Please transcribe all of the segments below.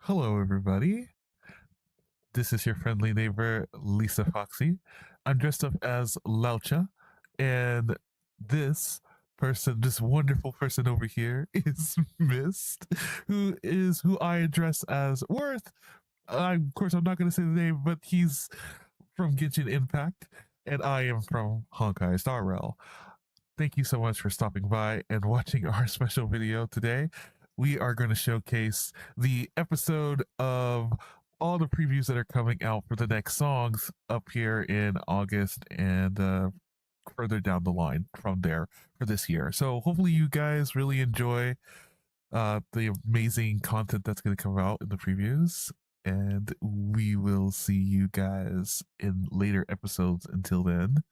Hello, everybody. This is your friendly neighbor, Lisa Foxy. I'm dressed up as Laucha, and this wonderful person over here is Mist, who I address as Worth. Of course, I'm not going to say the name, but he's from Genshin Impact, and I am from Honkai Star Rail. Thank you so much for stopping by and watching our special video today. We are going to showcase the episode of all the previews that are coming out for the next songs up here in August and further down the line from there for this year. So hopefully you guys really enjoy the amazing content that's going to come out in the previews. And we will see you guys in later episodes. Until then.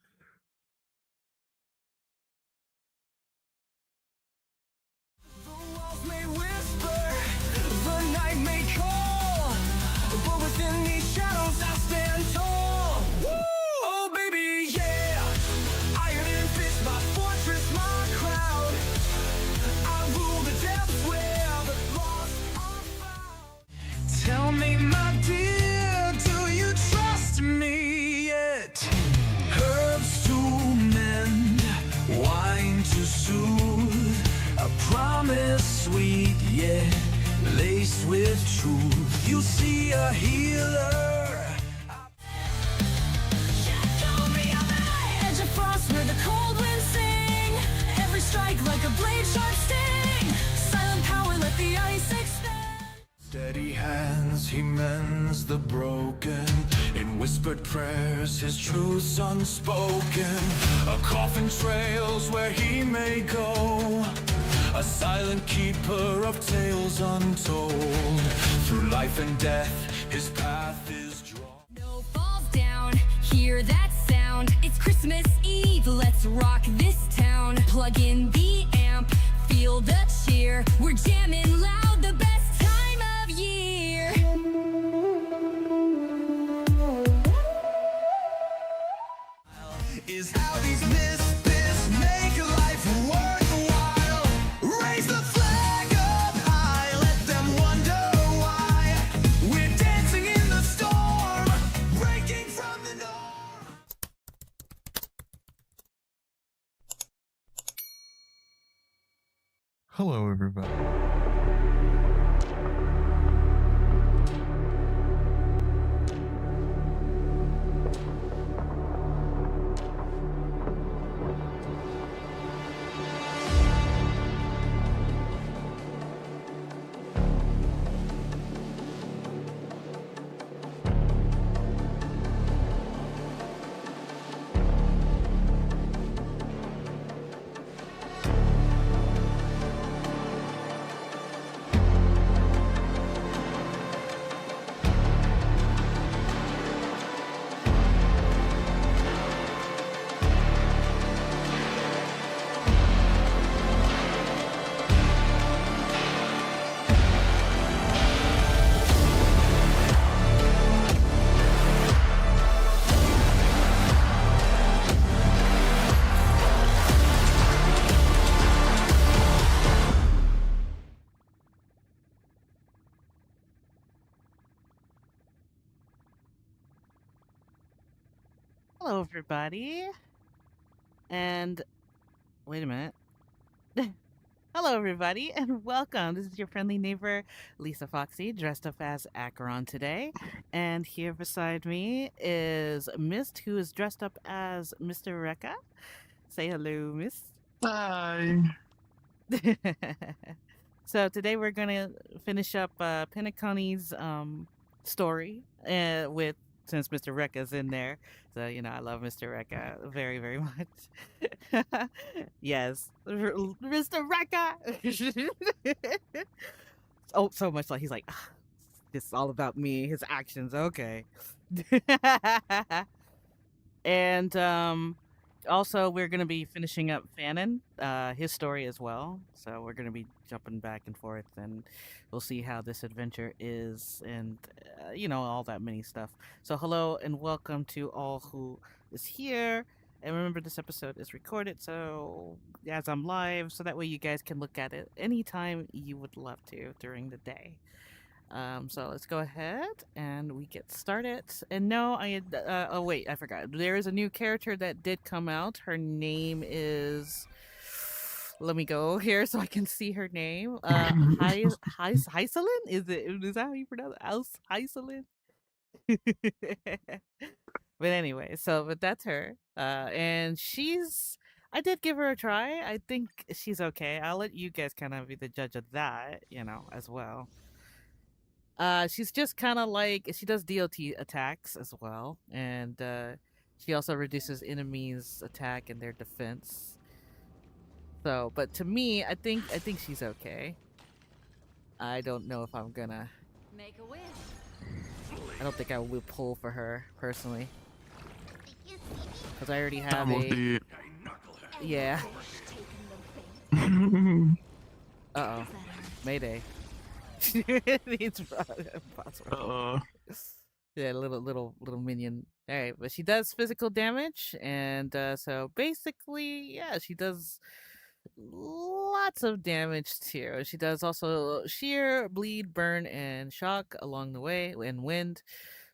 Tell me, my dear, do you trust me yet? Herbs to mend, wine to soothe, a promise sweet yet laced with truth. You see a healer. Shadow me on the edge of frost where the cold winds sing. Every strike like a blade sharp sting. Silent power, let the ice extend. Steady hands, he mends the broken. In whispered prayers, his truth's unspoken. A coffin trails where he may go. A silent keeper of tales untold. Through life and death, his path is drawn. No falls down, hear that sound. It's Christmas Eve, let's rock this town. Plug in the amp, feel the cheer. We're jamming loud, the best time of year. Is how these misfits make life worthwhile. Raise the flag up high, let them wonder why. We're dancing in the storm, breaking from the norm. Hello, everybody. Hello, everybody. And wait a minute. Hello, everybody, and welcome. This is your friendly neighbor, Lisa Foxy, dressed up as Acheron today. And here beside me is Mist, who is dressed up as Mr. Rekka. Say hello, Mist. Hi. So today we're going to finish up Penacony's story with since Mr. Rekka's in there. So, you know, I love Mr. Rekka very, very much. Yes. Mr. Rekka! Oh, so much like he's like, "Ah, it's all about me, his actions, okay." And also we're going to be finishing up Fanon, his story as well. So we're going to be jumping back and forth, and we'll see how this adventure is, and you know, all that many stuff. So hello and welcome to all who is here. And remember, this episode is recorded, so as I'm live, so that way you guys can look at it anytime you would love to during the day. So let's go ahead and we get started. And no, I had. Oh wait, I forgot. There is a new character that did come out. Her name is. Let me go here so I can see her name. Hyselin? Is that how you pronounce it? Hyselin? But anyway, but that's her. And I did give her a try. I think she's okay. I'll let you guys kind of be the judge of that, as well. She's just kind of like, she does DOT attacks as well, and she also reduces enemies' attack and their defense. So, but to me, I think she's okay. I don't know if I'm gonna Make a wish. I don't think I will pull for her personally, because I already have almost did. yeah. Uh-oh. Mayday. It's impossible. Yeah, little minion. All right, but she does physical damage, and so basically, yeah, she does lots of damage too. She does also shear, bleed, burn, and shock along the way, and wind.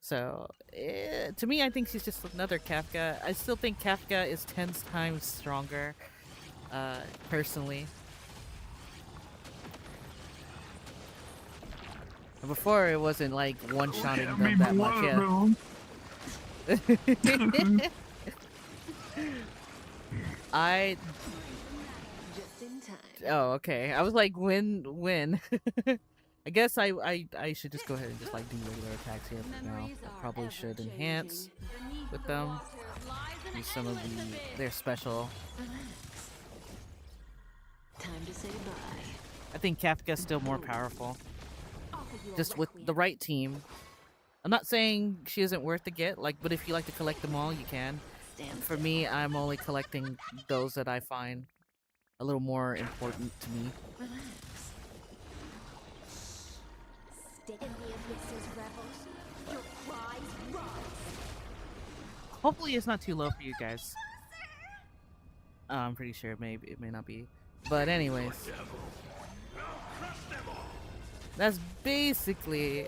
So to me, I think she's just another Kafka. I still think Kafka is 10 times stronger, personally. Before it wasn't like one-shotting them that much. Yeah. Just in time. Oh, okay. I was like, when? I guess I should just go ahead and just like do regular attacks here for now. I probably should enhance with them. Use some of their special. Time to say bye. I think Kafka's still more powerful. Just with the right team. I'm not saying she isn't worth the get, but if you like to collect them all, you can. For me, I'm only collecting those that I find a little more important to me. Relax. Stick in the abyss's rebels. Your cries rise. Hopefully it's not too low for you guys. I'm pretty sure it may not be. But anyways. That's basically,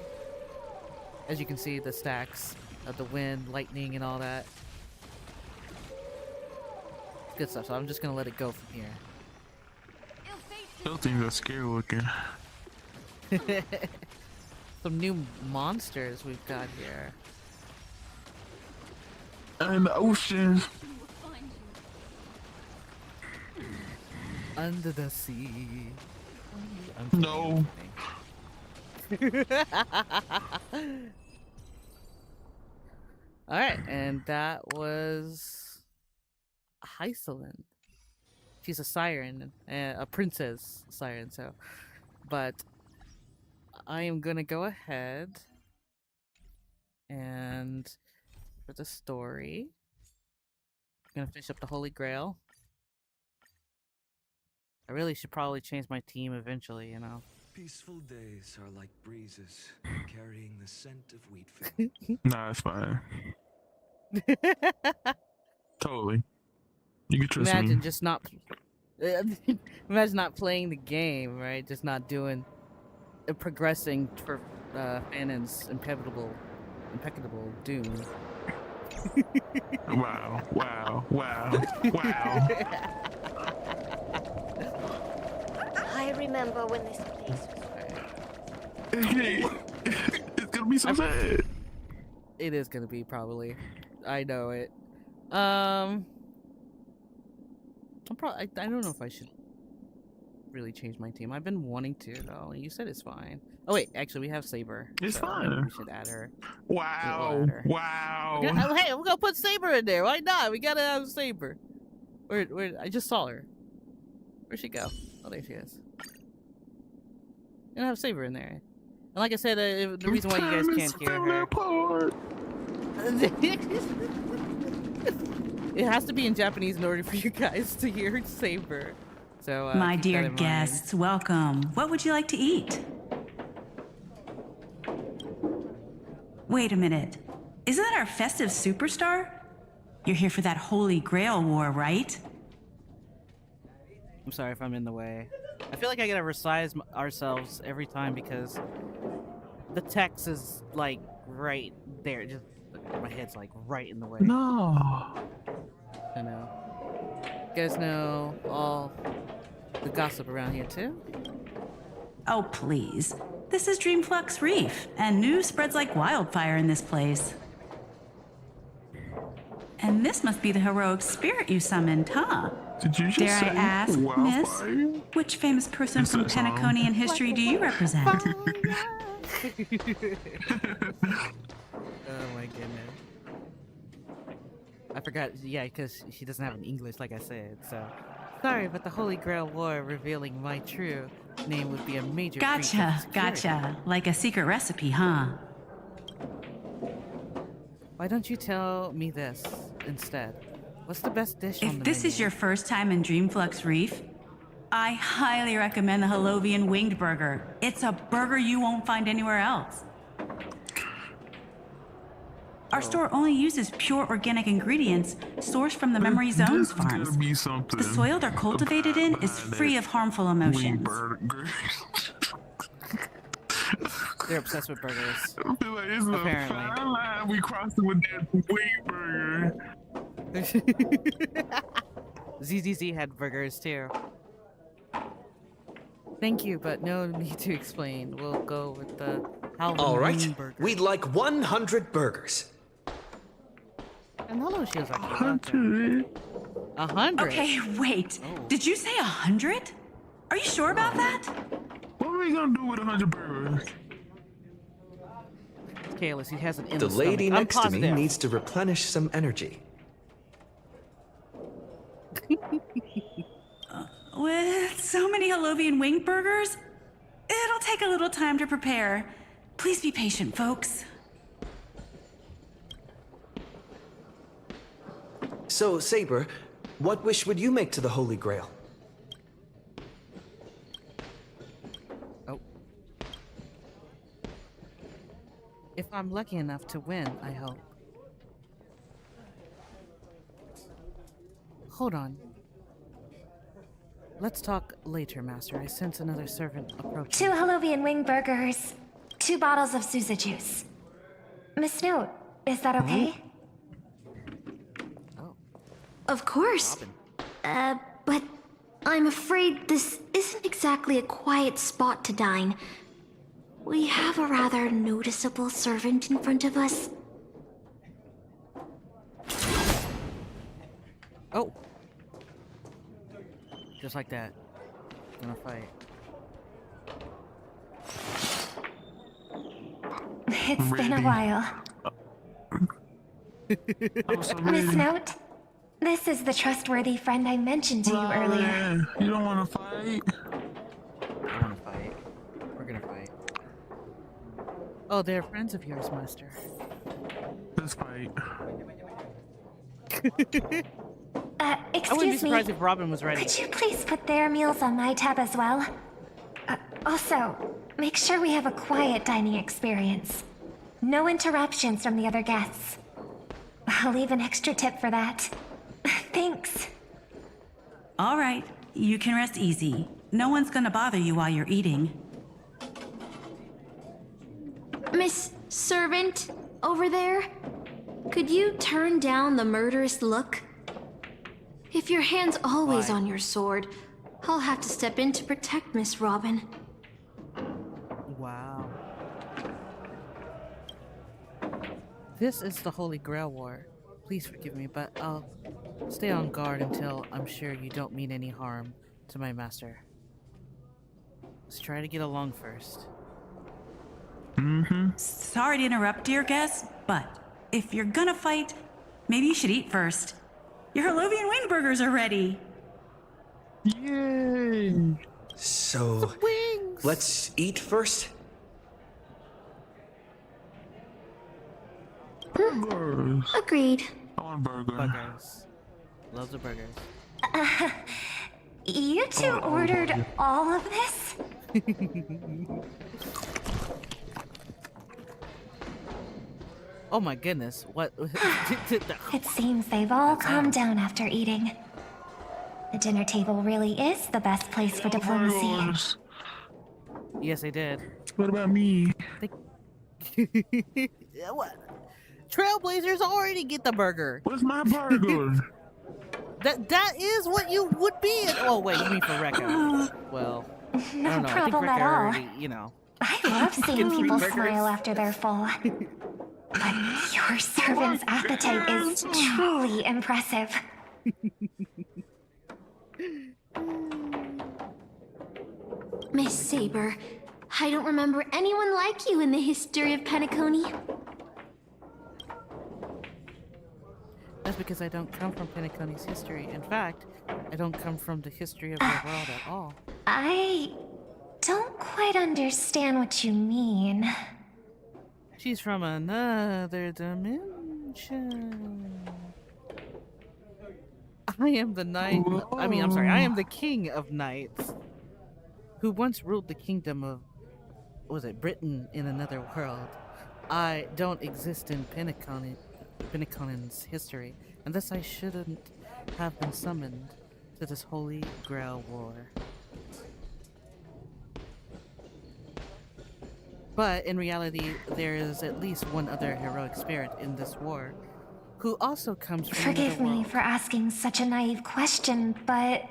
as you can see, the stacks of the wind, lightning, and all that. Good stuff, so I'm just gonna let it go from here. Those things are scary looking. Some new monsters we've got here. In the ocean. Under the sea. No. Alright, and that was Hyselin. She's a siren, a princess siren, but I am gonna go ahead and for the story, I'm gonna finish up the Holy Grail. I really should probably change my team eventually, Peaceful days are like breezes carrying the scent of wheat field. Nah, it's fine. Totally. You can trust Imagine me. just not imagine not playing the game, right? Just not doing progressing for Fanon's impeccable doom. Wow. I remember when this place was It's gonna be so sad. It is gonna be probably. I know it. I don't know if I should really change my team. I've been wanting to though. You said it's fine. Oh wait, actually we have Saber. It's so fine. We should add her. Wow. We'll add her. Wow. Hey, we're gonna put Saber in there. Why not? We gotta have Saber. Where? I just saw her. Where'd she go? Oh, there she is. We're gonna have Saber in there. And like I said, the reason why you guys can't hear her. It has to be in Japanese in order for you guys to hear Saber. So, My keep that dear in mind. guests, welcome. What would you like to eat? Wait a minute. Isn't that our festive superstar? You're here for that Holy Grail war, right? I'm sorry if I'm in the way. I feel like I gotta resize ourselves every time because the text is like right there. Just my head's like right in the way. No. I know. You guys know all the gossip around here too? Oh, please. This is Dreamflux Reef, and news spreads like wildfire in this place. And this must be the heroic spirit you summoned, huh? Did you just Dare I say ask, Miss, wildfire? which famous person from Is that song? Pennaconian history do you represent? Oh my goodness. I forgot, yeah, because she doesn't have an English, like I said, so. Sorry, but the Holy Grail War revealing my true name would be a major breach of Gotcha, security. gotcha. Like a secret recipe, huh? Why don't you tell me this instead? What's the best dish on If the this menu? is your first time in Dreamflux Reef, I highly recommend the Holovian Winged Burger. It's a burger you won't find anywhere else. Our store only uses pure organic ingredients sourced from the Memory Zones This is gonna farms. be something. The soil they're cultivated in is free of harmful emotions. Burger. They're obsessed with burgers. I feel like it's Apparently. a fine line we crossing with that wing burger. ZZZ had burgers too. Thank you, but no need to explain. We'll go with the Halloween All right, burger. we'd like 100 burgers. And hello, she was like, 100. 100. Okay, wait. Oh. Did you say 100? Are you sure about that? What are we gonna do with 100 burgers? Careless, he has an The lady stomach. I'm next to me positive. needs to replenish some energy. With so many Holovian winged burgers, it'll take a little time to prepare. Please be patient, folks. So, Saber, what wish would you make to the Holy Grail? Oh. If I'm lucky enough to win, I hope. Hold on. Let's talk later, Master. I sense another servant approaching. 2 Holovian wing burgers, 2 bottles of Sousa juice. Miss Note, is that okay? Oh, Of course. Robin. But I'm afraid this isn't exactly a quiet spot to dine. We have a rather noticeable servant in front of us. Oh! Just like that. Gonna fight. It's been a Ready. while. I'm so Miss ready. Note, this is the trustworthy friend I mentioned to you earlier. Robin, you don't want to fight? I wanna fight. We're gonna fight. Oh, they're friends of yours, Master. Let's fight. I wouldn't be Excuse me. surprised if Robin was ready. Could you please put their meals on my tab as well? Also, make sure we have a quiet dining experience. No interruptions from the other guests. I'll leave an extra tip for that. Thanks. All right, you can rest easy. No one's gonna bother you while you're eating. Miss Servant, over there? Could you turn down the murderous look? If your hand's always Why? on your sword, I'll have to step in to protect Miss Robin. Wow. This is the Holy Grail War. Please forgive me, but I'll stay on guard until I'm sure you don't mean any harm to my master. Let's try to get along first. Sorry to interrupt, dear guest, but if you're gonna fight, maybe you should eat first. Your Holovian wing burgers are ready. Yay! So, let's eat first? Burgers. Agreed. I want a burger. Burgers. Loves of burgers. You two ordered all of this? Oh my goodness, what? It seems they've all calmed down after eating. The dinner table really is the best place for diplomacy. Burgers. Yes, I did. What about me? Yeah, what? Trailblazers already get the burger. What's my burger? That is what you would be. Oh wait, you mean for Rekka? Well, I No don't know. I think problem Rekka at all. already, you know. I love seeing Free people burgers. smile after they're full. But your servant's appetite is truly impressive. Miss Saber, I don't remember anyone like you in the history of Penacony. That's because I don't come from Penacony's history. In fact, I don't come from the history of the world at all. I don't quite understand what you mean. She's from another dimension. I am the knight. I mean, I'm sorry. I am the king of knights, who once ruled the kingdom of, was it Britain in another world? I don't exist in Penacony's history, and thus I shouldn't have been summoned to this Holy Grail War. But in reality, there is at least one other heroic spirit in this war, who also comes from Forgive another me world. for asking such a naive question, but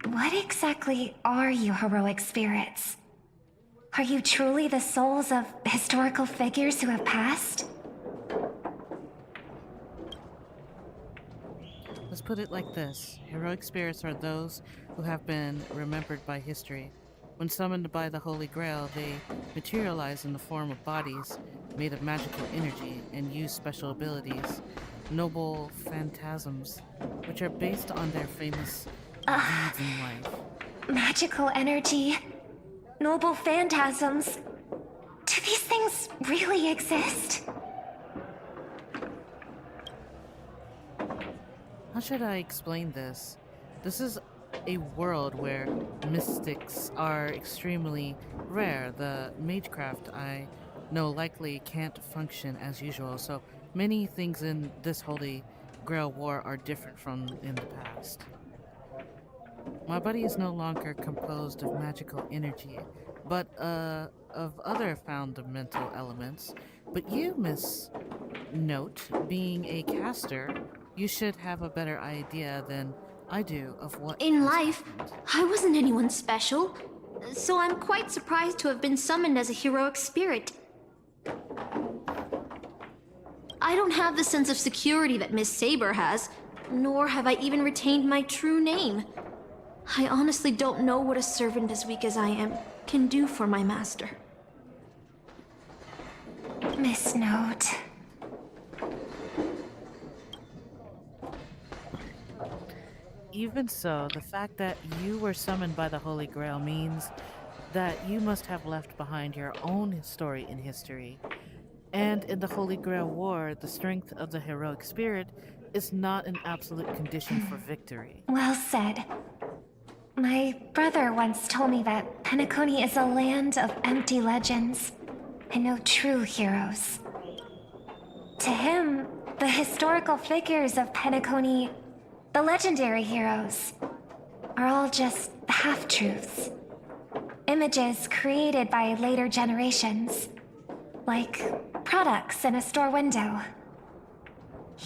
what exactly are you heroic spirits? Are you truly the souls of historical figures who have passed? Let's put it like this. Heroic spirits are those who have been remembered by history. When summoned by the Holy Grail, they materialize in the form of bodies made of magical energy and use special abilities, noble phantasms, which are based on their famous deeds in life. Magical energy, noble phantasms. Do these things really exist? How should I explain this? This is a world where mystics are extremely rare. The magecraft I know likely can't function as usual, so many things in this Holy Grail War are different from in the past. My body is no longer composed of magical energy, but of other fundamental elements. But you, Miss Note, being a caster, you should have a better idea than I do of what In has life, happened. I wasn't anyone special, so I'm quite surprised to have been summoned as a heroic spirit. I don't have the sense of security that Miss Saber has, nor have I even retained my true name. I honestly don't know what a servant as weak as I am can do for my master. Miss Note. Even so, the fact that you were summoned by the Holy Grail means that you must have left behind your own story in history. And in the Holy Grail War, the strength of the heroic spirit is not an absolute condition for victory. Well said. My brother once told me that Penacony is a land of empty legends and no true heroes. To him, the historical figures of Penacony, the legendary heroes, are all just half-truths. Images created by later generations, like products in a store window.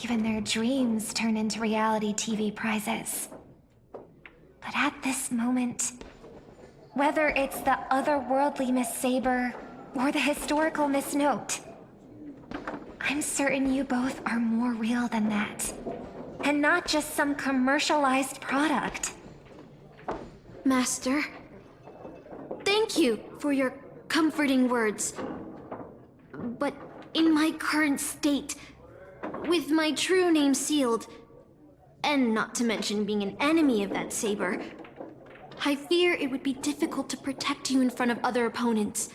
Even their dreams turn into reality TV prizes. But at this moment, whether it's the otherworldly Miss Saber or the historical Miss Note, I'm certain you both are more real than that. And not just some commercialized product. Master, thank you for your comforting words. But in my current state, with my true name sealed, and not to mention being an enemy of that saber, I fear it would be difficult to protect you in front of other opponents,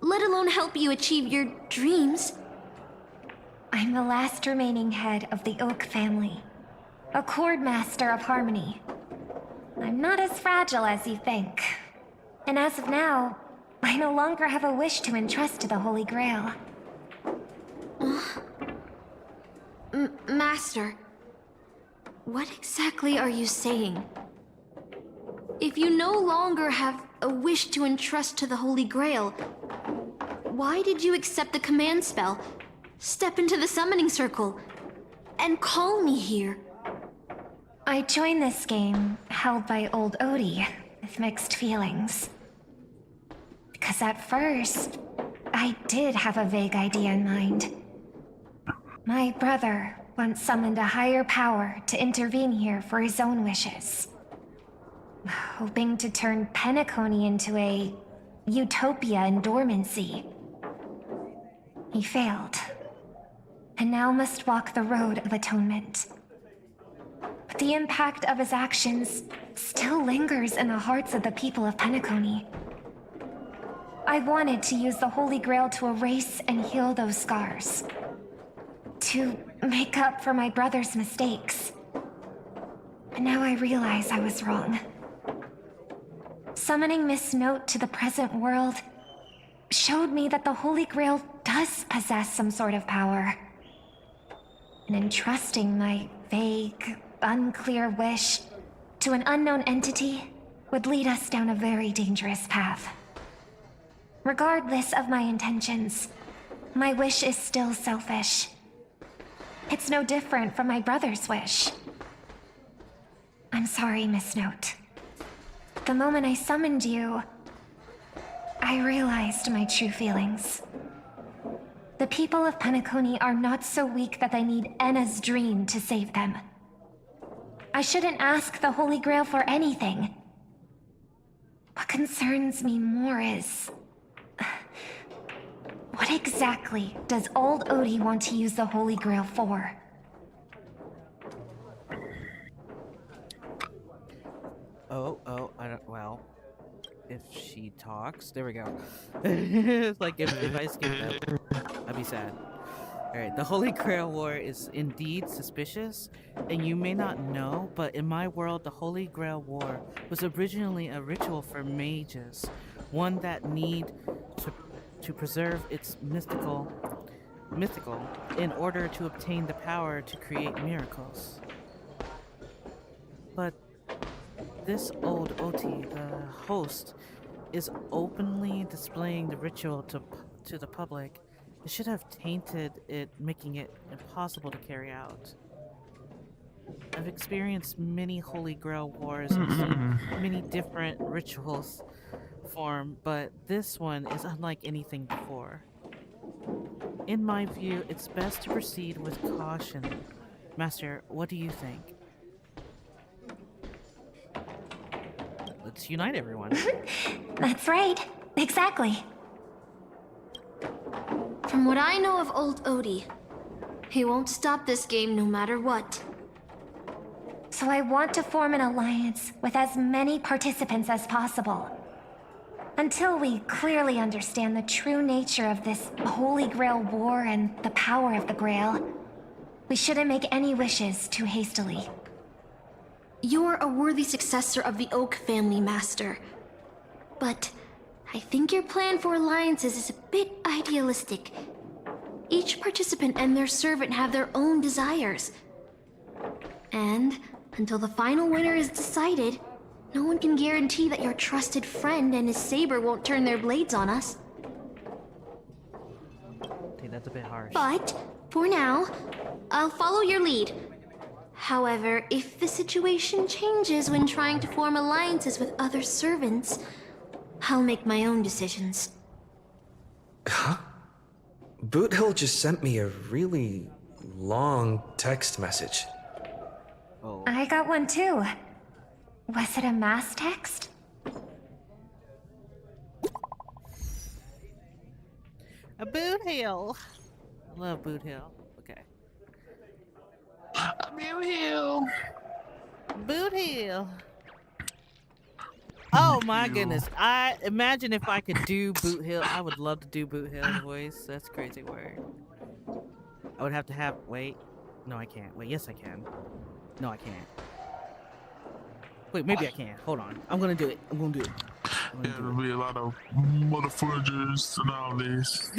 let alone help you achieve your dreams. I'm the last remaining head of the Oak family, a chord master of harmony. I'm not as fragile as you think. And as of now, I no longer have a wish to entrust to the Holy Grail. Master, what exactly are you saying? If you no longer have a wish to entrust to the Holy Grail, why did you accept the command spell, step into the summoning circle, and call me here? I joined this game, held by old Odie, with mixed feelings. Because at first, I did have a vague idea in mind. My brother once summoned a higher power to intervene here for his own wishes, hoping to turn Penacony into a utopia in dormancy. He failed, and now must walk the road of atonement. But the impact of his actions still lingers in the hearts of the people of Penacony. I wanted to use the Holy Grail to erase and heal those scars, to make up for my brother's mistakes. But now I realize I was wrong. Summoning Miss Note to the present world showed me that the Holy Grail does possess some sort of power. And entrusting my vague, unclear wish to an unknown entity would lead us down a very dangerous path. Regardless of my intentions, my wish is still selfish. It's no different from my brother's wish. I'm sorry, Miss Note. The moment I summoned you, I realized my true feelings. The people of Penacony are not so weak that they need Enna's dream to save them. I shouldn't ask the Holy Grail for anything. What concerns me more is... what exactly does old Odie want to use the Holy Grail for? Well, if she talks, there we go. It's like if I skip that, I'd be sad. Alright, the Holy Grail War is indeed suspicious, and you may not know, but in my world, the Holy Grail War was originally a ritual for mages, one that need to preserve its mystical in order to obtain the power to create miracles. But this old Oti, the host, is openly displaying the ritual to the public. It should have tainted it, making it impossible to carry out. I've experienced many Holy Grail wars and seen many different rituals form, but this one is unlike anything before. In my view, it's best to proceed with caution. Master, what do you think? Let's unite everyone. That's right. Exactly. From what I know of old Odie, he won't stop this game no matter what. So I want to form an alliance with as many participants as possible. Until we clearly understand the true nature of this Holy Grail war and the power of the Grail, we shouldn't make any wishes too hastily. You're a worthy successor of the Oak family, Master. But I think your plan for alliances is a bit idealistic. Each participant and their servant have their own desires. And until the final winner is decided, no one can guarantee that your trusted friend and his saber won't turn their blades on us. Okay, that's a bit harsh. But, for now, I'll follow your lead. However, if the situation changes when trying to form alliances with other servants, I'll make my own decisions. Huh? Boothill just sent me a really long text message. Oh. I got one too. Was it a mass text? A Boot Hill. I love Boot Hill. Okay. Boot Hill. Boot Hill. Oh my goodness. I imagine if I could do Boot Hill. I would love to do Boot Hill's voice. That's a crazy word. I would have to have wait. No, I can't. Wait, yes I can. No, I can't. Wait, maybe I can. Hold on. I'm gonna do it. I'm gonna do it. Yeah, there'll be a lot of motherfuckers and all this.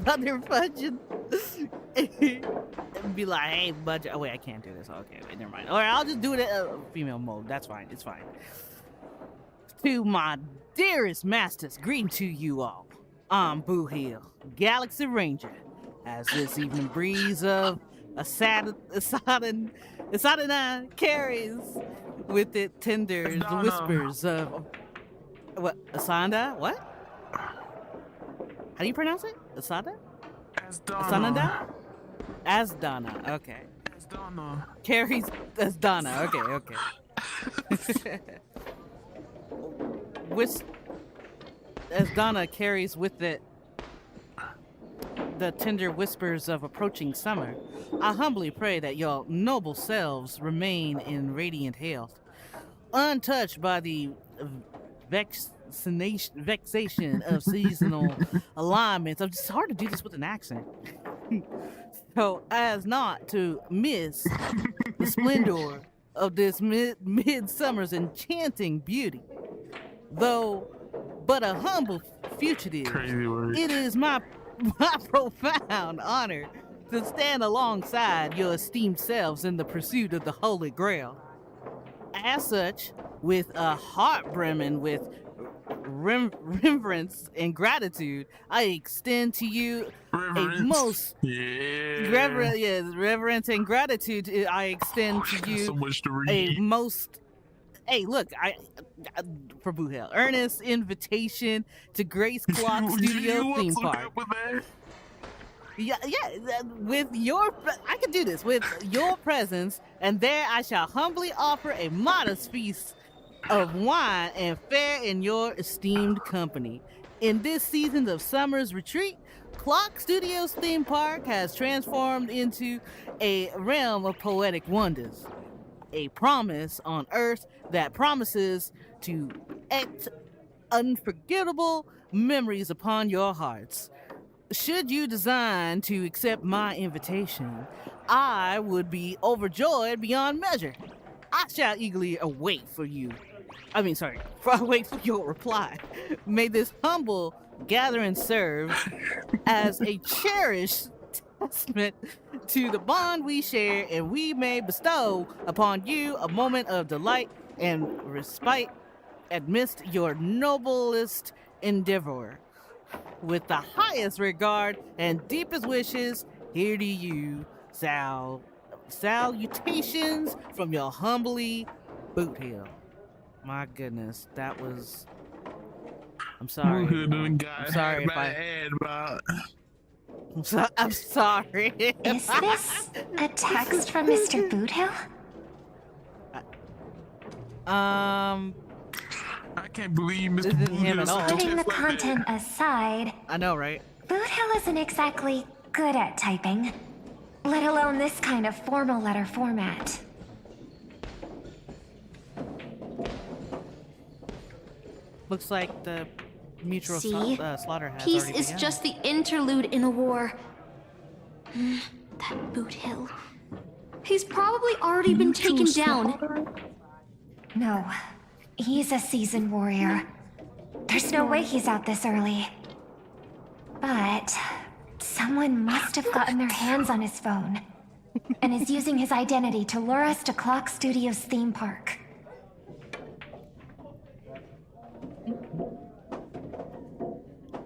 Motherfudging. And be like, hey, budget. Oh, wait, I can't do this. Okay, wait, never mind. All right, I'll just do it in female mode. That's fine. It's fine. To my dearest masters, greeting to you all. I'm Boo Hill, Galaxy Ranger, as this evening breeze of Asada carries with it tender the whispers of what Asanda? What? How do you pronounce it? Asada? Asanda? Asdana. Okay. Asdana. Carries Asdana. Okay. Asdana carries with it the tender whispers of approaching summer. I humbly pray that your noble selves remain in radiant health, untouched by the vexation of seasonal alignments. It's hard to do this with an accent. So as not to miss the splendor of this midsummer's enchanting beauty. Though but a humble fugitive, it is my profound honor to stand alongside your esteemed selves in the pursuit of the Holy Grail. As such, with a heart brimming with reverence and gratitude, I extend to you a most reverence and gratitude. I extend to you so much to read. a most. Hey, look, for Boo Hill, earnest invitation to Grace Clock Studio theme park. Yeah, with your, I can do this with your presence, and there I shall humbly offer a modest feast of wine and fare in your esteemed company. In this season of summer's retreat, Clock Studios theme park has transformed into a realm of poetic wonders. A promise on earth that promises to act unforgettable memories upon your hearts. Should you design to accept my invitation, I would be overjoyed beyond measure. I shall eagerly await for your reply. May this humble gathering serve as a cherished testament to the bond we share, and we may bestow upon you a moment of delight and respite amidst your noblest endeavor. With the highest regard and deepest wishes, here to you, salutations from your humbly Boot Hill. My goodness, that was. I'm sorry. I'm sorry if I'm sorry. Is this a text from Mr. Boot Hill? I can't believe Mr. This isn't him at all. Putting the content aside, I know, right? Boot Hill isn't exactly good at typing, let alone this kind of formal letter format. Looks like the mutual See? slaughter has Peace already is begun. just the interlude in a war. That Boot Hill. He's probably already been taken down. No, he's a seasoned warrior. There's no way he's out this early. But someone must have gotten their hands on his phone and is using his identity to lure us to Clock Studios theme park.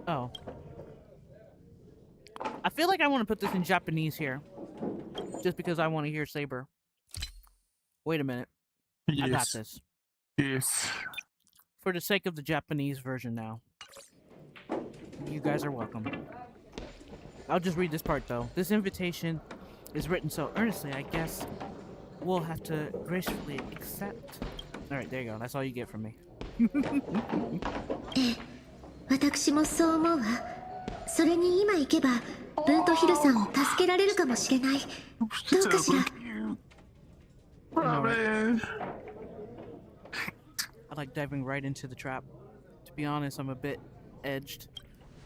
Oh. I feel like I want to put this in Japanese here. Just because I want to hear Saber. Wait a minute. Yes. I got this. Yes. For the sake of the Japanese version now. You guys are welcome. I'll just read this part though. This invitation is written so earnestly, I guess we'll have to gracefully accept. Alright, there you go. That's all you get from me. 私もそう思うわ。それに今行けば、ブートヒルさんを助けられるかもしれない。どうかしら。I like diving right into the trap. To be honest, I'm a bit edged.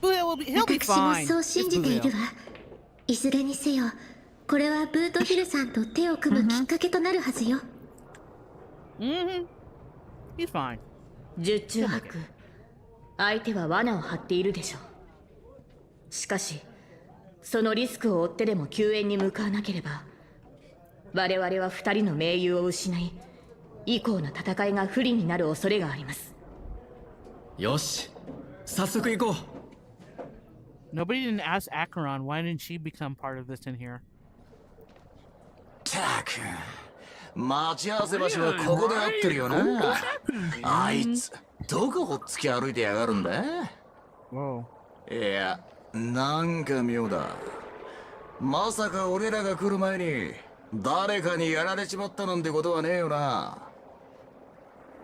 But he'll be 私も fine. そう信じているわ。いずれにせよ、これはブートヒルさんと手を組むきっかけとなるはずよ。Mm-hmm. He's fine. 十中八九、相手は罠を張っているでしょう。しかし、そのリスクを負ってでも救援に向かわなければ、我々は二人の盟友を失い、以降の戦いが不利になる恐れがあります。よし、早速行こう。Nobody didn't ask Acheron. Why didn't she become part of this in here? たく待ち合わせ場所はここで合ってるよな。あいつどこほっつき歩いてやがるんだ。Whoa. いや、なんか妙だ。まさか俺らが来る前に誰かにやられちまったなんてことはねえよな。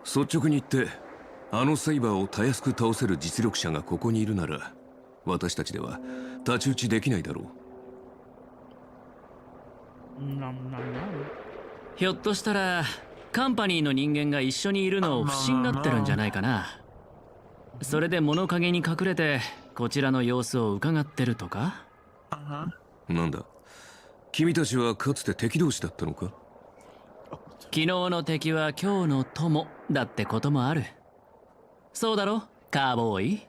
率直に言ってあのサイバーをたやすく倒せる実力者がここにいるなら私たちでは太刀打ちできないだろう。ひょっとしたらカンパニーの人間が一緒にいるのを不審がってるんじゃないかな。それで物陰に隠れてこちらの様子を伺ってるとか。なんだ、君たちはかつて敵同士だったのか。昨日の敵は今日の友だってこともある。そうだろカーボーイ。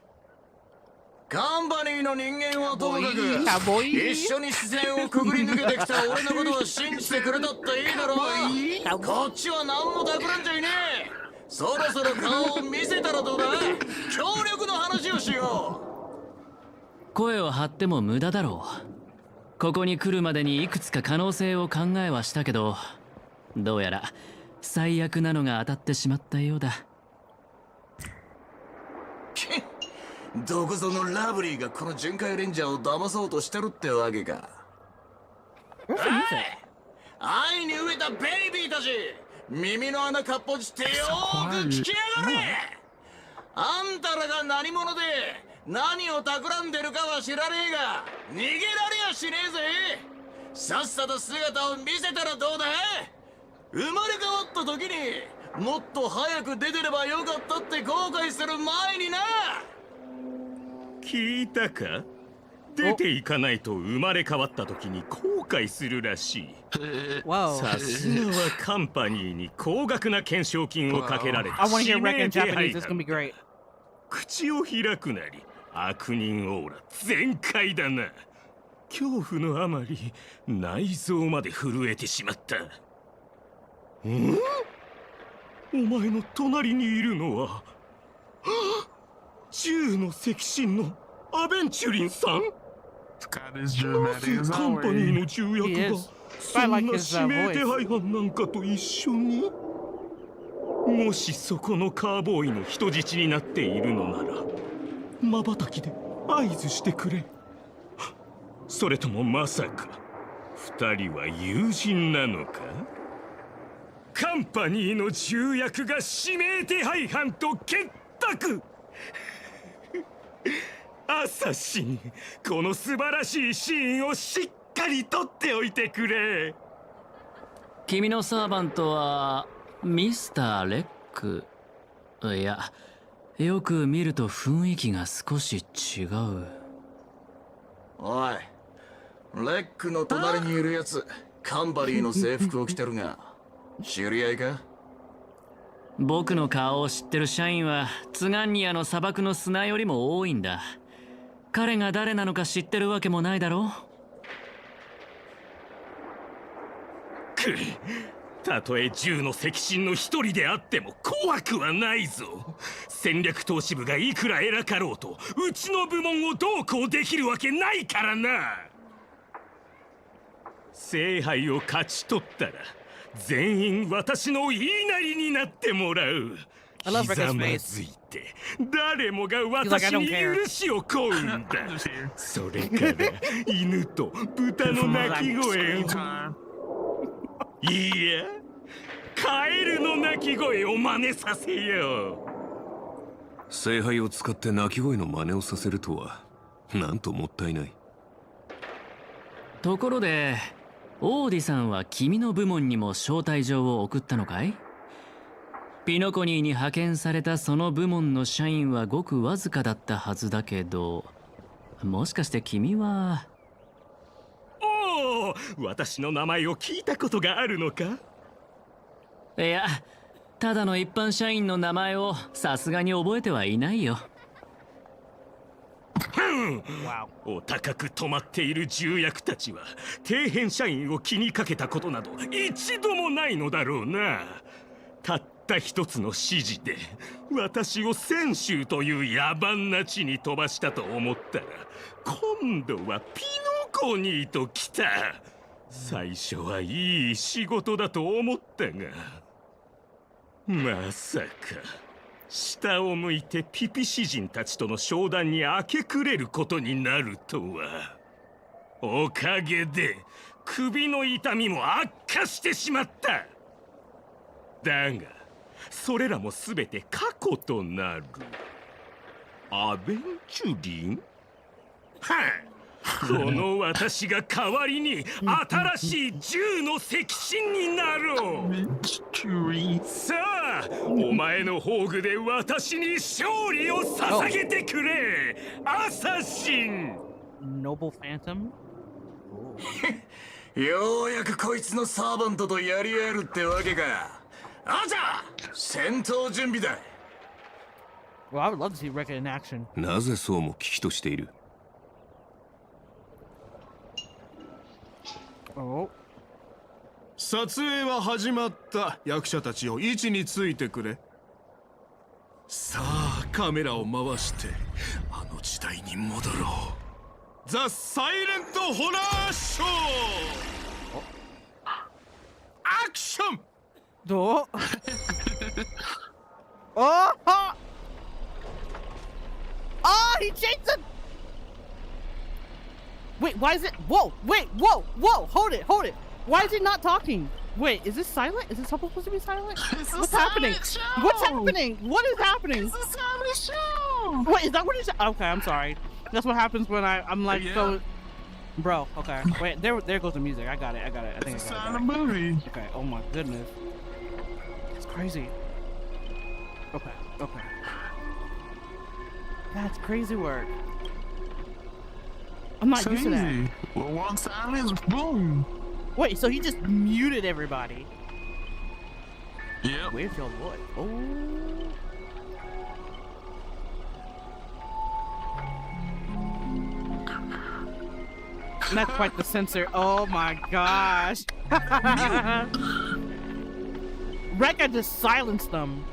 カンパニーの人間はともかく一緒に視線をくぐり抜けてきた俺のことを信じてくれたっていいだろう。こっちは何も企んじゃいねえ。そろそろ顔を見せたらどうだ。協力の話をしよう。声を張っても無駄だろう。ここに来るまでにいくつか可能性を考えはしたけど、どうやら最悪なのが当たってしまったようだ。どこぞのラブリーがこの巡回レンジャーを騙そうとしてるってわけか。愛に飢えたベイビーたち、耳の穴かっぽじってよーく聞きやがれ。あんたらが何者で何を企んでるかは知らねえが逃げられやしねえぜ。さっさと姿を見せたらどうだ。生まれ変わった時にもっと早く出てればよかったって後悔する前にな。聞いたか。出ていかないと生まれ変わった時に後悔するらしい。さすがはカンパニーに高額な懸賞金をかけられた指名手配犯。口を開くなり悪人オーラ全開だな。恐怖のあまり内臓まで震えてしまった。お前の隣にいるのは銃の赤心のアベンチュリンさん。なぜカンパニーの重役がそんな指名手配犯なんかと一緒に。もしそこのカーボーイの人質になっているのなら瞬きで合図してくれ。それともまさか二人は友人なのか。カンパニーの重役が指名手配犯と結託。アサシン、この素晴らしいシーンをしっかり撮っておいてくれ。君のサーバントはミスター・レック。いや、よく見ると雰囲気が少し違う。おい、レックの隣にいるやつカンパニーの制服を着てるが知り合いか。僕の顔を知ってる社員はツガンニアの砂漠の砂よりも多いんだ。彼が誰なのか知ってるわけもないだろう。たとえ銃の赤心の一人であっても怖くはないぞ。戦略投資部がいくら偉かろうとうちの部門をどうこうできるわけないからな。聖杯を勝ち取ったら全員私の言いなりになってもらう。ひざまずいて誰もが私に許しを請うんだ。それから犬と豚の鳴き声を、いやカエルの鳴き声を真似させよう。聖杯を使って鳴き声の真似をさせるとはなんともったいない。ところでオーディさんは君の部門にも招待状を送ったのかい。ピノコニーに派遣されたその部門の社員はごくわずかだったはずだけど、もしかして君は。おお、私の名前を聞いたことがあるのか。いや、ただの一般社員の名前をさすがに覚えてはいないよ。お高く止まっている重役たちは底辺社員を気にかけたことなど一度もないのだろうな。たっった一つの指示で私を泉州という野蛮な地に飛ばしたと思ったら、今度はピノコニーと来た。最初はいい仕事だと思ったが、まさか下を向いてピピ詩人たちとの商談に明け暮れることになるとは。おかげで首の痛みも悪化してしまった。だがそれらも全て過去となる。アベンチュリン？はあ、この私が代わりに新しい銃の石神になろう。さあ、お前の宝具で私に勝利を捧げてくれ、アサシン。Noble Phantom? ようやくこいつのサーバントとやり合えるってわけか。あじゃ戦闘準備だ。Well, I would love to see Rekka in action. なぜそうも危機としている。撮影は始まった。役者たちを位置についてくれ。さあカメラを回してあの時代に戻ろう。ザ・サイレント・ホラーショー。アクション。どうOh! Oh, he changed the... Wait, why is it... Whoa, wait, whoa, hold it. Why is it not talking? Wait, is this silent? Is it supposed to be silent? What's happening? What's happening? What is happening? It's a silent show! Wait, is that what it's... Okay, I'm sorry. That's what happens when I'm like so... Bro, okay. Wait, there goes the music. I got it. I think it's I got it. a silent movie. Okay, oh my goodness. It's crazy. Okay. That's crazy work. I'm not used to that. Well, one silence, boom. Wait, so he just muted everybody? Yep. Where's your voice? Oh. And that's quite the censor. Oh my gosh. Rekka just silenced them.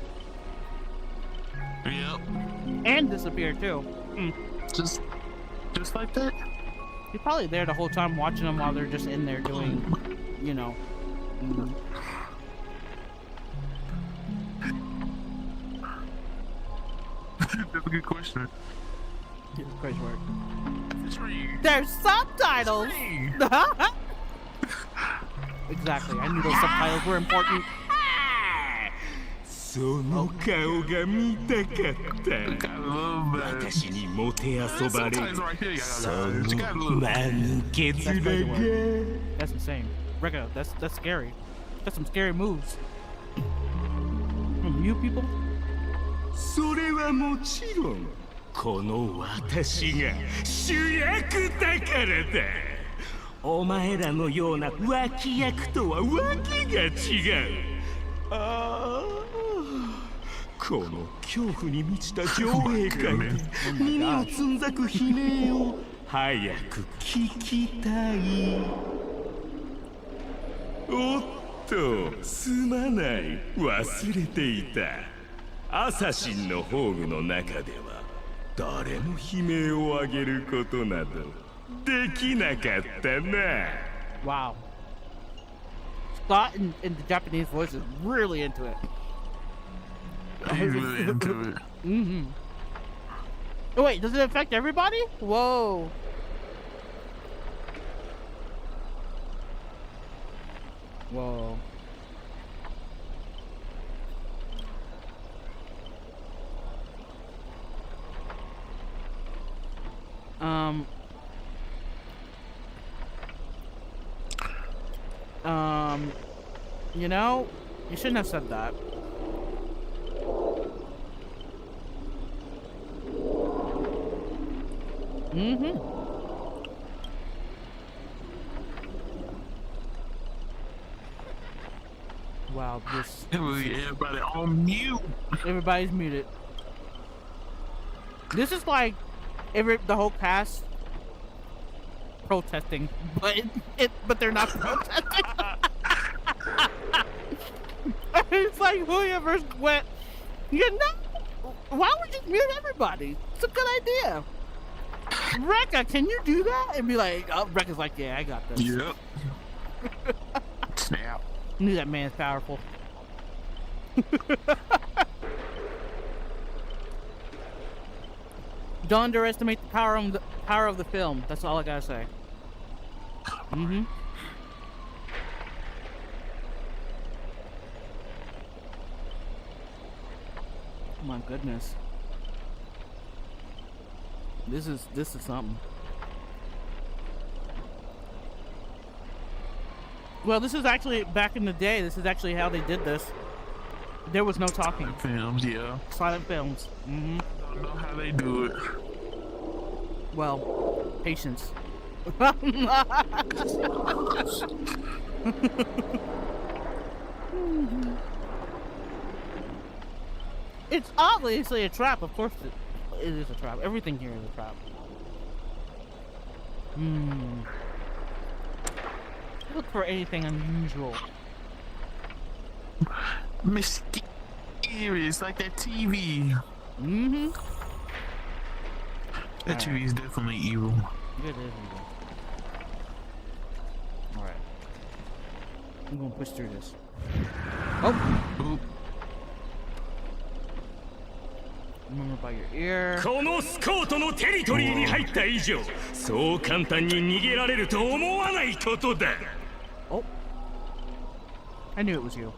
Yep. And disappeared too. Just like that. He's probably there the whole time watching them while they're just in there doing, you know. That's a good question. It's crazy work. There's subtitles! Exactly, I knew those subtitles were important. その顔が見たかった。私にもてあそばれるその間抜け面が。 That's insane. Rekka, that's scary. That's some scary moves. From you people? それはもちろんこの私が主役だからだ。お前らのような脇役とはわけが違う。この恐怖に満ちた上映会で耳をつんざく悲鳴を早く聞きたい。おっと、すまない、忘れていた。アサシンの宝具の中では誰も悲鳴を上げることなどできなかったな。Wow. Scott in the Japanese voice is really into it. He's really into it. Oh, wait, does it affect everybody? Whoa. Whoa. You know, you shouldn't have said that. Wow, this... Everybody on mute. Everybody's muted. This is like the whole cast protesting, but they're not protesting. It's like Hoyoverse went, you know, why would you mute everybody? It's a good idea. Rekka, can you do that? And be like, oh, Rekka's like, yeah, I got this. Yep. Snap. Knew that man's powerful. Don't underestimate the power of the film. That's all I gotta say. Mm-hmm. Oh my goodness. This is something. Well, this is actually back in the day. This is actually how they did this. There was no talking. Silent films, yeah. Silent films. Mm-hmm. I don't know how they do it. Well, patience. It's obviously a trap. Of course it is a trap. Everything here is a trap. Look for anything unusual. Mysterious, like that TV. Mm-hmm. That TV is definitely evil. It is evil. Alright. I'm gonna push through this. Oh! Oop. Remember by your ear. このスカートのテリトリーに入った以上、そう簡単に逃げられると思わないことだ。Oh. I knew it was you.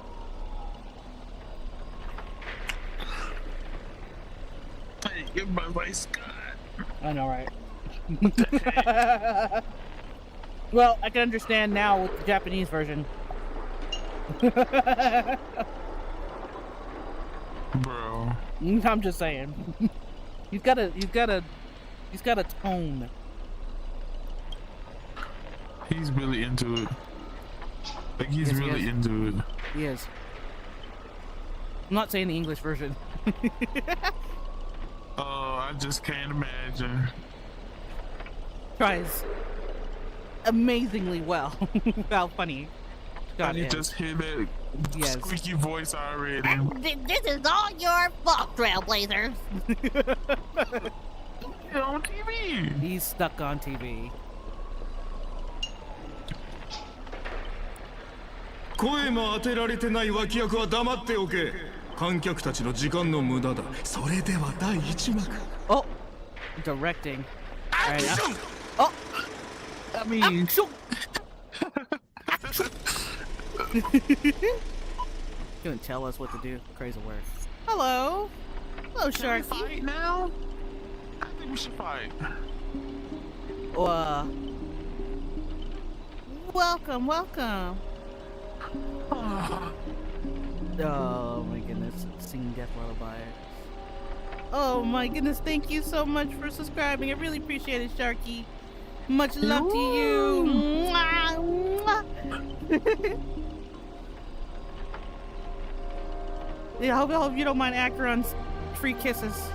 Hey, your butt like Scott. I know, right? Well, I can understand now with the Japanese version. Bro. I'm just saying. He's got a tone. He's really into it. Like he's Yes, really into it. He is. I'm not saying the English version. Oh, I just can't imagine. Tries amazingly well. How funny. God, You just hear that squeaky voice already. This is all your fault, Trailblazers. You're on TV. He's stuck on TV. 声も当てられてない脇役は黙っておけ。観客たちの時間の無駄だ。それでは第一幕。Oh, directing. Right, oh, I mean, gonna tell us what to do. Crazy word. Hello, hello, Sharky. Fight now? I think we should fight. Welcome. Oh my goodness, singing Death Lullaby. Oh my goodness, thank you so much for subscribing. I really appreciate it, Sharky. Much love to you. Mwah, mwah. Yeah, I hope you don't mind Acheron's free kisses.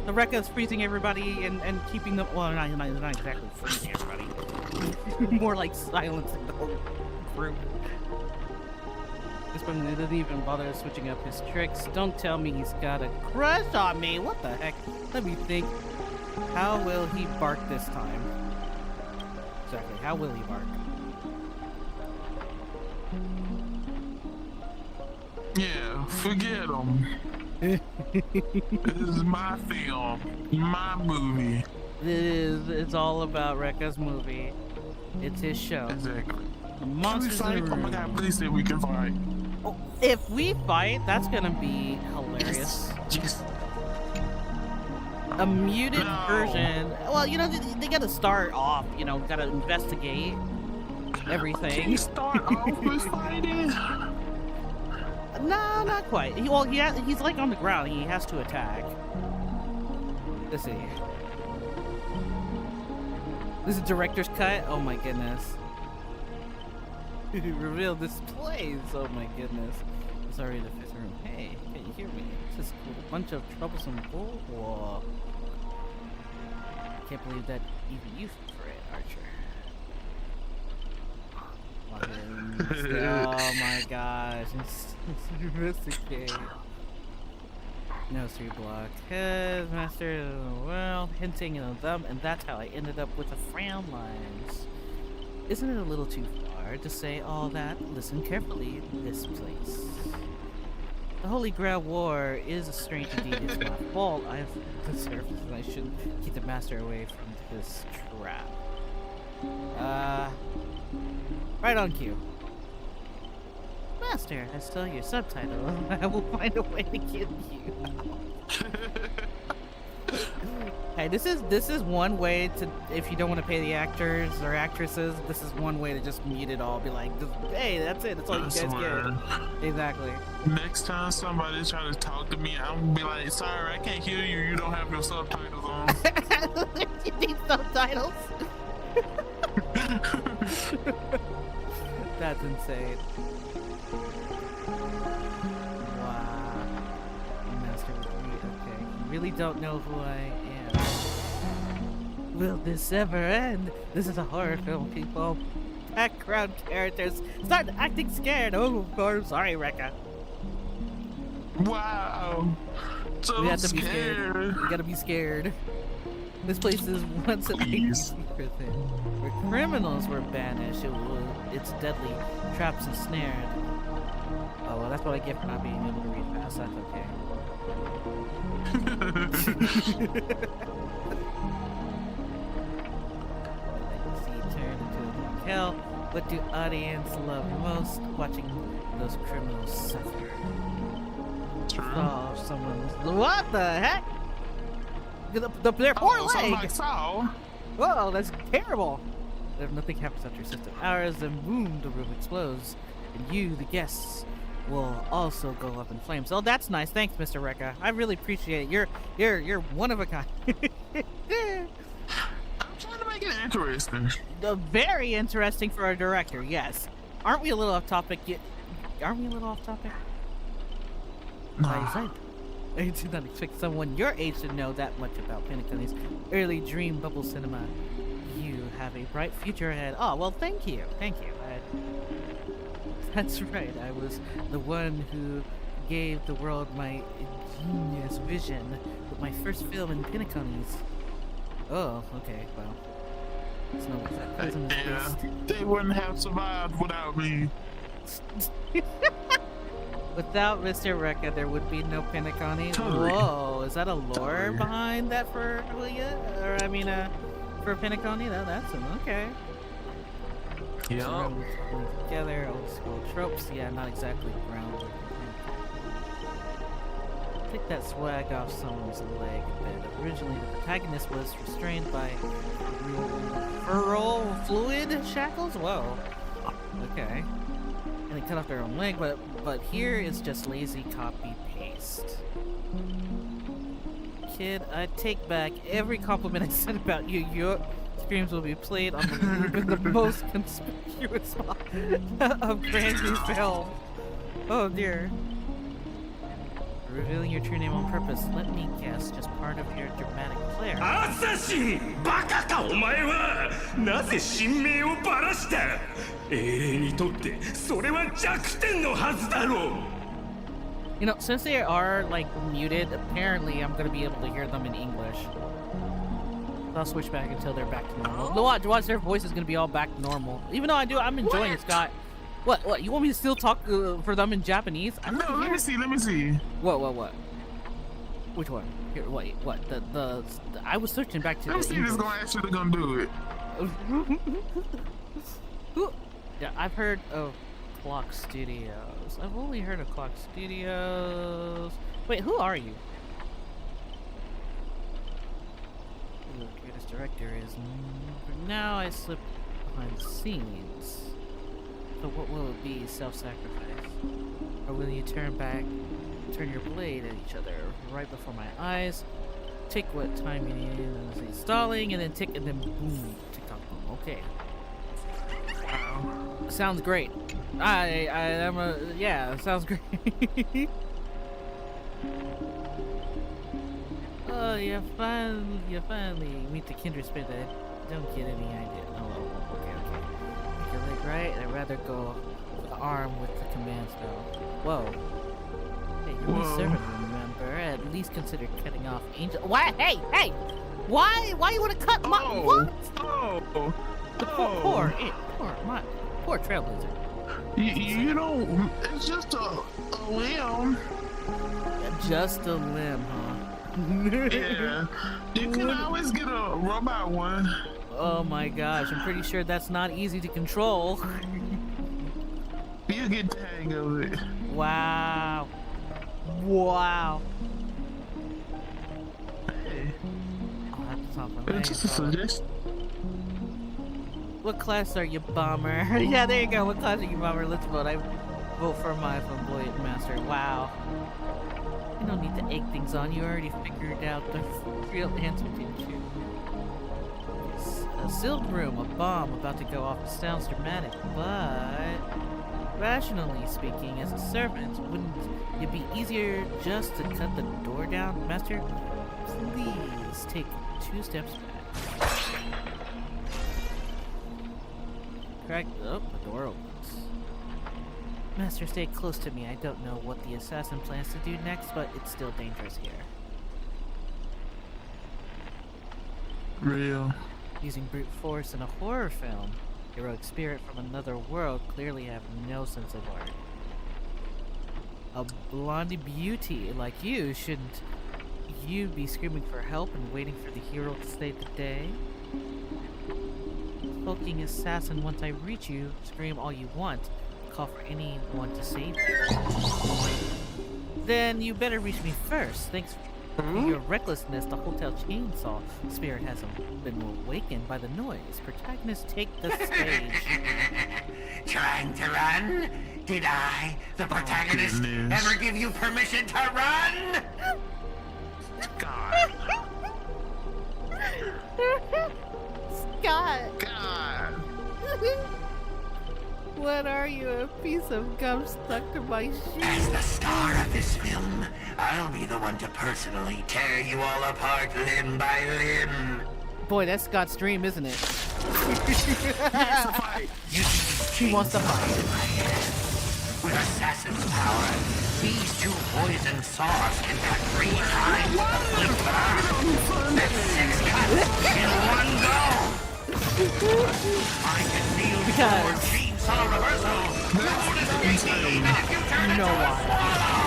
The Rekka's freezing everybody and keeping them. Well, not exactly freezing everybody. More like silencing the whole group. This one doesn't even bother switching up his tricks. Don't tell me he's got a crush on me. What the heck? Let me think. How will he bark this time? Exactly. How will he bark? Yeah, forget him. This is my film, my movie. It's all about Rekka's movie. It's his show. Exactly. The monsters in the room. Oh my god, please say we can fight. Oh, if we fight, that's gonna be hilarious. Yes. A muted version. Well, you know, they gotta start off, you know, gotta investigate everything. Can you start off with fighting? No, not quite. He's like on the ground. He has to attack. Let's see. This is director's cut. Oh my goodness. Reveal this place. Oh my goodness. It's already the fifth room. Hey, can you hear me? It's just a bunch of troublesome bull. Whoa. Can't believe that even you for it, Archer. Oh my gosh. Investigate. No 3 block. Head, master, well, hinting of them, and that's how I ended up with the frown lines. Isn't it a little too far to say all that? Listen carefully, this place. The Holy Grail War is a strange indeed. It's my fault. I've deserved it, and I should keep the master away from this trap. Right on cue. Master, I stole your subtitle. I will find a way to get you out. Hey, this is one way to, if you don't want to pay the actors or actresses, this is one way to just mute it all. Be like, hey, that's it. That's all you guys get. Exactly. Next time somebody try to talk to me, I'm gonna be like, sorry, I can't hear you. You don't have your subtitles on. You need subtitles? That's insane. Wow. Master with me. Okay. You really don't know who I am. Will this ever end? This is a horror film, people. Background characters start acting scared. Oh, of course. Sorry, Rekka. Wow. So we have to scared. be scared. We gotta be scared. This place is once an secret thing where criminals were banished. It's deadly traps and snared. Oh well, that's what I get for not being able to read fast. That's okay. See, turn into a hell. What do audience love most? Watching those criminals suffer. Oh, someone's. What the heck? Their poor leg! Whoa, that's terrible! If nothing happens after 6 hours, then boom, the room explodes. And you, the guests, will also go up in flames. Oh, that's nice. Thanks, Mr. Rekka. I really appreciate it. You're one of a kind. I'm trying to make it interesting. Very interesting for a director, yes. Aren't we a little off topic? Aren't we a little off topic? Nah. I did not expect someone your age to know that much about Pinnacone's early dream bubble cinema. You have a bright future ahead. Oh, well, thank you. Thank you. That's right. I was the one who gave the world my genius vision with my first film in Pinnacone's. Oh, okay. Well, it's no exact yeah, they wouldn't have survived without me. Without Mr. Rekka, there would be no Pinnacone. Totally. Whoa, is that a lore behind that for Julia? Or I mean, for Pinnacone? That's an okay. Yeah. Together, old school tropes. Yeah, not exactly grounded. Take that swag off someone's leg a bit. Originally, the protagonist was restrained by feral fluid shackles. Whoa. Okay. And they cut off their own leg, but here it's just lazy copy paste. Kid, I take back every compliment I said about you. Your screams will be played on the most conspicuous of grand new film. Oh dear. Revealing your true name on purpose, let me guess, just part of your dramatic flair. Assassin! バカかお前は! なぜ神名をばらした? 英霊にとってそれは弱点のはずだろう. You know, since they are like muted, apparently I'm gonna be able to hear them in English. I'll switch back until they're back to normal. Watch, their voice is gonna be all back to normal. Even though I'm enjoying it, Scott. What? You want me to still talk for them in Japanese? No, let me see. What? Which one? Here, wait, what? The I was searching back to. Let me see if it's gonna actually gonna do it. Yeah, I've heard of Clock Studios. I've only heard of Clock Studios. Wait, who are you? The greatest director is. For now, I slip behind the scenes. So what will it be? Self-sacrifice, or will you turn your blade at each other right before my eyes? Take what time you need, and say stalling, and then tick, and then boom, tick on boom. Okay. Wow. Sounds great. Yeah, sounds great. Oh, you finally meet the kindred spirit that I don't get any idea. Oh, okay. Make your leg right? I'd rather go for the arm with the command spell. Whoa. Hey, you're my servant, remember? At least consider cutting off Angel. Why? Hey! Why you want to cut my what? The poor trailblazer. You know, it's just a limb. Just a limb, huh? Yeah. You can always get a robot one. Oh my gosh, I'm pretty sure that's not easy to control. You get the hang of it. Wow. Hey. I'll have to talk my It's just a suggestion. What class are you, bomber? Yeah, there you go. What class are you, bomber? Let's vote. I vote for my flamboyant master. Wow. You don't need to egg things on. You already figured out the real answer, didn't you? Yes. A sealed room, a bomb about to go off. Sounds dramatic, but rationally speaking, as a servant, wouldn't it be easier just to cut the door down? Master, please take 2 steps back. Correct. Oh, the door opens. Master, stay close to me. I don't know what the assassin plans to do next, but it's still dangerous here. Real. Using brute force in a horror film, heroic spirit from another world clearly have no sense of art. A blondie beauty like you, shouldn't you be screaming for help and waiting for the hero to save the day? Hulking assassin, once I reach you, scream all you want. Call for anyone to save you. Then you better reach me first. Thanks for your recklessness. The hotel chainsaw spirit hasn't been awakened by the noise. Protagonist, take the stage. Trying to run? Did I, the protagonist, ever give you permission to run? God. God. God. What are you, a piece of gum stuck to my shoe? As the star of this film, I'll be the one to personally tear you all apart limb by limb. Boy, that's Scott's dream, isn't it? He wants to fight. With assassin's power, these 2 poison saws can cut 3 times the flip arm. That's 6 cuts in one go. I can feel your chainsaw reversal. Even if you turn into a swallow.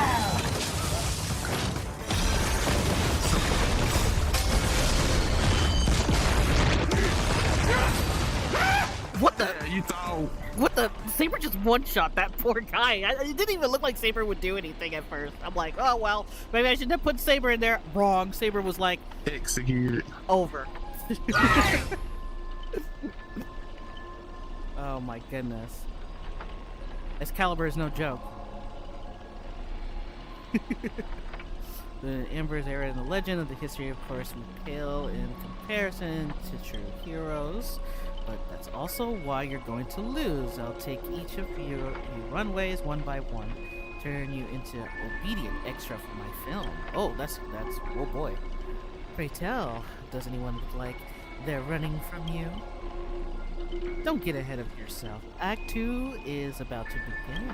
What the? You thought? What the? Saber just one-shot that poor guy. It didn't even look like Saber would do anything at first. I'm like, oh well, maybe I shouldn't have put Saber in there. Wrong. Saber was like executed. Over. Oh my goodness. Excalibur is no joke. The Ember's era in the legend of the history, of course, we pale in comparison to true heroes, but that's also why you're going to lose. I'll take each of you runways one by one, turn you into obedient extra for my film. Oh, that's oh boy. Pray tell, does anyone look like they're running from you? Don't get ahead of yourself. Act 2 is about to begin.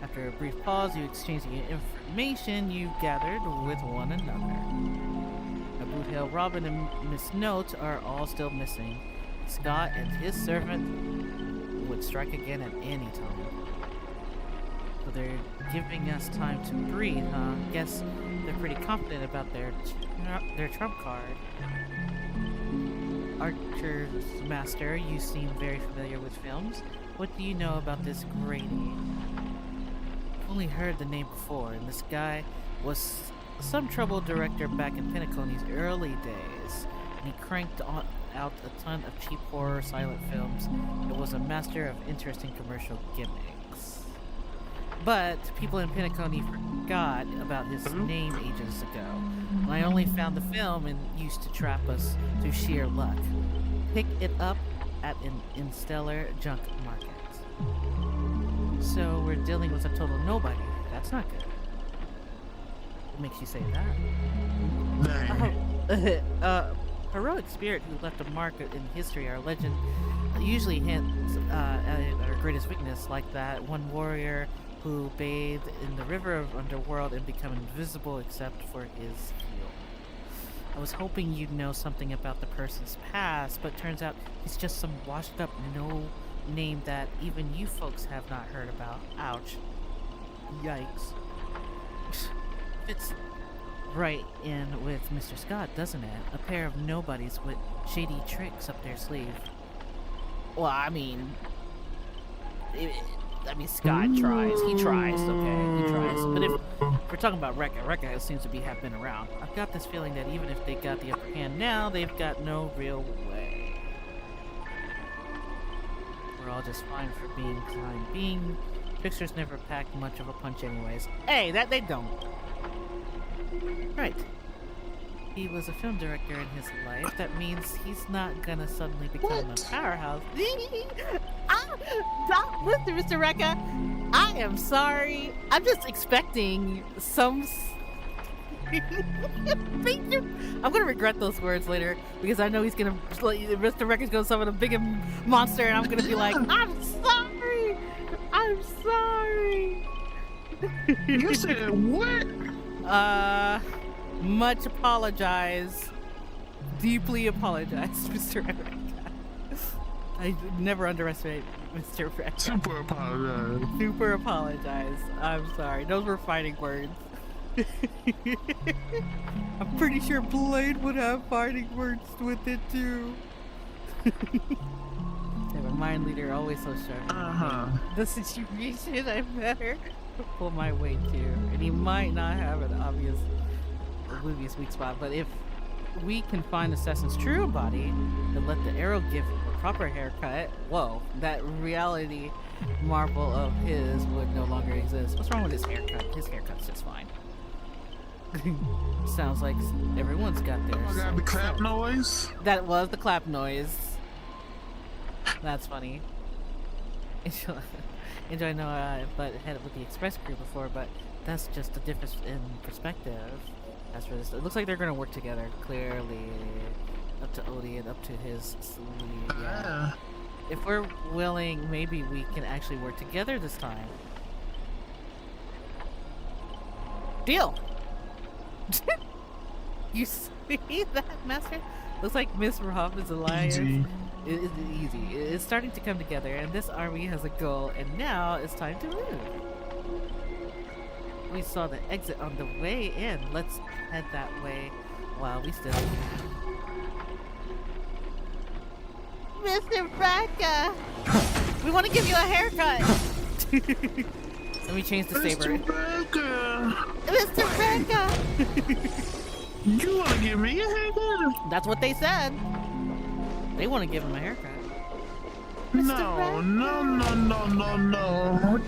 After a brief pause, you exchange the information you gathered with one another. Abu Hail, Robin, and Miss Note are all still missing. Scott and his servant would strike again at any time. So they're giving us time to breathe, huh? Guess they're pretty confident about their trump card. Archer's master, you seem very familiar with films. What do you know about this Grady? I've only heard the name before, and this guy was some troubled director back in Pinnacone's early days, and he cranked out a ton of cheap horror silent films. It was a master of interesting commercial gimmicks. But people in Pinnacone forgot about his name ages ago. And I only found the film and used to trap us through sheer luck. Pick it up at an Instellar junk market. So we're dealing with a total nobody. That's not good. What makes you say that? heroic spirit who left a mark in history. Our legend usually hints at our greatest weakness, like that one warrior who bathed in the river of underworld and became invisible except for his heel. I was hoping you'd know something about the person's past, but turns out he's just some washed up no-name that even you folks have not heard about. Ouch. Yikes. Fits right in with Mr. Scott, doesn't it? A pair of nobodies with shady tricks up their sleeve. Well, I mean, Scott tries. He tries, okay? He tries. But if we're talking about Rekka seems to have been around. I've got this feeling that even if they got the upper hand now, they've got no real way. We're all just fine for being time being. Tricksters never pack much of a punch anyways. Hey, that they don't. Right. He was a film director in his life. That means he's not gonna suddenly become a powerhouse. Listen, Mr. Rekka, I am sorry. I'm just expecting some... I'm gonna regret those words later because I know he's gonna... Mr. Rekka's gonna summon a big monster and I'm gonna be like, I'm sorry! I'm sorry! You said what? Much apologize. Deeply apologize, Mr. Rekka. I never underestimate Mr. Rekka. Super apologize. Super apologize. I'm sorry. Those were fighting words. I'm pretty sure Blade would have fighting words with it too. A mind leader always so sharp. The situation, I better pull my weight too. And he might not have an obvious weak spot, but if we can find Assassin's true body and let the arrow give a proper haircut, whoa, that reality marble of his would no longer exist. What's wrong with his haircut? His haircut's just fine. Sounds like everyone's got theirs. I got the clap noise. That was the clap noise. That's funny. Enjoy know I butted head with the express crew before, but that's just a difference in perspective. As for this, it looks like they're gonna work together. Clearly, up to Odie and up to his sleeve. Yeah. If we're willing, maybe we can actually work together this time. Deal. You see that, Master? Looks like Miss Hoffman's alliance. It is easy. It's starting to come together, and this army has a goal, and now it's time to move. We saw the exit on the way in. Let's head that way while we still can. Mr. Rekka! We want to give you a haircut! Let me change the saber. Mr. Rekka! You want to give me a haircut? That's what they said. They want to give him a haircut. No.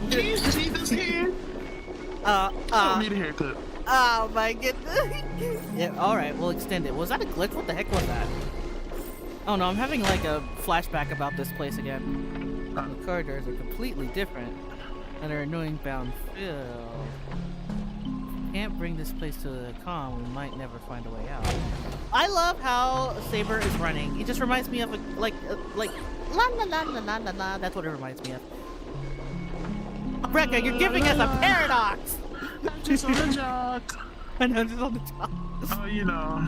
Do you see this hair? I don't need a haircut. Oh my goodness. Yeah, alright, we'll extend it. Was that a glitch? What the heck was that? Oh no, I'm having like a flashback about this place again. The corridors are completely different and are annoying bound fill. Can't bring this place to the calm, we might never find a way out. I love how Saber is running. It just reminds me of a, like la la la la la la la. That's what it reminds me of. Rekka, you're giving us a paradox! I'm just on the jog. I know, just on the top. Oh, you know.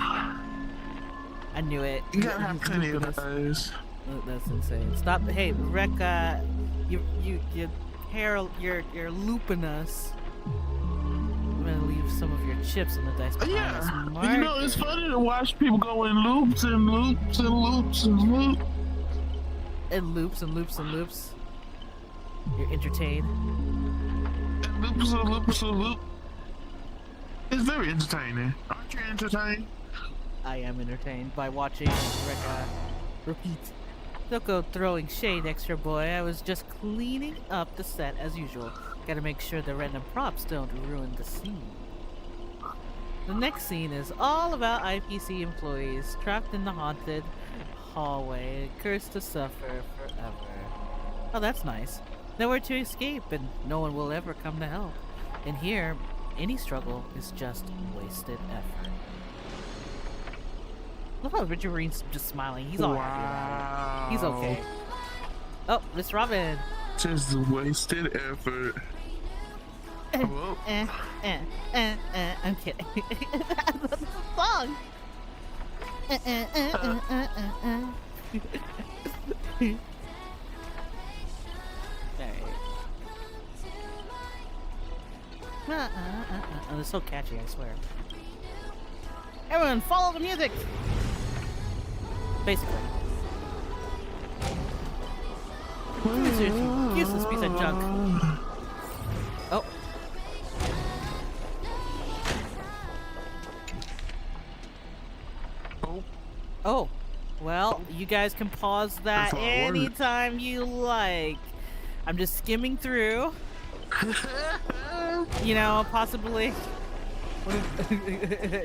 I knew it. You gotta have plenty of those. That's insane. Stop. Hey, Rekka, you're looping us. I'm gonna leave some of your chips in the dice behind us. You know, it's funny to watch people go in loops and loops and loops and loops. And loops and loops and loops. You're entertained. And loops and loops and loops. It's very entertaining. Aren't you entertained? I am entertained by watching Rekka repeat. Don't go throwing shade, extra boy. I was just cleaning up the set as usual. Gotta make sure the random props don't ruin the scene. The next scene is all about IPC employees trapped in the haunted hallway, cursed to suffer forever. Oh, that's nice. Nowhere to escape, and no one will ever come to help. And here, any struggle is just wasted effort. Look how Richard Marine's just smiling. He's all happy about it. He's okay. Oh, Miss Robin. Just wasted effort. I'm kidding. That's the song. Oh, it's so catchy, I swear. Everyone, follow the music! Basically. Useless piece of junk. Oh. Oh. Well, you guys can pause that anytime you like. I'm just skimming through. You know, possibly,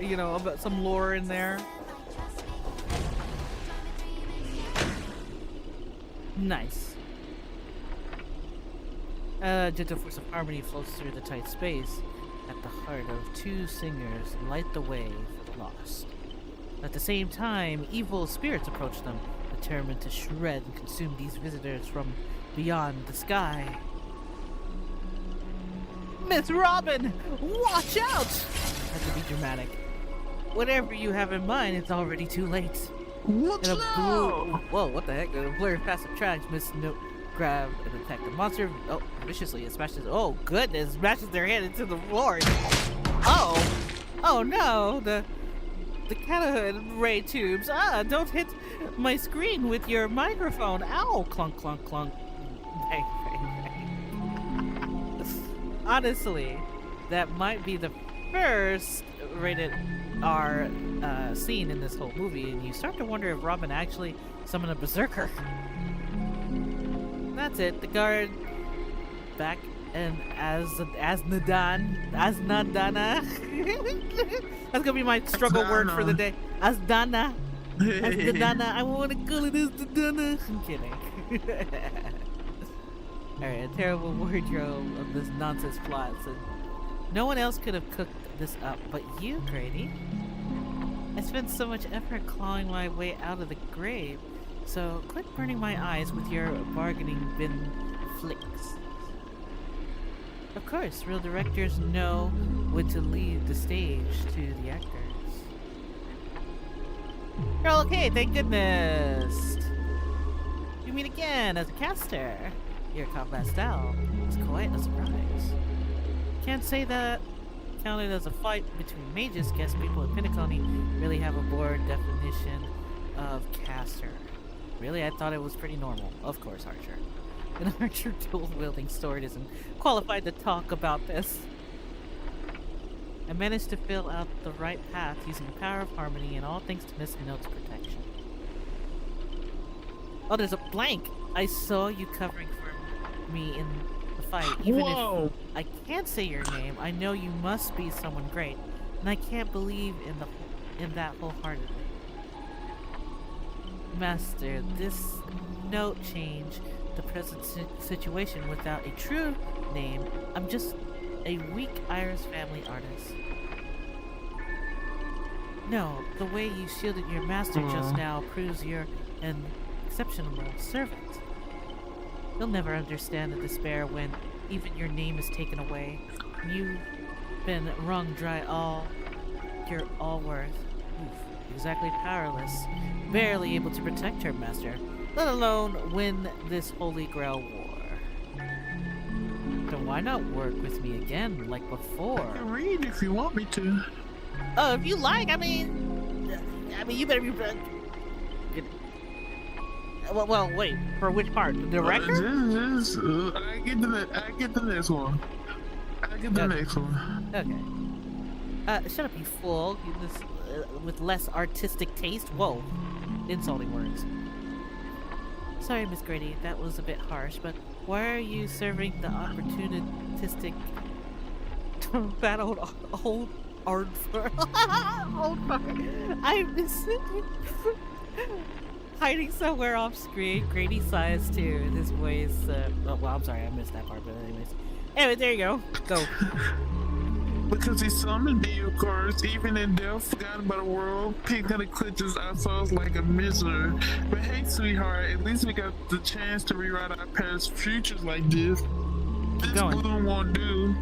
you know, about some lore in there. Nice. Gentle force of harmony flows through the tight space at the heart of two singers light the way for the lost. At the same time, evil spirits approach them, determined to shred and consume these visitors from beyond the sky. Miss Robin, watch out! That to be dramatic. Whatever you have in mind, it's already too late. What's up? Whoa, what the heck? In a blurry passive tracks, Miss Note grab and attack the monster. Oh, viciously, it smashes. Oh goodness, smashes their head into the floor. Oh no, the Catahood ray tubes. Don't hit my screen with your microphone. Ow! Clunk, clunk, clunk. Bang, bang, bang. Honestly, that might be the first rated R scene in this whole movie, and you start to wonder if Robin actually summoned a berserker. That's it. The guard back and Asnadana. That's gonna be my struggle word for the day. Asdana. Asnadana. I want to call it Asnadana. I'm kidding. Alright, a terrible wardrobe of this nonsense plot. So no one else could have cooked this up but you, Grady. I spent so much effort clawing my way out of the grave, so quit burning my eyes with your bargaining bin flicks. Of course, real directors know when to leave the stage to the actors. You're all okay, thank goodness! You meet again as a caster. Your combat style is quite a surprise. Can't say that counted as a fight between mages. Guess people at Pinnacle really have a broad definition of caster. Really? I thought it was pretty normal. Of course, Archer. An Archer dual-wielding sword isn't qualified to talk about this. I managed to fill out the right path using the power of harmony, and all thanks to Miss Note's protection. Oh, there's a blank! I saw you covering for me in the fight. Even if I can't say your name, I know you must be someone great, and I can't believe in that wholeheartedly. Master, this note changed the present situation without a true name. I'm just a weak Irish family artist. No, the way you shielded your master just now proves you're an exceptional servant. You'll never understand the despair when even your name is taken away. You've been wrung dry all your all worth. Oof, exactly powerless, barely able to protect her master, let alone win this Holy Grail war. Then why not work with me again like before? I can read if you want me to. Oh, if you like, I mean, you better be. Well, wait. For which part? The director? I get the next one. I get the next one. Okay. Shut up, you fool. With less artistic taste. Whoa. Insulting words. Sorry, Miss Grady. That was a bit harsh, but why are you serving the opportunistic that old Ardfur? I miss it. Hiding somewhere off screen. Grady sighs too, and his voice. Well, I'm sorry, I missed that part, but anyways. Anyway, there you go. Go. Because he summoned me, of course. Even in death, forgotten by the world, pink honey clutches our souls like a misery. But hey, sweetheart, at least we got the chance to rewrite our past futures like this. This balloon won't do.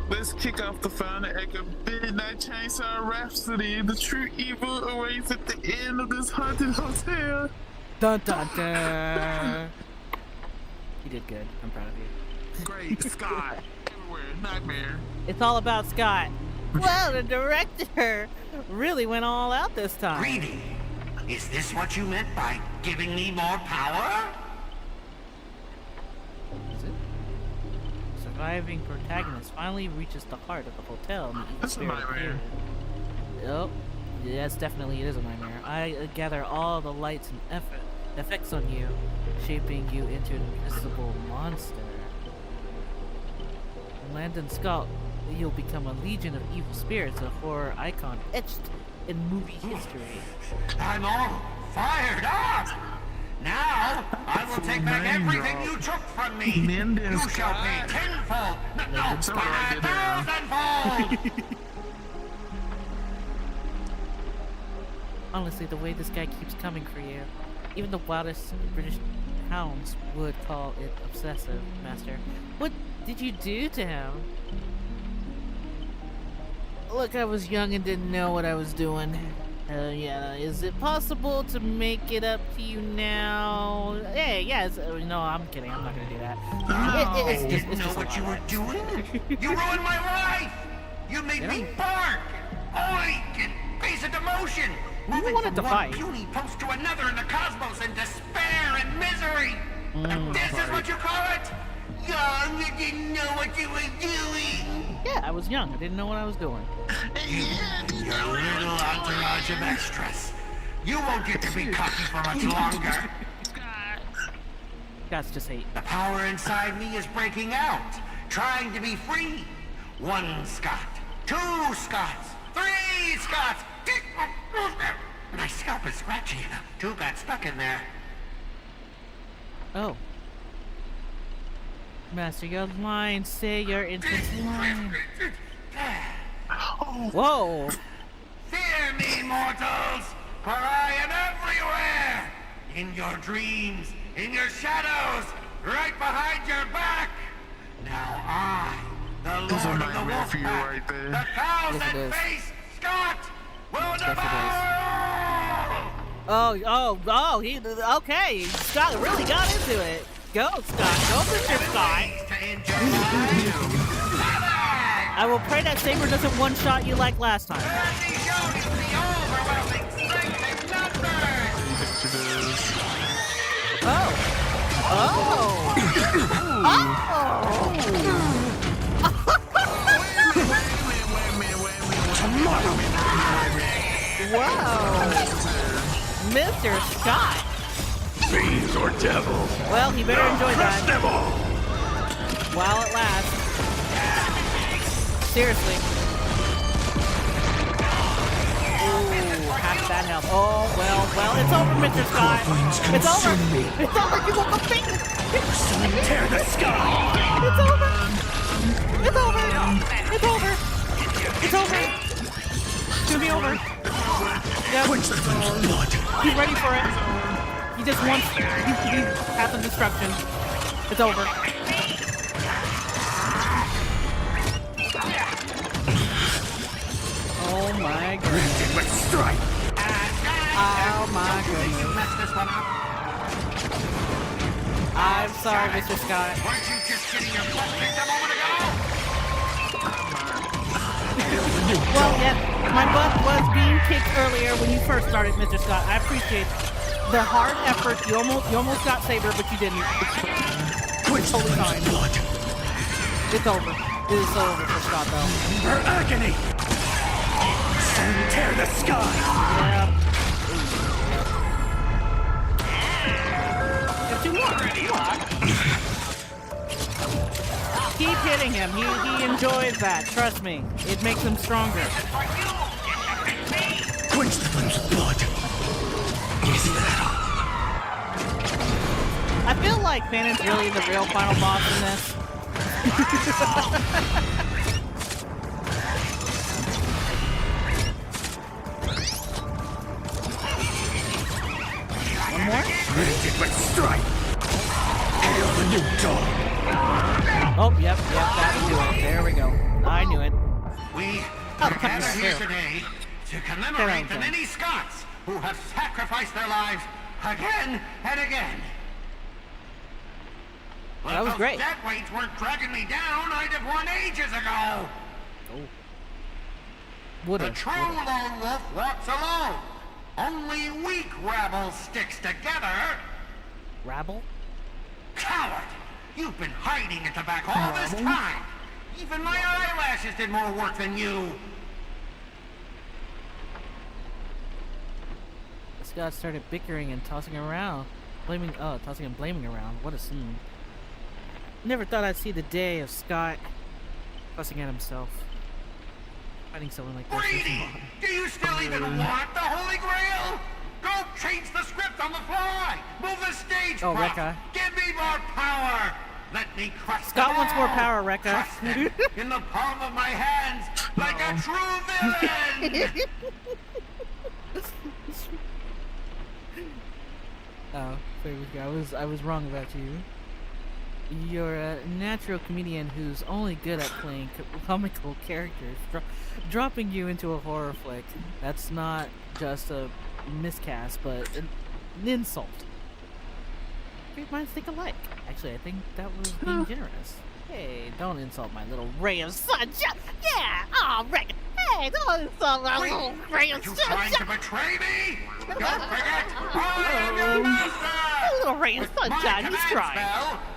Let's kick off the final act of Midnight Chainsaw Rhapsody. The true evil awaits at the end of this haunted hotel. Dun dun dun. You did good. I'm proud of you. Great, Scott. Everywhere, nightmare. It's all about Scott. Well, the director really went all out this time. Greedy, is this what you meant by giving me more power? Is it? Surviving protagonist finally reaches the heart of the hotel. And the evil That's a spirit nightmare. Yep. Yes, definitely it is a nightmare. I gather all the lights and effects on you, shaping you into an invisible monster. Landon Scott, you'll become a legion of evil spirits, a horror icon etched in movie history. I'm all fired up! Now, I will take back everything you took from me! You shall pay tenfold! No, 1,000-fold! Honestly, the way this guy keeps coming for you, even the wildest British hounds would call it obsessive, Master. What did you do to him? Look, I was young and didn't know what I was doing. Yeah, is it possible to make it up to you now? Hey, yes. No, I'm kidding. I'm not gonna do that. You didn't know what you were doing? You ruined my life! You made me bark, oink, and face into motion! Moving from one puny post to another in the cosmos in despair and misery! And this is what you call it? Young, you didn't know what you were doing! Yeah, I was young. I didn't know what I was doing. Your little entourage of extras. You won't get to be cocky for much longer. Scott's just hate. The power inside me is breaking out, trying to be free. 1 Scott, 2 Scotts, 3 Scotts. My scalp is scratchy. 2 got stuck in there. Oh. Master, your line. Say your intense line. Whoa! Fear me, mortals, for I am everywhere! In your dreams, in your shadows, right behind your back! Now I, the Lord of the Wolf Pack, the 1,000-faced Scott, will devour all! Oh, he, okay, Scott really got into it. Go, Scott, go, Mr. Scott. I will pray that Saber doesn't one-shot you like last time. Wow. Mr. Scott. Fiends or devils. Well, he better enjoy that. While it lasts. Seriously. Ooh, half that health. Oh, well, it's over, Mr. Scott. It's over. It's over. You woke up big. Tear the sky. It's over. It's over. It's over. It's over. It's gonna be over. Yep. He's ready for it. He just wants path of destruction. It's over. Oh my goodness. Let's strike. Oh my goodness. I'm sorry, Mr. Scott. Weren't you just getting your butt kicked a moment ago? Well, yeah, my butt was being kicked earlier when you first started, Mr. Scott. I appreciate the hard effort. You almost got Saber, but you didn't. It's totally fine. It's over. It is so over for Scott, though. Her agony. Tear the sky. Yeah. Got 2 more. Keep hitting him. He enjoys that. Trust me. It makes him stronger. Quench the flames of blood. Is that all? I feel like Fanon's really the real final boss in this. gather here today to commemorate the many Scots who have sacrificed their lives again and again. Well, that was great. If those death weights weren't dragging me down, I'd have won ages ago. The true lone wolf walks alone. Only weak rabble sticks together. Rabble? Coward! You've been hiding at the back all this time. Even my eyelashes did more work than you. The Scots started bickering and tossing around, tossing and blaming around. What a scene! Never thought I'd see the day of Scott fussing at himself, fighting someone like this. Brady, do you still even want the Holy Grail? Go change the script on the fly. Move the stage. Oh, Rekka. Give me more power. Let me crush Scott wants more power, Rekka. in the palm of my hands, like a true villain. Oh, I was wrong about you. You're a natural comedian who's only good at playing comical characters. Dropping you into a horror flick, that's not just a miscast, but an insult. Great minds think alike. Actually, I think that was being generous. Hey, don't insult my little ray of sunshine. Yeah! Oh, Rick! Hey, don't insult my little ray of sunshine! Are you trying to betray me? Don't forget, I am your master! Little ray of sunshine, he's trying.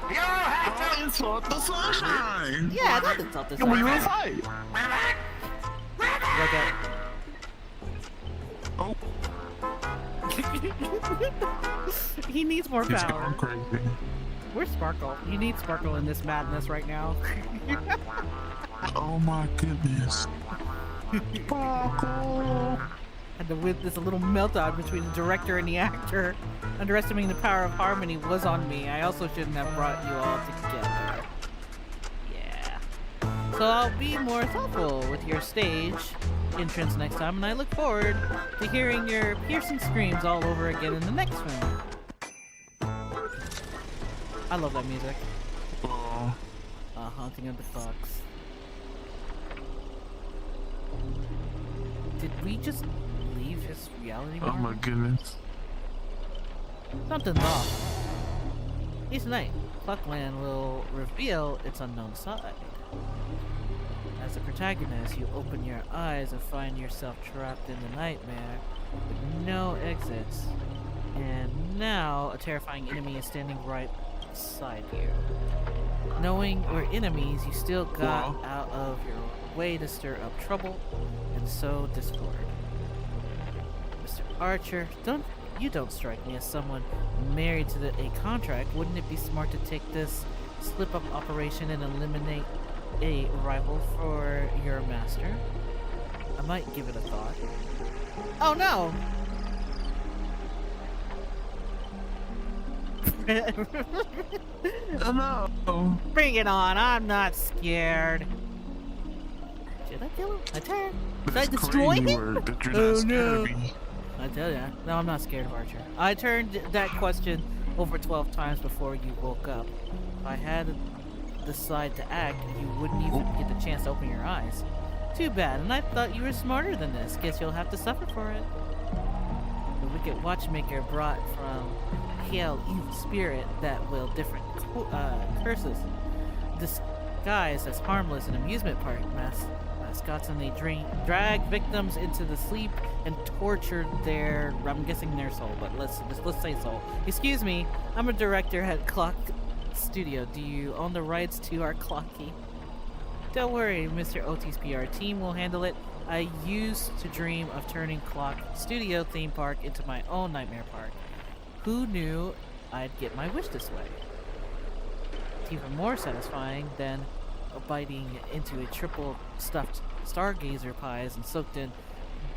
You have to insult the sunshine! Yeah, don't insult the sunshine. You want to fight? Oh. He needs more He's power. going crazy. Where's Sparkle? You need Sparkle in this madness right now. Oh my goodness. Sparkle! Had to win this little meltdown between the director and the actor. Underestimating the power of harmony was on me. I also shouldn't have brought you all together. Yeah. So I'll be more thoughtful with your stage entrance next time, and I look forward to hearing your piercing screams all over again in the next one. I love that music. Haunting of the Fox. Did we just leave his reality? Oh my goodness. Something's off. Each night, Clockland will reveal its unknown side. As the protagonist, you open your eyes and find yourself trapped in the nightmare with no exits. And now, a terrifying enemy is standing right beside you. Knowing we're enemies, you still got out of your way to stir up trouble and sow discord. Mr. Archer, don't strike me as someone married to a contract. Wouldn't it be smart to take this slip-up operation and eliminate a rival for your master? I might give it a thought. Oh no! Oh no! Bring it on! I'm not scared. Should I kill him? I turn. Should I destroy him? Oh no! I tell ya. No, I'm not scared of Archer. I turned that question over 12 times before you woke up. If I had decided to act, you wouldn't even get the chance to open your eyes. Too bad, and I thought you were smarter than this. Guess you'll have to suffer for it. The wicked watchmaker brought from hell evil spirit that will different curses, disguised as harmless and amusement park mascots, and they drag victims into the sleep and torture their, I'm guessing their soul, but let's say soul. Excuse me, I'm a director at Clock Studio. Do you own the rights to our Clocky? Don't worry, Mr. Otis PR team will handle it. I used to dream of turning Clock Studio theme park into my own nightmare park. Who knew I'd get my wish this way? It's even more satisfying than biting into a triple stuffed stargazer pies and soaked in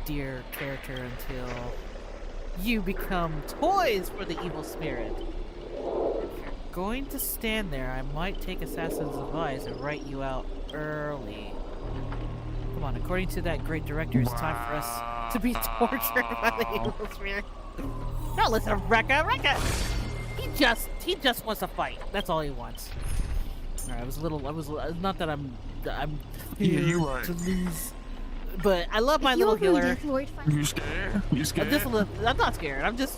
deer character until you become toys for the evil spirit. If you're going to stand there, I might take Assassin's advice and write you out early. Come on, according to that great director, it's time for us to be tortured by the evil spirit. Don't listen to Rekka. He just wants to fight. That's all he wants. Alright, I was not that I'm yeah, you're right. to lose But I love my little healer. You scared? You scared? I'm not scared. I just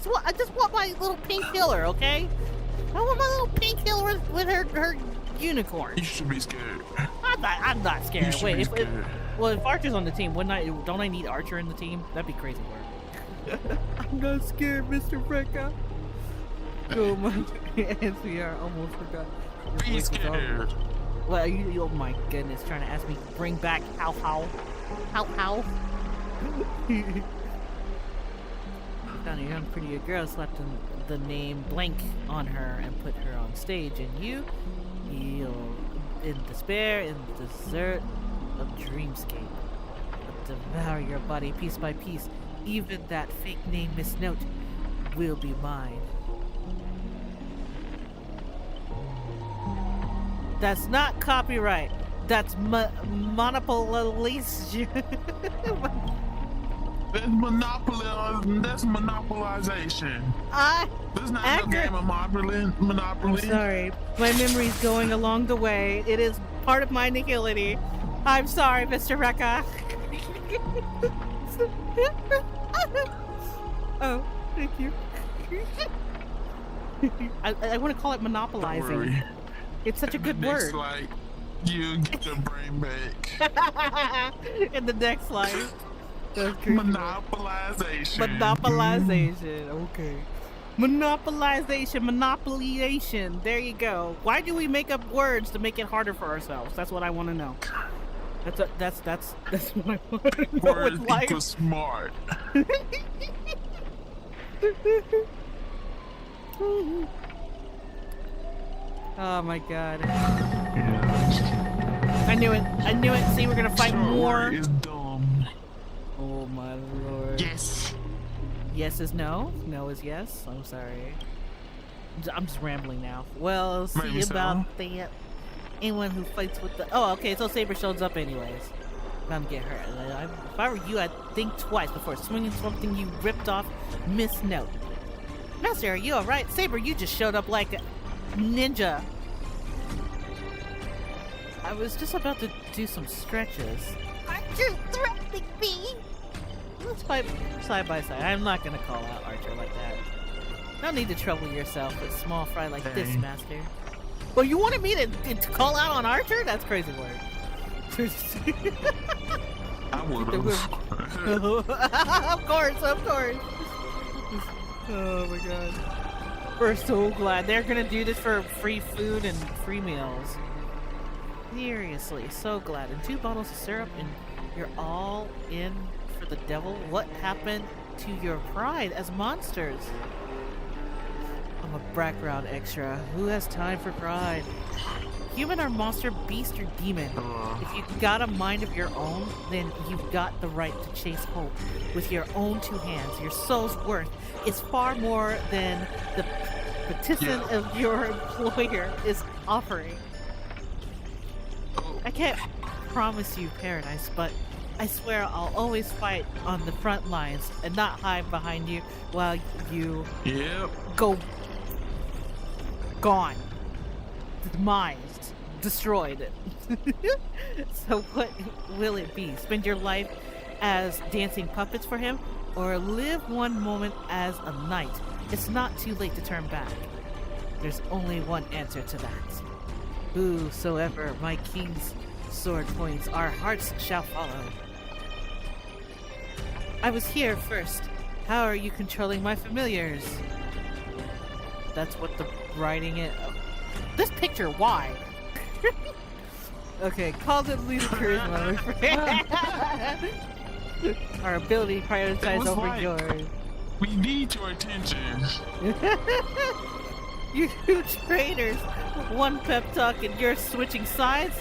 want my little pink healer, okay? I want my little pink healer with her unicorn. You should be scared. I'm not scared. Wait, if Archer's on the team, don't I need Archer in the team? That'd be crazy work. I'm not scared, Mr. Rekka. Oh my, NCR almost forgot. Be scared. Well, oh my goodness, trying to ask me to bring back how. Found a young, prettier girl, slapped the name blank on her and put her on stage, and you in despair, in the desert of dreamscape, devour your body piece by piece. Even that fake name misnote will be mine. That's not copyright. That's monopolization. That's monopolization. There's not no game of Monopoly. I'm sorry. My memory's going along the way. It is part of my nihility. I'm sorry, Mr. Rekka. Oh, thank you. I want to call it monopolizing. Don't worry. It's such a good next word. Like, you get your brain back. In the next life. Monopolization. Monopolization. Okay. Monopolization. There you go. Why do we make up words to make it harder for ourselves? That's what I want to know. That's what I want to know. Words equal smart. Oh my god. I knew it. See, we're gonna fight more. Is dumb. Oh my lord. Yes. Yes is no. No is yes. I'm sorry. I'm just rambling now. Well, see Maybe about that. Anyone who fights with the... Oh, okay, so Saber shows up anyways. Gonna get hurt. If I were you, I'd think twice before swinging something you ripped off Miss Note. Master, are you alright? Saber, you just showed up like a ninja. I was just about to do some stretches. Aren't you threatening me? Let's fight side by side. I'm not gonna call out Archer like that. No need to trouble yourself with small fry like this, Master. Well, you wanted me to call out on Archer? That's crazy word. I would've. Of course. Oh my god. We're so glad. They're gonna do this for free food and free meals. Seriously, so glad. And 2 bottles of syrup and you're all in for the devil? What happened to your pride as monsters? I'm a background extra. Who has time for pride? Human or monster, beast or demon. If you've got a mind of your own, then you've got the right to chase hope with your own 2 hands. Your soul's worth is far more than the petition of your employer is offering. I can't promise you paradise, but I swear I'll always fight on the front lines and not hide behind you while you go gone, demised, destroyed. So what will it be? Spend your life as dancing puppets for him, or live one moment as a knight? It's not too late to turn back. There's only one answer to that. Whosoever my king's sword points, our hearts shall follow. I was here first. How are you controlling my familiars? That's what the writing is. This picture, why? Okay, called it leader charisma. Our ability to prioritize over like, yours. We need your attention. You traitors! One pep talk and you're switching sides?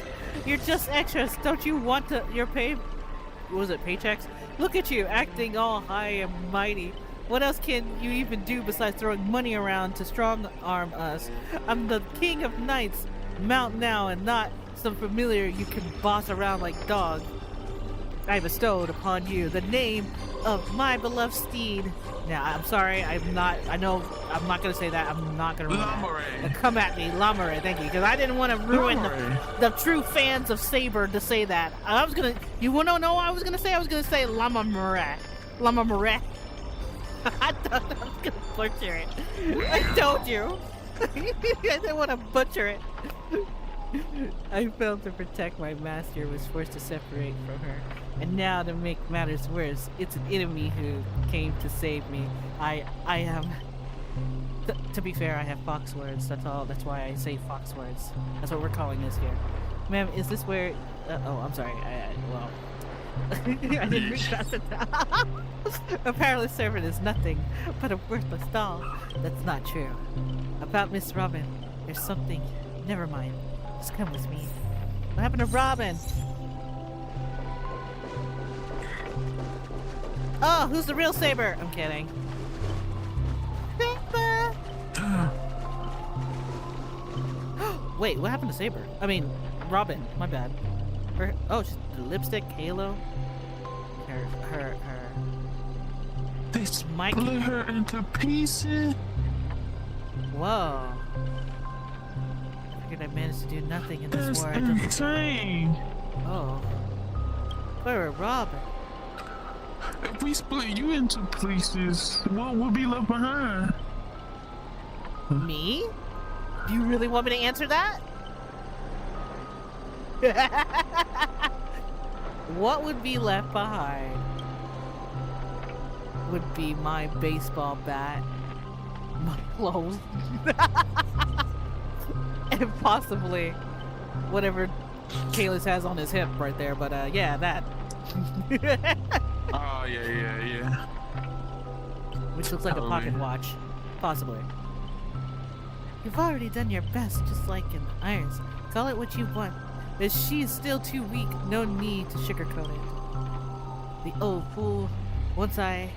You're just extras. Don't you want your pay? What was it, paychecks? Look at you, acting all high and mighty. What else can you even do besides throwing money around to strong-arm us? I'm the king of knights. Mount now and not some familiar you can boss around like dog. I bestowed upon you the name of my beloved steed. Now, I'm sorry, I know, I'm not gonna say that. I'm not gonna ruin that. Come at me, Lamare, thank you, because I didn't want to ruin the true fans of Saber to say that. I was gonna, you wanna know what I was gonna say? I was gonna say Lamare. Lamare. I thought I was gonna butcher it. I told you. I didn't want to butcher it. I failed to protect my master, was forced to separate from her. And now, to make matters worse, it's an enemy who came to save me. I am... to be fair, I have fox words, that's all. That's why I say fox words. That's what we're calling this here. Ma'am, is this where... oh, I'm sorry. Well... I didn't read that. A powerless servant is nothing but a worthless doll. That's not true. About Miss Robin, there's something... Never mind. Just come with me. What happened to Robin? Oh, who's the real Saber? I'm kidding. Saber! Wait, what happened to Saber? I mean, Robin. My bad. Her, oh, she's the lipstick, halo. Her. They split her into pieces. Whoa. I figured I managed to do nothing in this war. That's insane. Oh. Where Robin? If we split you into pieces, what will be left behind? Me? Do you really want me to answer that? What would be left behind would be my baseball bat, my clothes, and possibly whatever Kalis has on his hip right there. But yeah, that. Oh yeah. Which looks like a pocket watch, possibly. You've already done your best, just like in Irons. Call it what you want. But she's still too weak, no need to sugarcoat it. The old fool. Once I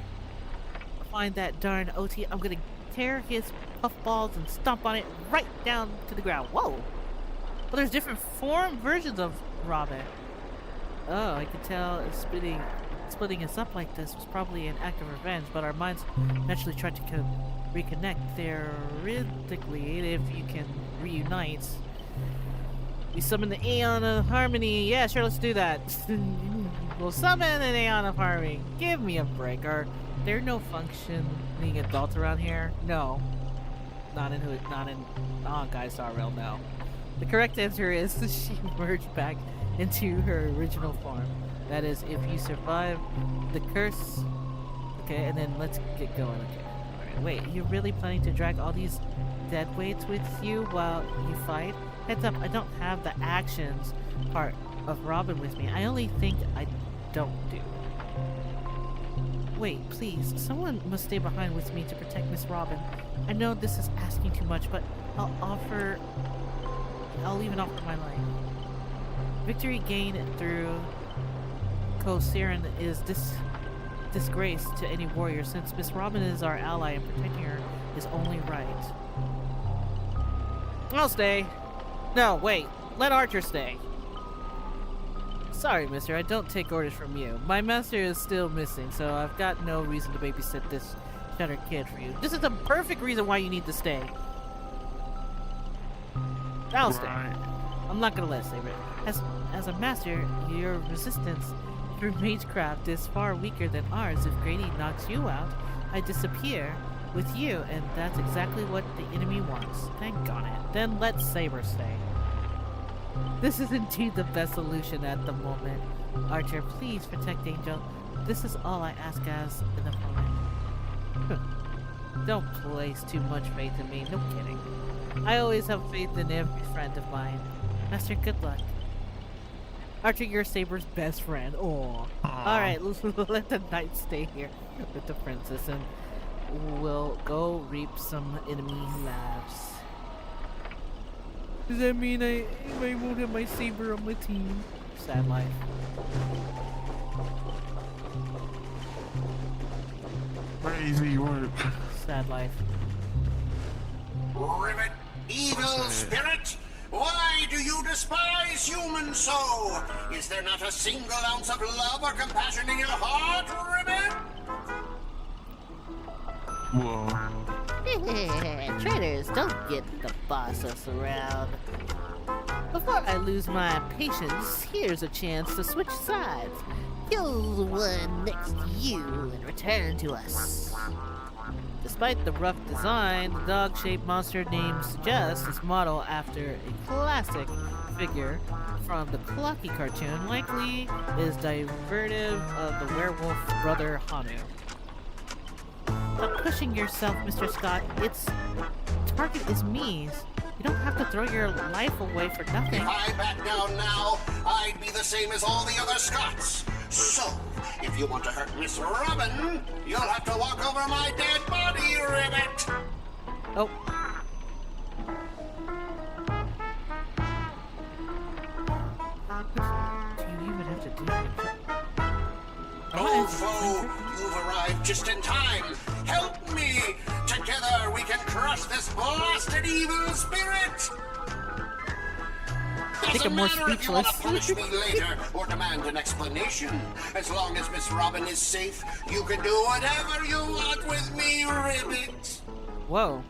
find that darn OT, I'm gonna tear his puffballs and stomp on it right down to the ground. Whoa! Well, there's different versions of Robin. Oh, I could tell splitting us up like this was probably an act of revenge, but our minds naturally tried to reconnect. Theoretically, if you can reunite. We summon the Aeon of Harmony. Yeah, sure, let's do that. We'll summon an Aeon of Harmony. Give me a break. Are there no functioning adults around here? No. Not in Honkai Star Rail, no. The correct answer is she merged back into her original form. That is, if you survive the curse. Okay, and then let's get going. Okay. Alright, wait, you're really planning to drag all these dead weights with you while you fight? Heads up, I don't have the actions part of Robin with me. I only think I don't do. Wait, please, someone must stay behind with me to protect Miss Robin. I know this is asking too much, but I'll even offer my life. Victory gained through Kosirin is disgrace to any warrior, since Miss Robin is our ally and protecting her is only right. I'll stay. No, wait. Let Archer stay. Sorry, mister. I don't take orders from you. My master is still missing, so I've got no reason to babysit this shattered kid for you. This is the perfect reason why you need to stay. I'll stay. I'm not gonna let Saber. As a master, your resistance through magecraft is far weaker than ours. If Grady knocks you out, I disappear with you, and that's exactly what the enemy wants. Thank on it. Then let Saber stay. This is indeed the best solution at the moment. Archer, please protect Angel. This is all I ask as an opponent. Don't place too much faith in me, no kidding. I always have faith in every friend of mine. Master, good luck. Archer, you're Saber's best friend. Aww. Alright, let the knight stay here with the princess, and we'll go reap some enemy lives. Does that mean I won't have my Saber on my team? Sad life. Crazy work. Sad life. Rivet, evil spirit! Why do you despise humans so? Is there not a single ounce of love or compassion in your heart, Ribbit? Whoa. Traitors, don't get the boss us around. Before I lose my patience, here's a chance to switch sides. Kill the one next to you and return to us. Despite the rough design, the dog-shaped monster name suggests is modeled after a classic figure from the Clocky cartoon, likely is derivative of the werewolf brother Hanu. Stop pushing yourself, Mr. Scott. Its target is me. You don't have to throw your life away for nothing. If I back down now, I'd be the same as all the other Scots. So, if you want to hurt Miss Robin, you'll have to walk over my dead body, Ribbit! Oh. Do you even have to do it? Oh, foe, you've arrived just in time. Help me! Together we can crush this blasted evil spirit! I think I'm more speechless. If you want to punish me later or demand an explanation. As long as Miss Robin is safe, you can do whatever you want with me, Ribbit. Whoa.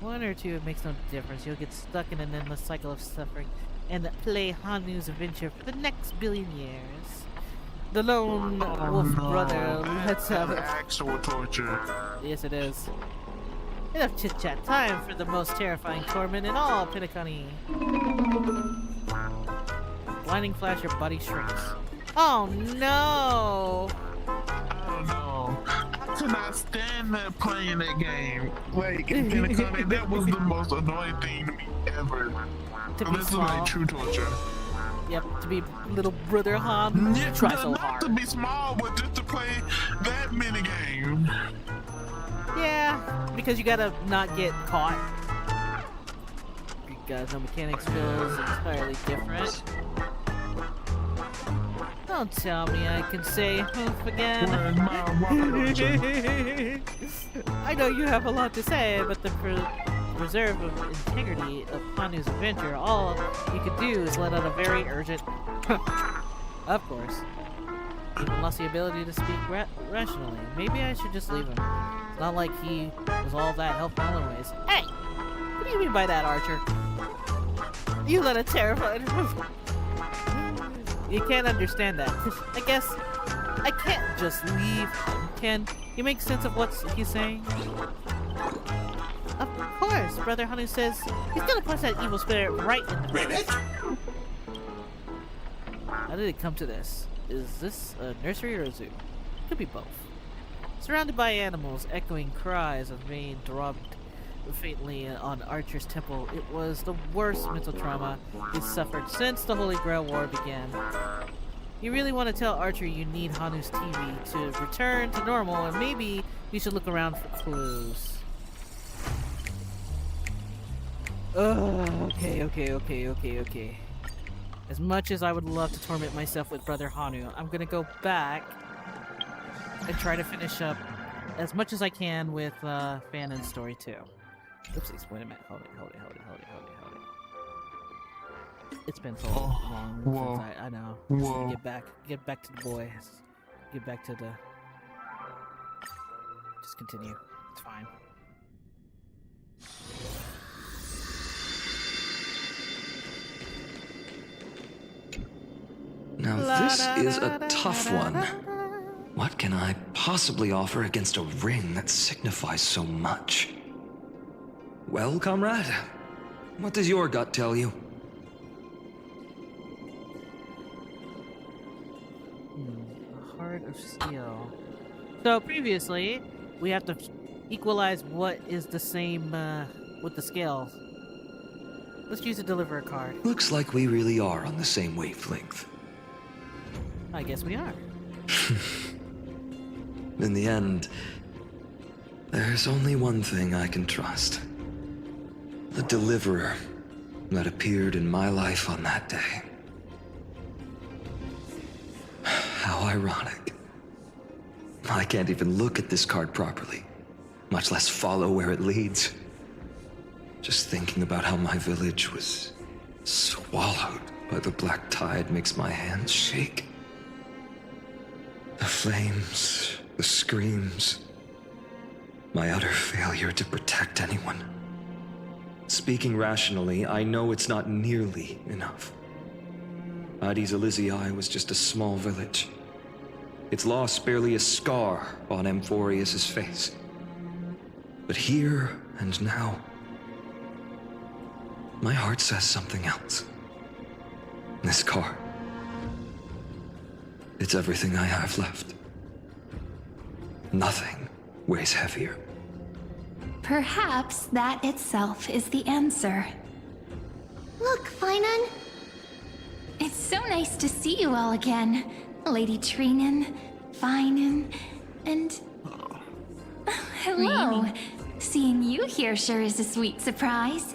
One or two, it makes no difference. You'll get stuck in an endless cycle of suffering and play Hanu's adventure for the next billion years. The lone wolf brother, let's have it. Actual torture. Yes, it is. Enough chit-chat. Time for the most terrifying torment in all Pinaconi. Blinding flash, your body shrinks. Oh no! Oh no. I could not stand that playing that game. Like, in Pinaconi, that was the most annoying thing to me ever. This is like true torture. Yep, to be little brother Han. Yeah, try so not hard. to be small, but just to play that minigame. Yeah, because you gotta not get caught. You guys know mechanics feels entirely different. Don't tell me I can say hoof again. I know you have a lot to say, but the preserve of integrity of Hanu's adventure, all you could do is let out a very urgent of course. Even lost the ability to speak rationally. Maybe I should just leave him. It's not like he was all that helpful anyways. Hey! What do you mean by that, Archer? You let a terrified... You can't understand that. I guess I can't just leave. Can you make sense of what he's saying? Of course, Brother Hanu says he's gonna punch that evil spirit right in the face. How did it come to this? Is this a nursery or a zoo? Could be both. Surrounded by animals, echoing cries of pain throbbed faintly on Archer's temple. It was the worst mental trauma he's suffered since the Holy Grail War began. You really want to tell Archer you need Hanu's TV to return to normal, and maybe you should look around for clues. Okay. As much as I would love to torment myself with Brother Hanu, I'm gonna go back and try to finish up as much as I can with Fan and Story 2. Oopsies, wait a minute. Hold it. It's been so long since I know. Whoa. Get back to the boys. Get back to the... Just continue. It's fine. Now this is a tough one. What can I possibly offer against a ring that signifies so much? Well, comrade, what does your gut tell you? A heart of steel. So previously, we have to equalize what is the same with the scale. Let's use a deliverer card. Looks like we really are on the same wavelength. I guess we are. In the end, there's only one thing I can trust. The deliverer that appeared in my life on that day. How ironic. I can't even look at this card properly, much less follow where it leads. Just thinking about how my village was swallowed by the black tide makes my hands shake. The flames, the screams, my utter failure to protect anyone. Speaking rationally, I know it's not nearly enough. Addis Elysiae was just a small village. Its loss barely a scar on Amphorius's face. But here and now, my heart says something else. This car. It's everything I have left. Nothing weighs heavier. Perhaps that itself is the answer. Look, Finan. It's so nice to see you all again. Lady Treenan, Finan, and... hello. Seeing you here sure is a sweet surprise.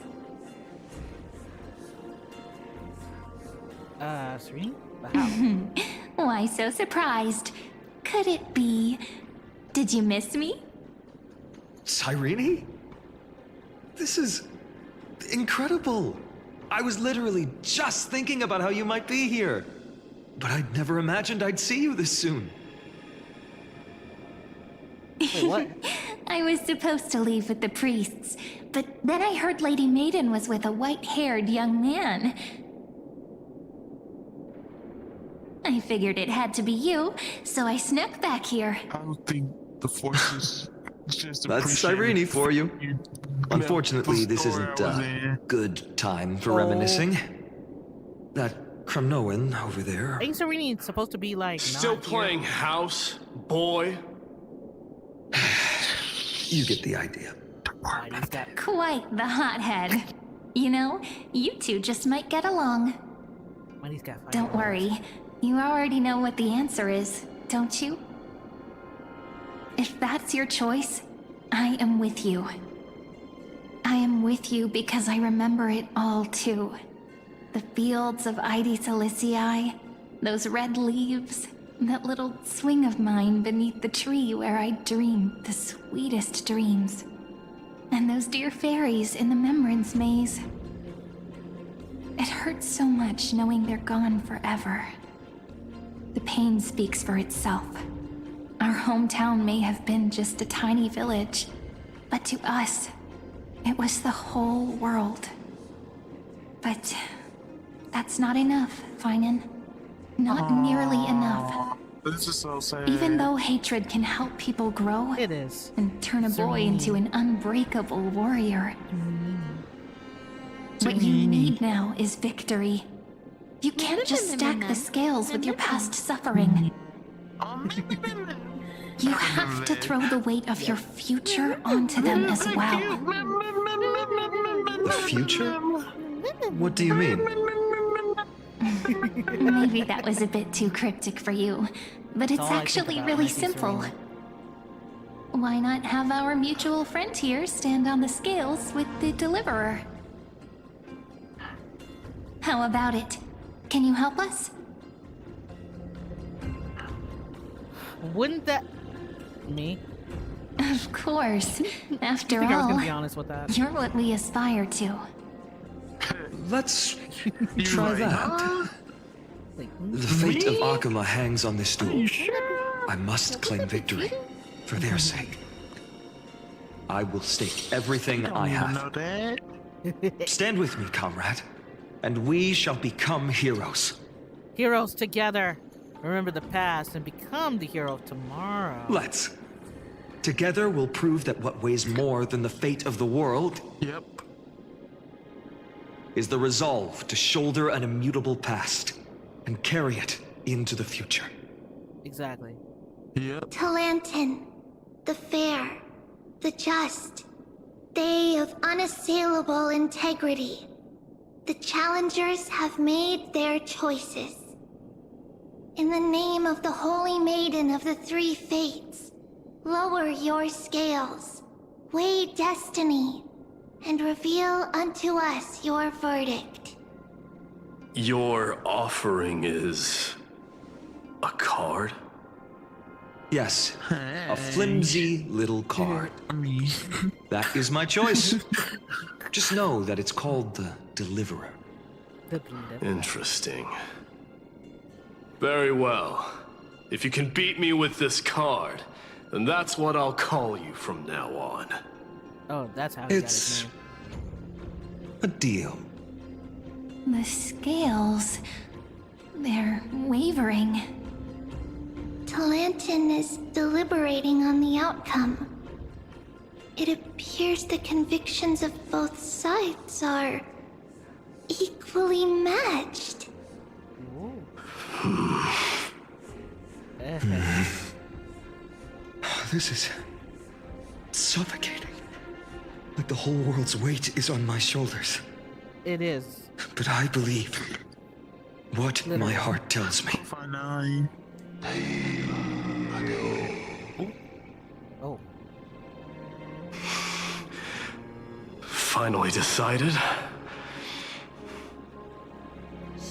Serene? Why so surprised? Could it be... Did you miss me? Cyrene? This is incredible. I was literally just thinking about how you might be here. But I'd never imagined I'd see you this soon. Wait, what? I was supposed to leave with the priests, but then I heard Lady Maiden was with a white-haired young man. I figured it had to be you, so I snuck back here. I don't think the forces just That's Cyrene for you. Unfortunately, this isn't a good time for reminiscing. That Cronoan over there. Ain't Serene supposed to be like Still not playing here? house, boy? You get the idea. Quite the hothead. You know, you two just might get along. Don't worry. You already know what the answer is, don't you? If that's your choice, I am with you. I am with you because I remember it all too. The fields of Addis Elysiae, those red leaves, that little swing of mine beneath the tree where I dreamed the sweetest dreams. And those dear fairies in the Membrance Maze. It hurts so much knowing they're gone forever. The pain speaks for itself. Our hometown may have been just a tiny village, but to us, it was the whole world. But that's not enough, Finan. Not nearly enough. This is so sad. Even though hatred can help people grow, it is, and turn a boy into an unbreakable warrior. What you need now is victory. You can't just stack the scales with your past suffering. You have to throw the weight of your future onto them as well. The future? What do you mean? Maybe that was a bit too cryptic for you, but it's actually really simple. Why not have our mutual friend here stand on the scales with the deliverer? How about it? Can you help us? Wouldn't that... Me? Of course. After I think I was all, gonna be honest with that. you're what we aspire to. Let's try that. The fate of Akuma hangs on this duel. I must claim victory, for their sake. I will stake everything I have. Stand with me, comrade, and we shall become heroes. Heroes together. Remember the past and become the hero of tomorrow. Let's. Together we'll prove that what weighs more than the fate of the world is the resolve to shoulder an immutable past and carry it into the future. Exactly. Talantin, the fair, the just, they of unassailable integrity. The challengers have made their choices. In the name of the Holy Maiden of the Three Fates, lower your scales, weigh destiny, and reveal unto us your verdict. Your offering is... a card? Yes, a flimsy little card. That is my choice. Just know that it's called the Deliverer. Interesting. Very well. If you can beat me with this card, then that's what I'll call you from now on. Oh, that's how he got his It's name. a deal. The scales... they're wavering. Talantin is deliberating on the outcome. It appears the convictions of both sides are equally matched. This is suffocating. Like the whole world's weight is on my shoulders. It is. But I believe what my heart tells me. Oh. Finally decided.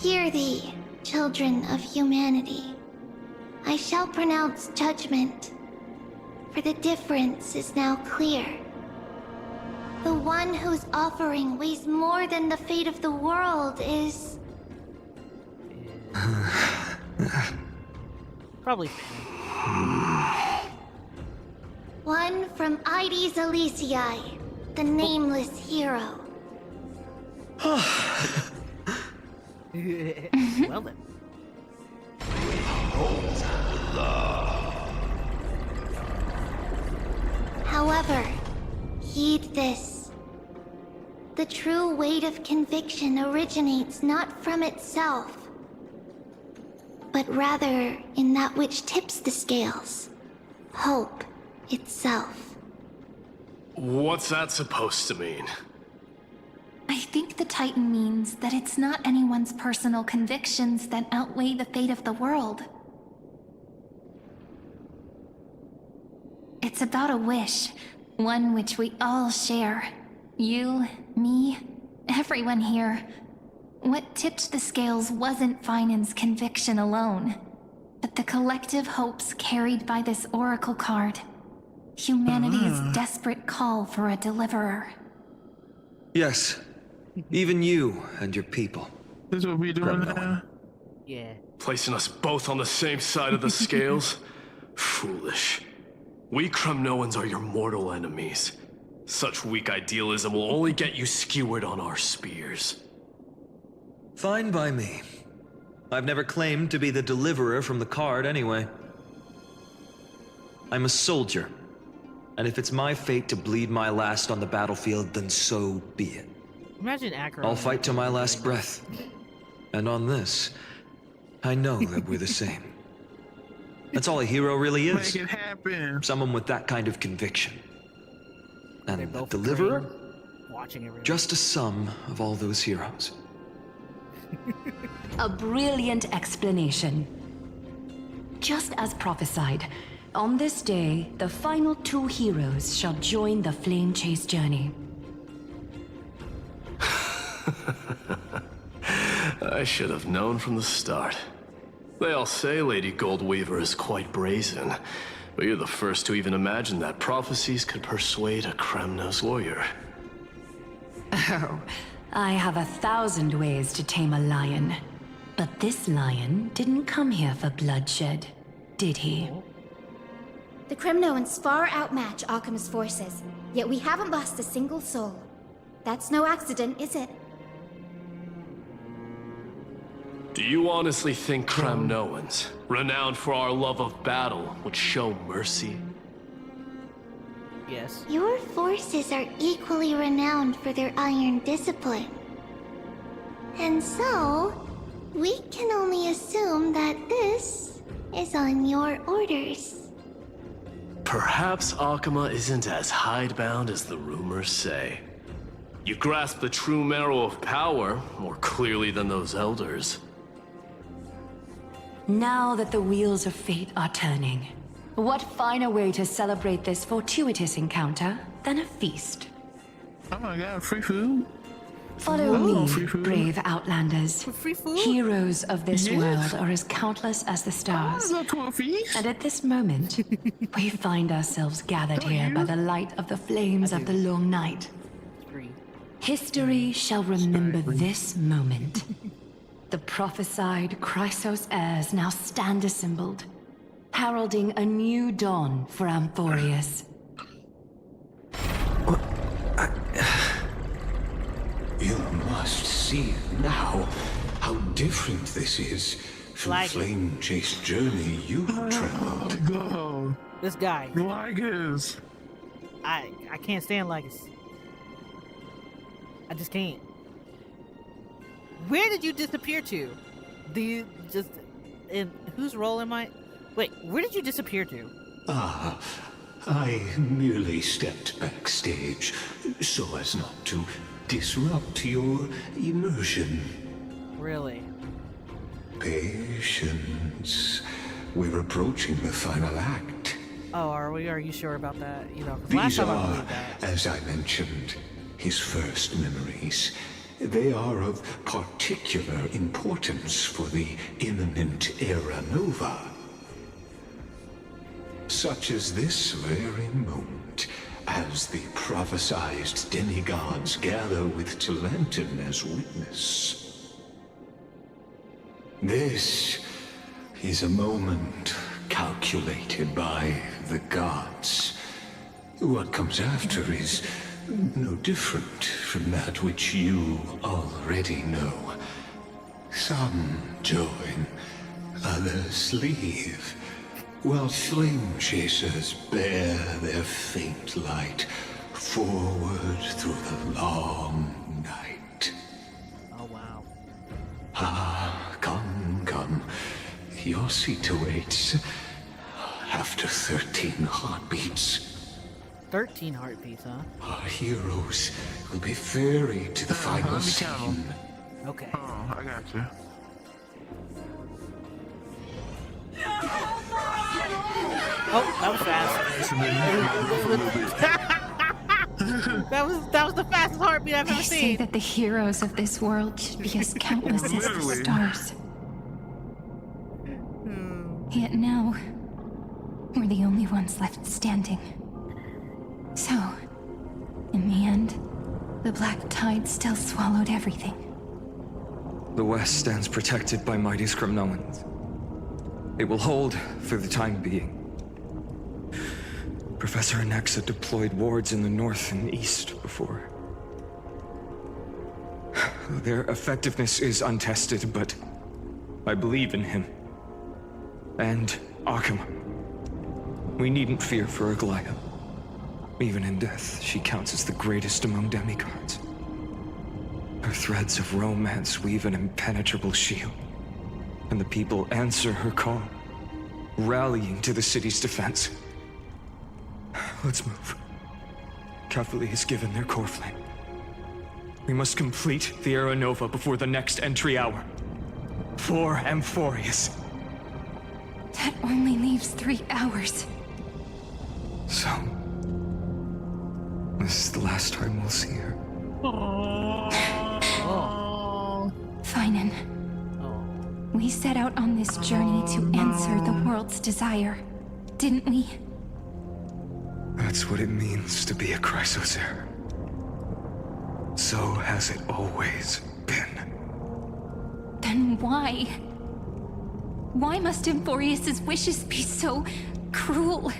Hear thee, children of humanity. I shall pronounce judgment, for the difference is now clear. The one whose offering weighs more than the fate of the world is... Probably. one from Ides Elysiae, the nameless hero. Well then. However, heed this. The true weight of conviction originates not from itself, but rather in that which tips the scales. Hope itself. What's that supposed to mean? I think the Titan means that it's not anyone's personal convictions that outweigh the fate of the world. It's about a wish, one which we all share. You, me, everyone here. What tipped the scales wasn't Finan's conviction alone, but the collective hopes carried by this oracle card. Humanity's desperate call for a deliverer. Yes, even you and your people. This is what we doing now? Yeah. Placing us both on the same side of the scales? Foolish. We Kremnoans are your mortal enemies. Such weak idealism will only get you skewered on our spears. Fine by me. I've never claimed to be the deliverer from the card anyway. I'm a soldier, and if it's my fate to bleed my last on the battlefield, then so be it. Imagine Akron. I'll fight till my last breath. And on this, I know that we're the same. That's all a hero really is. Make it happen. Someone with that kind of conviction. And the both deliverer? agreeing, watching everything. Just a sum of all those heroes. A brilliant explanation. Just as prophesied, on this day, the final two heroes shall join the Flame Chase journey. I should have known from the start. They all say Lady Goldweaver is quite brazen, but you're the first to even imagine that prophecies could persuade a Kremnos warrior. Oh, I have 1,000 ways to tame a lion. But this lion didn't come here for bloodshed, did he? The Kremnoans far outmatch Arkhama's forces, yet we haven't lost a single soul. That's no accident, is it? Do you honestly think Kremnoans, renowned for our love of battle, would show mercy? Yes. Your forces are equally renowned for their iron discipline. And so, we can only assume that this is on your orders. Perhaps Arkama isn't as hidebound as the rumors say. You grasp the true marrow of power more clearly than those elders. Now that the wheels of fate are turning, what finer way to celebrate this fortuitous encounter than a feast? Oh my god, free food? Follow me, brave Outlanders. Free food? Heroes of this world are as countless as the stars. And at this moment, we find ourselves gathered here by the light of the flames of the long night. History shall remember this moment. The prophesied Chrysos heirs now stand assembled, heralding a new dawn for Amphorius. You must see now how different this is from the flame-chased journey you traveled. God. This guy. Lygus. I can't stand Lygus. I just can't. Where did you disappear to? Do you just... in whose role am I? Wait, where did you disappear to? I merely stepped backstage so as not to disrupt your immersion. Really? Patience. We're approaching the final act. Oh, are we? Are you sure about that? You know, These are, as I mentioned, his first memories. They are of particular importance for the imminent Era Nova. Such as this very moment, as the prophesized demigods gather with Talentum as witness. This is a moment calculated by the gods. What comes after is no different from that which you already know. Some join, others leave, while flame chasers bear their faint light forward through the long night. Oh, wow. Come. Your seat awaits. After 13 heartbeats. 13 heartbeats, huh? Our heroes will be ferried to the final scene. Okay. Oh, I got you. Oh, that was fast. that was the fastest heartbeat I've ever They seen. say that the heroes of this world should be as countless as the stars. Yet now, we're the only ones left standing. So, in the end, the black tide still swallowed everything. The West stands protected by mighty Skrymnoans. It will hold for the time being. Professor Anexa deployed wards in the north and east before. Their effectiveness is untested, but I believe in him. And Arkham. We needn't fear for Aglaya. Even in death, she counts as the greatest among demigods. Her threads of romance weave an impenetrable shield, and the people answer her call, rallying to the city's defense. Let's move. Cavalry has given their core flame. We must complete the Era Nova before the next entry hour. For Amphorius. That only leaves 3 hours. So, this is the last time we'll see her. Finan. We set out on this journey to answer the world's desire, didn't we? That's what it means to be a Chrysos heir. So has it always been. Then why? Why must Amphorius' wishes be so cruel?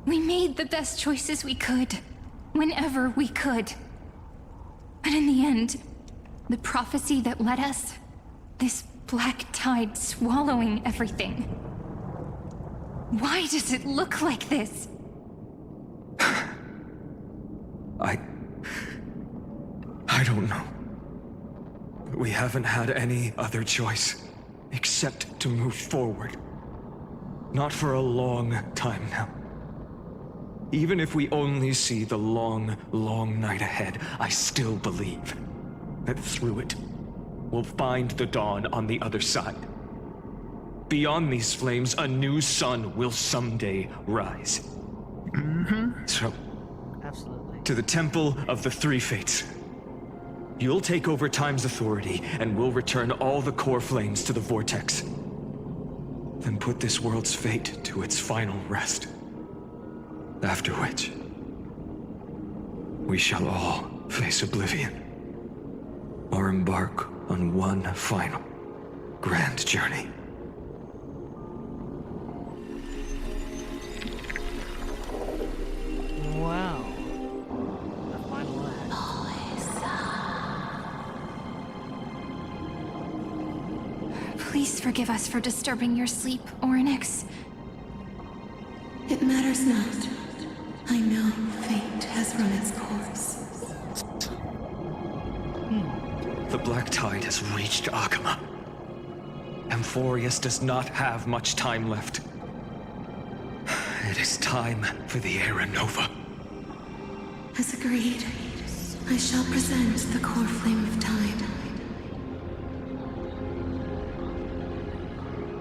We made the best choices we could, whenever we could. But in the end, the prophecy that led us, this black tide swallowing everything. Why does it look like this? I don't know. We haven't had any other choice, except to move forward. Not for a long time now. Even if we only see the long, long night ahead, I still believe that through it, we'll find the dawn on the other side. Beyond these flames, a new sun will someday rise. So, absolutely. To the Temple of the Three Fates. You'll take over Time's authority, and we'll return all the core flames to the Vortex. Then put this world's fate to its final rest. After which, we shall all face oblivion, or embark on one final grand journey. Wow. The final act. Please forgive us for disturbing your sleep, Orynyx. It matters not. I know fate has run its course. The Black Tide has reached Akama. Amphorius does not have much time left. It is time for the Era Nova. As agreed, I shall present the core flame of time.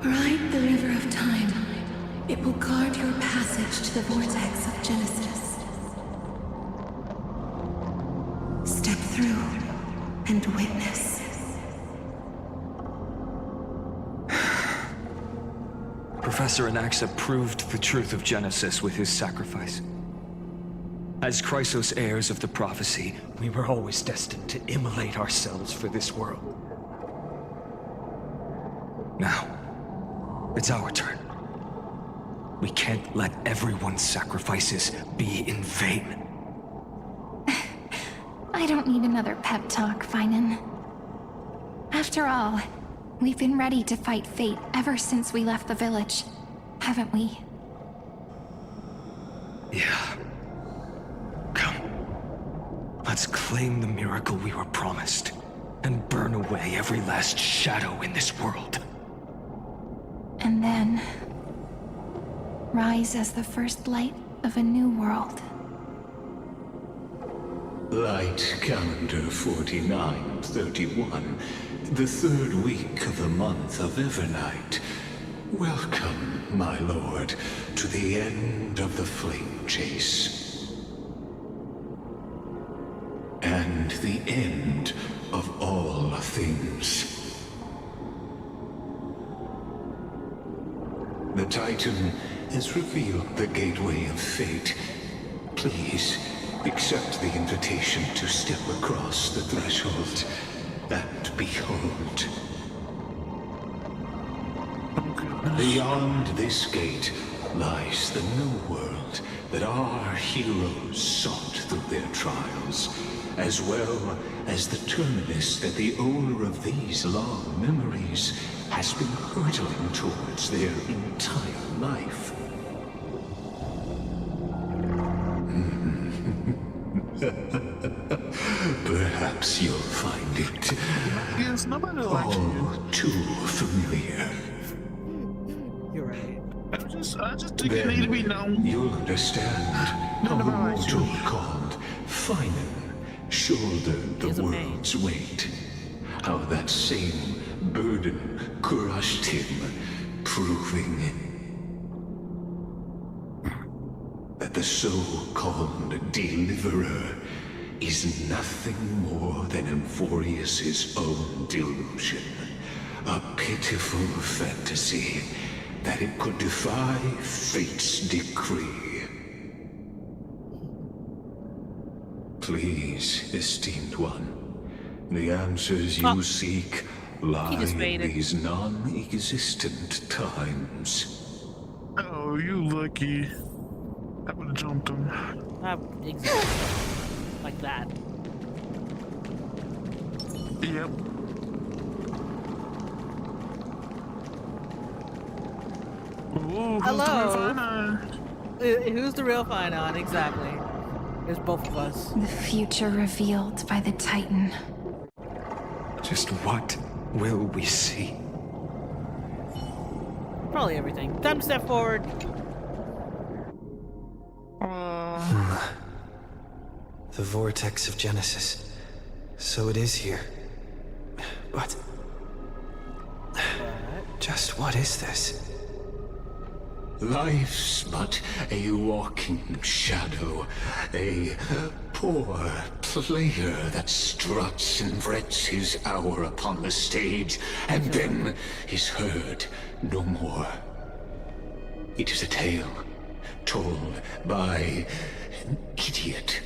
Ride the river of time. It will guard your passage to the vortex of Genesis. Step through and witness. Professor Anaxa proved the truth of Genesis with his sacrifice. As Chrysos heirs of the prophecy, we were always destined to immolate ourselves for this world. Now, it's our turn. We can't let everyone's sacrifices be in vain. I don't need another pep talk, Finan. After all, we've been ready to fight fate ever since we left the village, haven't we? Yeah. Come. Let's claim the miracle we were promised, and burn away every last shadow in this world. And then rise as the first light of a new world. Light calendar 4931, the third week of the month of Evernight. Welcome, my lord, to the end of the flame chase. And the end of all things. The Titan has revealed the gateway of fate. Please, accept the invitation to step across the threshold and behold. Beyond this gate lies the new world that our heroes sought through their trials, as well as the terminus that the owner of these long memories has been hurtling towards their entire life. Perhaps you'll find it all too familiar. You're right. I just think it need to be known. You'll understand how a mortal called Finan shouldered the world's weight. How that same burden crushed him, proving that the so-called deliverer is nothing more than Amphorius's own delusion. A pitiful fantasy that it could defy fate's decree. Please, esteemed one, the answers you seek lie in these non-existent times. Oh, you lucky. I would have jumped him. Exactly. Like that. Yep. Ooh, hello. Who's the real Finan? Exactly. There's both of us. The future revealed by the Titan. Just what will we see? Probably everything. Time to step forward. The vortex of Genesis. So it is here. But just what is this? Life's but a walking shadow, a poor player that struts and frets his hour upon the stage, and then is heard no more. It is a tale told by an idiot,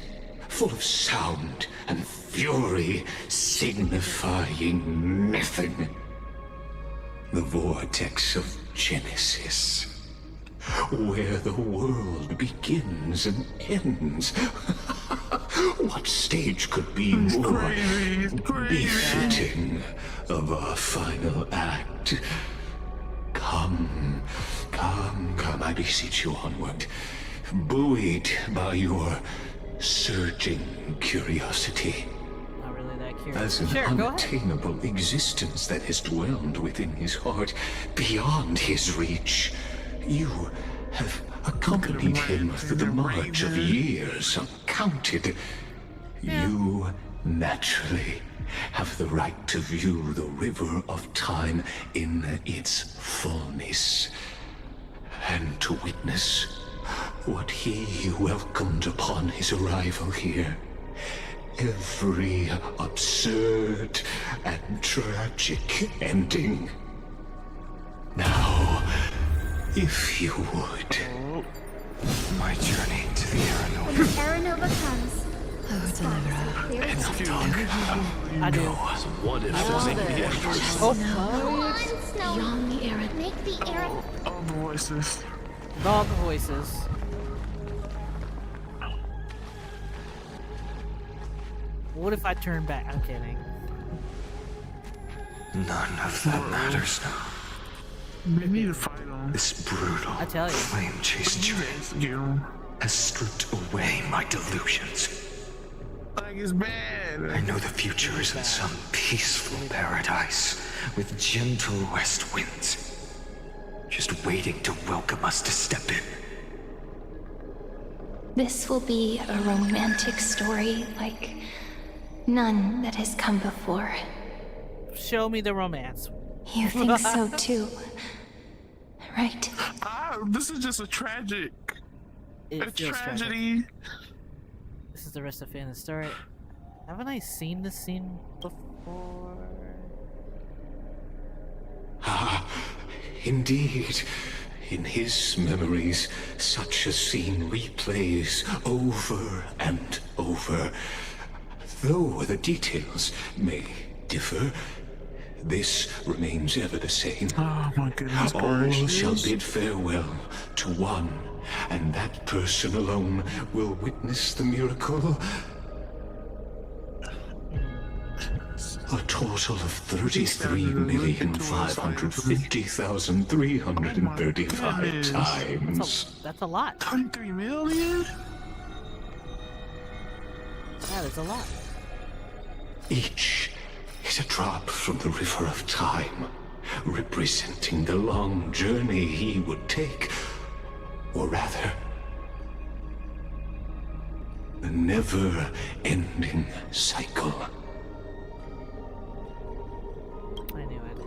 full of sound and fury, signifying nothing. The vortex of Genesis, where the world begins and ends. What stage could be more befitting of our final act? Come, I beseech you onward, buoyed by your surging curiosity. Not really that curious. As an Sure, go ahead. unattainable existence that has dwelled within his heart, beyond his reach, you have accompanied him through the march of years uncounted. You naturally have the right to view the river of time in its fullness, and to witness what he welcomed upon his arrival here. Every absurd and tragic ending. Now, if you would, my journey to the When the Aranova comes, Oh, Delibera. I do. What if All make the the Empress? Come on, Snow. Beyond the era. Make the era. All the voices. All the voices. What if I turn back? I'm kidding. None of that matters now. We need to fight him. This brutal, I tell you. flame-chased train has stripped away my delusions. Like it's bad. I know the future is in some peaceful paradise with gentle west winds, just waiting to welcome us to step in. This will be a romantic story like none that has come before. Show me the romance. You think so too, right? This is just a tragic. It A feels tragedy. tragic. This is the rest of the story. Haven't I seen this scene before? Indeed. In his memories, such a scene replays over and over. Though the details may differ, this remains ever the same. Oh my goodness All gracious. shall bid farewell to one, and that person alone will witness the miracle. A total of 33,550,335 times. That's a lot. 23 million? That is a lot. Each is a drop from the river of time, representing the long journey he would take, or rather, the never-ending cycle. I knew it.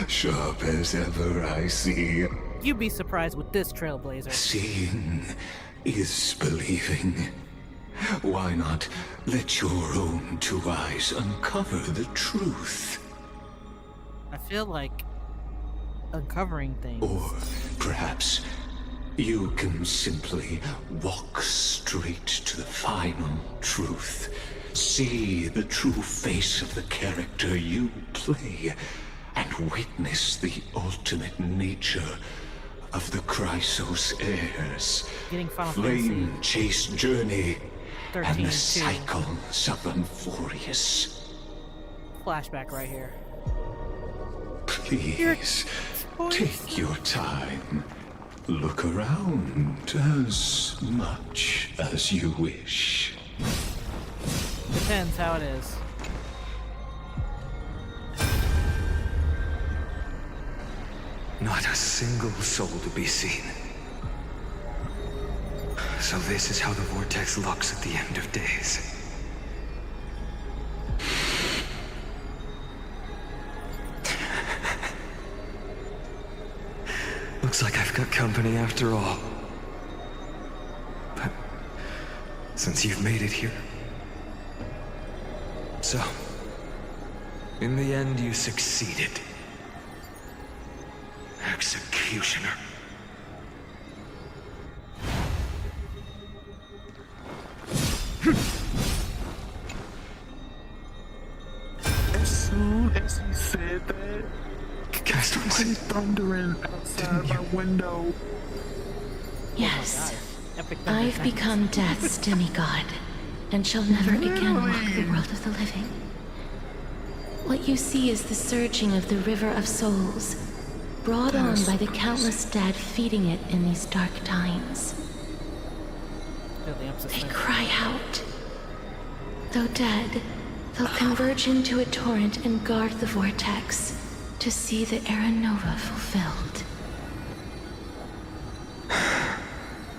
Sharp as ever, I see. You'd be surprised with this trailblazer. Seeing is believing. Why not let your own two eyes uncover the truth? I feel like uncovering things. Or perhaps you can simply walk straight to the final truth. See the true face of the character you play, and witness the ultimate nature of the Chrysos heirs. Getting Final Flame-chased journey, and 13 the too. cycles of Unforius. Flashback right here. Please, take your time. Look around as much as you wish. Depends how it is. Not a single soul to be seen. So this is how the vortex looks at the end of days. Looks like I've got company after all. But since you've made it here... So, in the end you succeeded. Executioner. said that. Castaway. It's thundering outside my window. Yes. Epic I've thunder become Death's demigod, and shall never again walk the world of the living. What you see is the surging of the river of souls, brought on by the countless dead feeding it in these dark times. They cry out. Though dead, they'll converge into a torrent and guard the vortex to see the Era Nova fulfilled.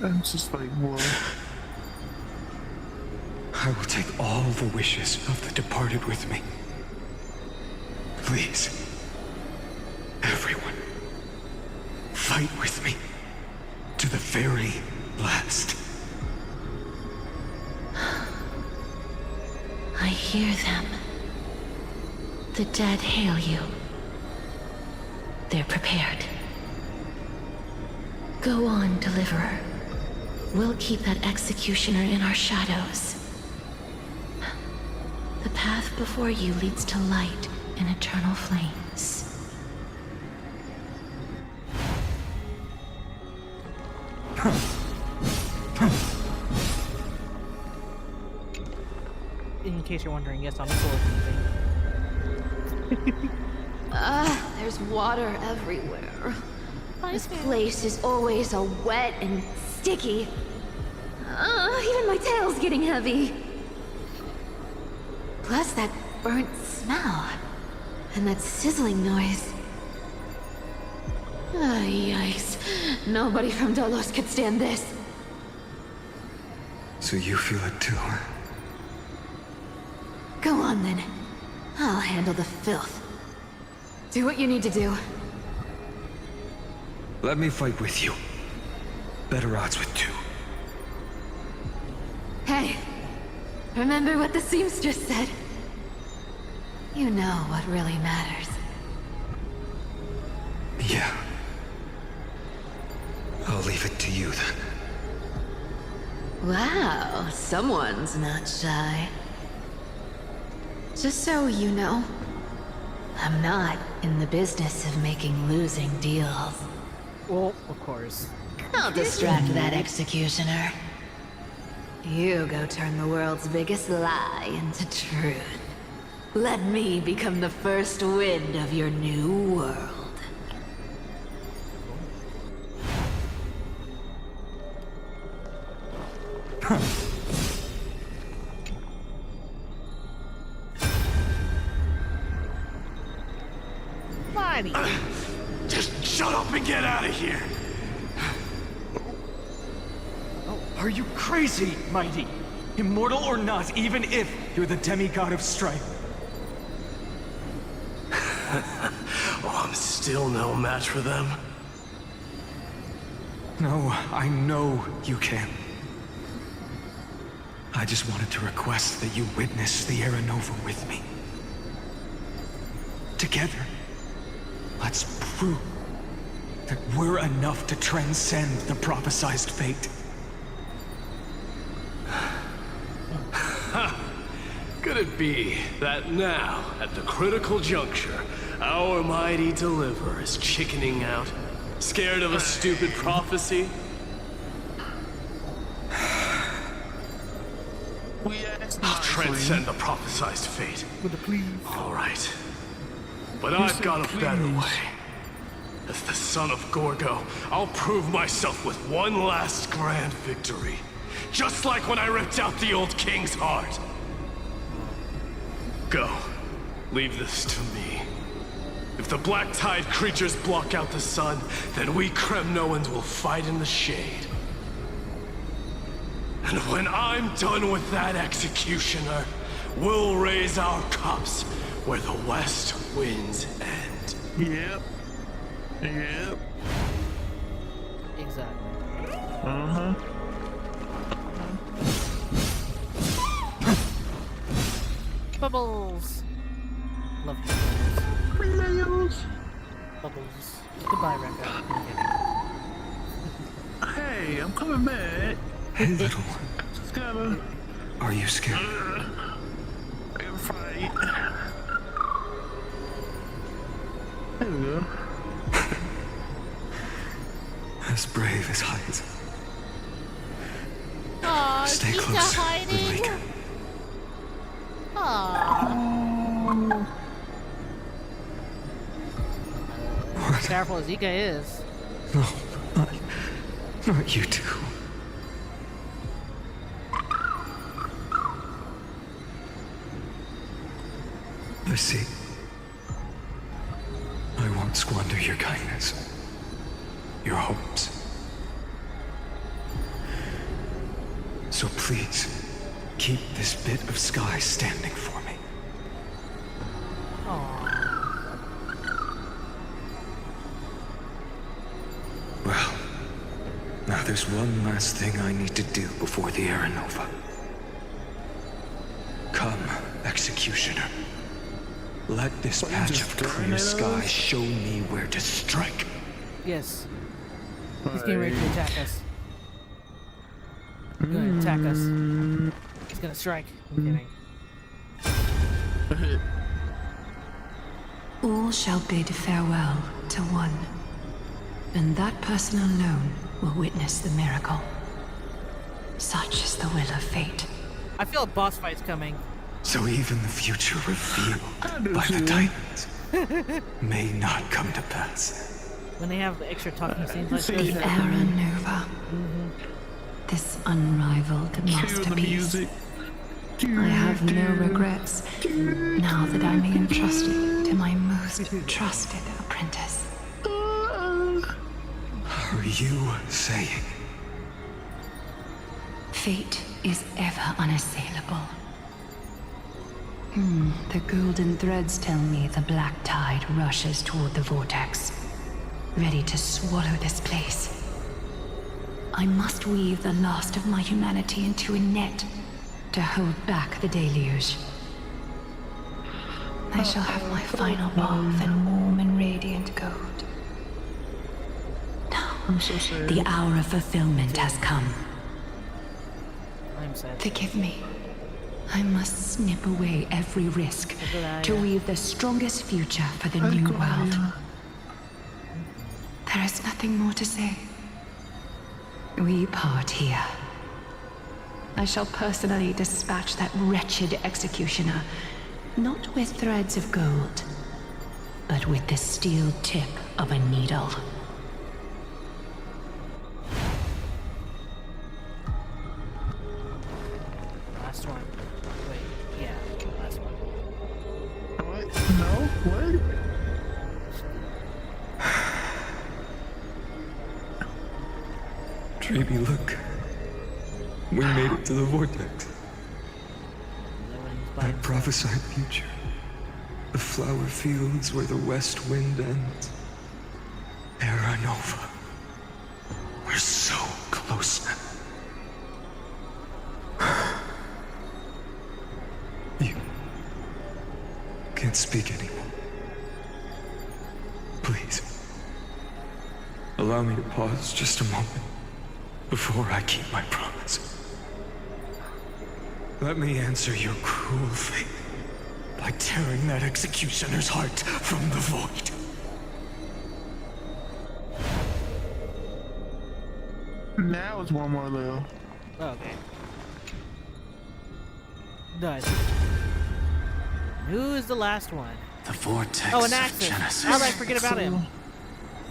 I'm just like, whoa. I will take all the wishes of the departed with me. Please, everyone, fight with me to the very last. I hear them. The dead hail you. They're prepared. Go on, Deliverer. We'll keep that executioner in our shadows. The path before you leads to light and eternal flames. In case you're wondering, yes, I'm sword moving. There's water everywhere. This place is always so wet and sticky. Even my tail's getting heavy. Plus that burnt smell. And that sizzling noise. Yikes. Nobody from Dolos could stand this. So you feel it too, huh? Go on then. I'll handle the filth. Do what you need to do. Let me fight with you. Better odds with two. Hey, remember what the seamstress said? You know what really matters. Yeah. I'll leave it to you then. Wow, someone's not shy. Just so you know, I'm not in the business of making losing deals. Well, of course. I'll distract that executioner. You go turn the world's biggest lie into truth. Let me become the first wind of your new world. Mighty. Just shut up and get out of here! Are you crazy, Mighty? Immortal or not, even if you're the demigod of strife. Oh, I'm still no match for them. No, I know you can. I just wanted to request that you witness the Era Nova with me. Together, let's prove that we're enough to transcend the prophesized fate. Could it be that now, at the critical juncture, our mighty deliverer is chickening out? Scared of a stupid prophecy? I'll transcend the prophesized fate. All right. But I've got a better way. As the son of Gorgo, I'll prove myself with one last grand victory. Just like when I ripped out the old king's heart. Go. Leave this to me. If the Black Tide creatures block out the sun, then we Kremnoans will fight in the shade. And when I'm done with that executioner, we'll raise our cups where the west winds end. Yep. Yep. Exactly. Uh-huh. Bubbles. Love bubbles. Bubbles. Goodbye, Rekka. Hey, I'm coming back. Hey, little one. Just gotta. Are you scared? I gotta fight. There we go. As brave as heights. Aw, Stay she's close, hiding. Ludwig. Aw. Careful as Zika is. No, not you two. I see. I won't squander your kindness, your hopes. So please, keep this bit of sky standing for me. Well, now there's one last thing I need to do before the Aeronova. Come, Executioner. Let this patch of clear sky show me where to strike. Yes. He's getting ready to attack us. He's gonna attack us. He's gonna strike. I'm kidding. All shall bid farewell to one, and that person alone will witness the miracle. Such is the will of fate. I feel a boss fight's coming. So even the future revealed by the Titans may not come to pass. When they have extra talking scenes like The this. Aeronova. This unrivaled masterpiece. I have no regrets now that I may entrust it to my most trusted apprentice. Are you saying? Fate is ever unassailable. The golden threads tell me the black tide rushes toward the vortex, ready to swallow this place. I must weave the last of my humanity into a net to hold back the deluge. I shall have my final bath in warm and radiant gold. Now, the hour of fulfillment has come. I'm sad. Forgive me. I must snip away every risk to weave the strongest future for the new world. There is nothing more to say. We part here. I shall personally dispatch that wretched executioner, not with threads of gold, but with the steel tip of a needle. Last one. Wait, yeah, last one. What? No? What? Dreamy, look. We made it to the vortex. That prophesied future. The flower fields where the west wind ends. Aeronova. We're so close now. You can't speak anymore. Please. Allow me to pause just a moment before I keep my promise. Let me answer your cruel fate by tearing that executioner's heart from the void. Now it's one more little. Okay. Done. Who is the last one? The vortex Oh, an of Axis. Genesis. How did I forget about him?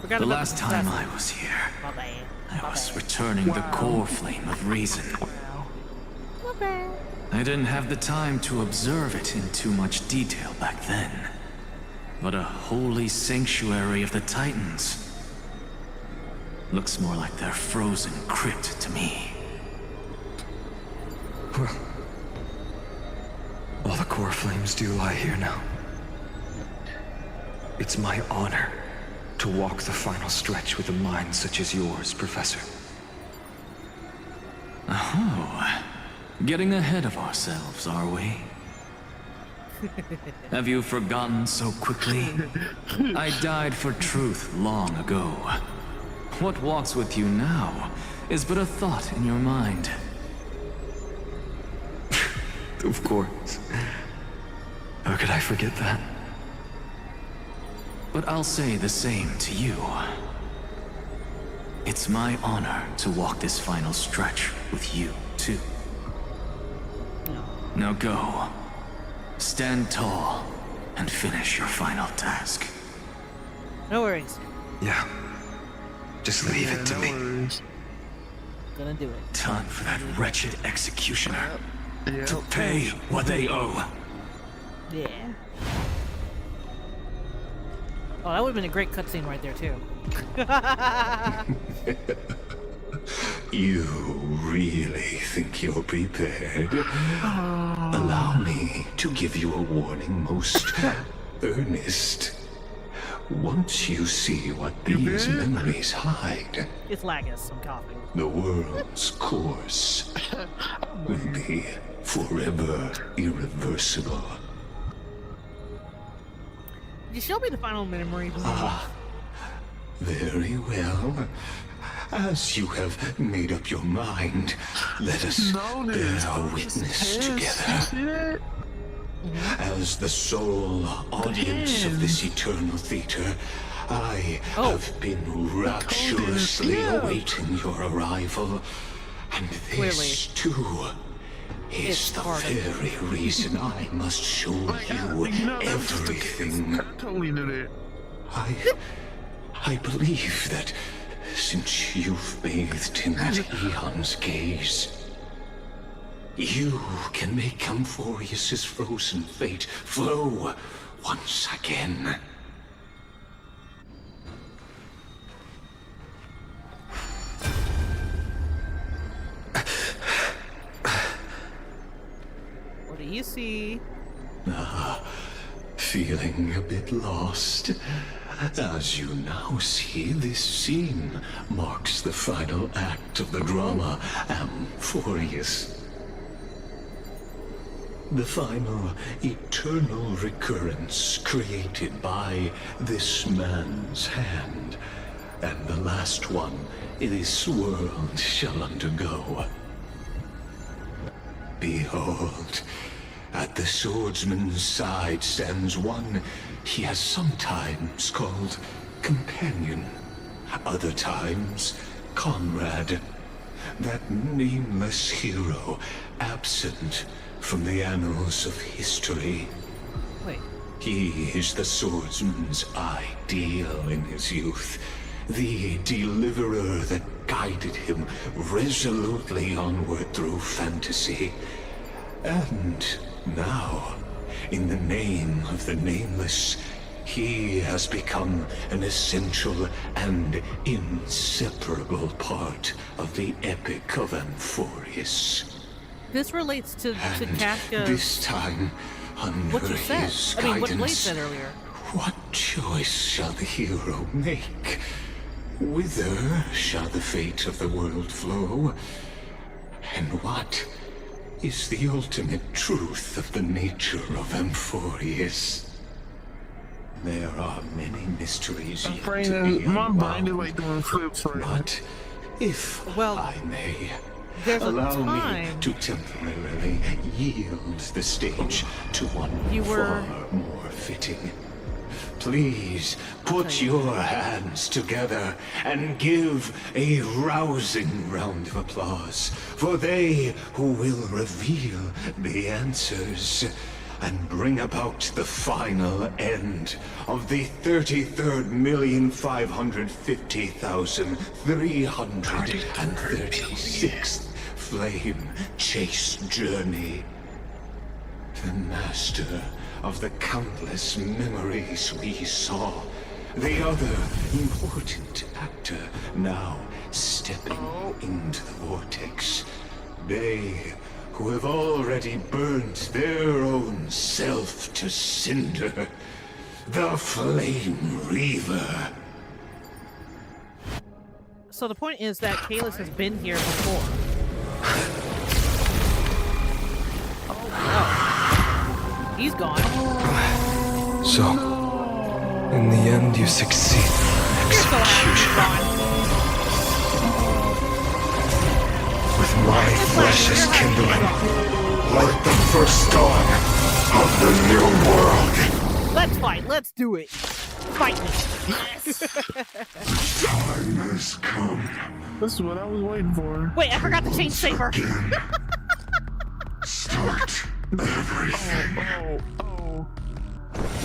Forgot The about last the time assassin. I was here, My bad. I was returning the core flame of reason. I didn't have the time to observe it in too much detail back then. But a holy sanctuary of the Titans. Looks more like their frozen crypt to me. Well, all the core flames do lie here now. It's my honor to walk the final stretch with a mind such as yours, Professor. Oh, getting ahead of ourselves, are we? Have you forgotten so quickly? I died for truth long ago. What walks with you now is but a thought in your mind. Of course. How could I forget that? But I'll say the same to you. It's my honor to walk this final stretch with you, too. Now go. Stand tall and finish your final task. No worries. Yeah. Just leave it to me. Gonna do it. Time for that wretched executioner to pay what they owe. Yeah. Oh, that would have been a great cutscene right there, too. You really think you're prepared? Allow me to give you a warning, most earnest. Once you see what these memories hide, It's Lagus, I'm coughing. the world's course will be forever irreversible. You show me the final memory. Very well. As you have made up your mind, let us bear witness together. As the sole audience of this eternal theater, I have been rapturously awaiting your arrival, and this too is the very reason I must show you everything. I believe that since you've bathed in that eon's gaze, you can make Amphorius's frozen fate flow once again. What do you see? Feeling a bit lost? As you now see, this scene marks the final act of the drama Amphorius. The final eternal recurrence created by this man's hand, and the last one this world shall undergo. Behold, at the swordsman's side stands one he has sometimes called companion, other times comrade, that nameless hero absent from the annals of history. Wait. He is the swordsman's ideal in his youth, the deliverer that guided him resolutely onward through fantasy. And now, in the name of the Nameless, he has become an essential and inseparable part of the epic of Amphorius. This relates to Kafka's... This time, under what you said. his I mean, what guidance, Blade said earlier. what choice shall the hero make? Whither shall the fate of the world flow? And what is the ultimate truth of the nature of Amphorius? There are many mysteries yet to be my mind is unwound. like doing flips right now. But if I may, there's a allow me time- to temporarily yield the stage to one far more fitting. Please put your hands together and give a rousing round of applause for they who will reveal the answers and bring about the final end of the 33,550,336th flame chase journey. The master of the countless memories we saw. The other important actor now stepping into the vortex. They who have already burnt their own self to cinder. The Flame Reaver. So the point is that Kalis has been here before. Oh. He's gone. So, in the end, you succeed. Execution. With my flesh as kindling, like the first dawn of the new world. Let's fight. Let's do it. Fight me. Time has come. This is what I was waiting for. Wait, I forgot to change saber. Start everything. Oh.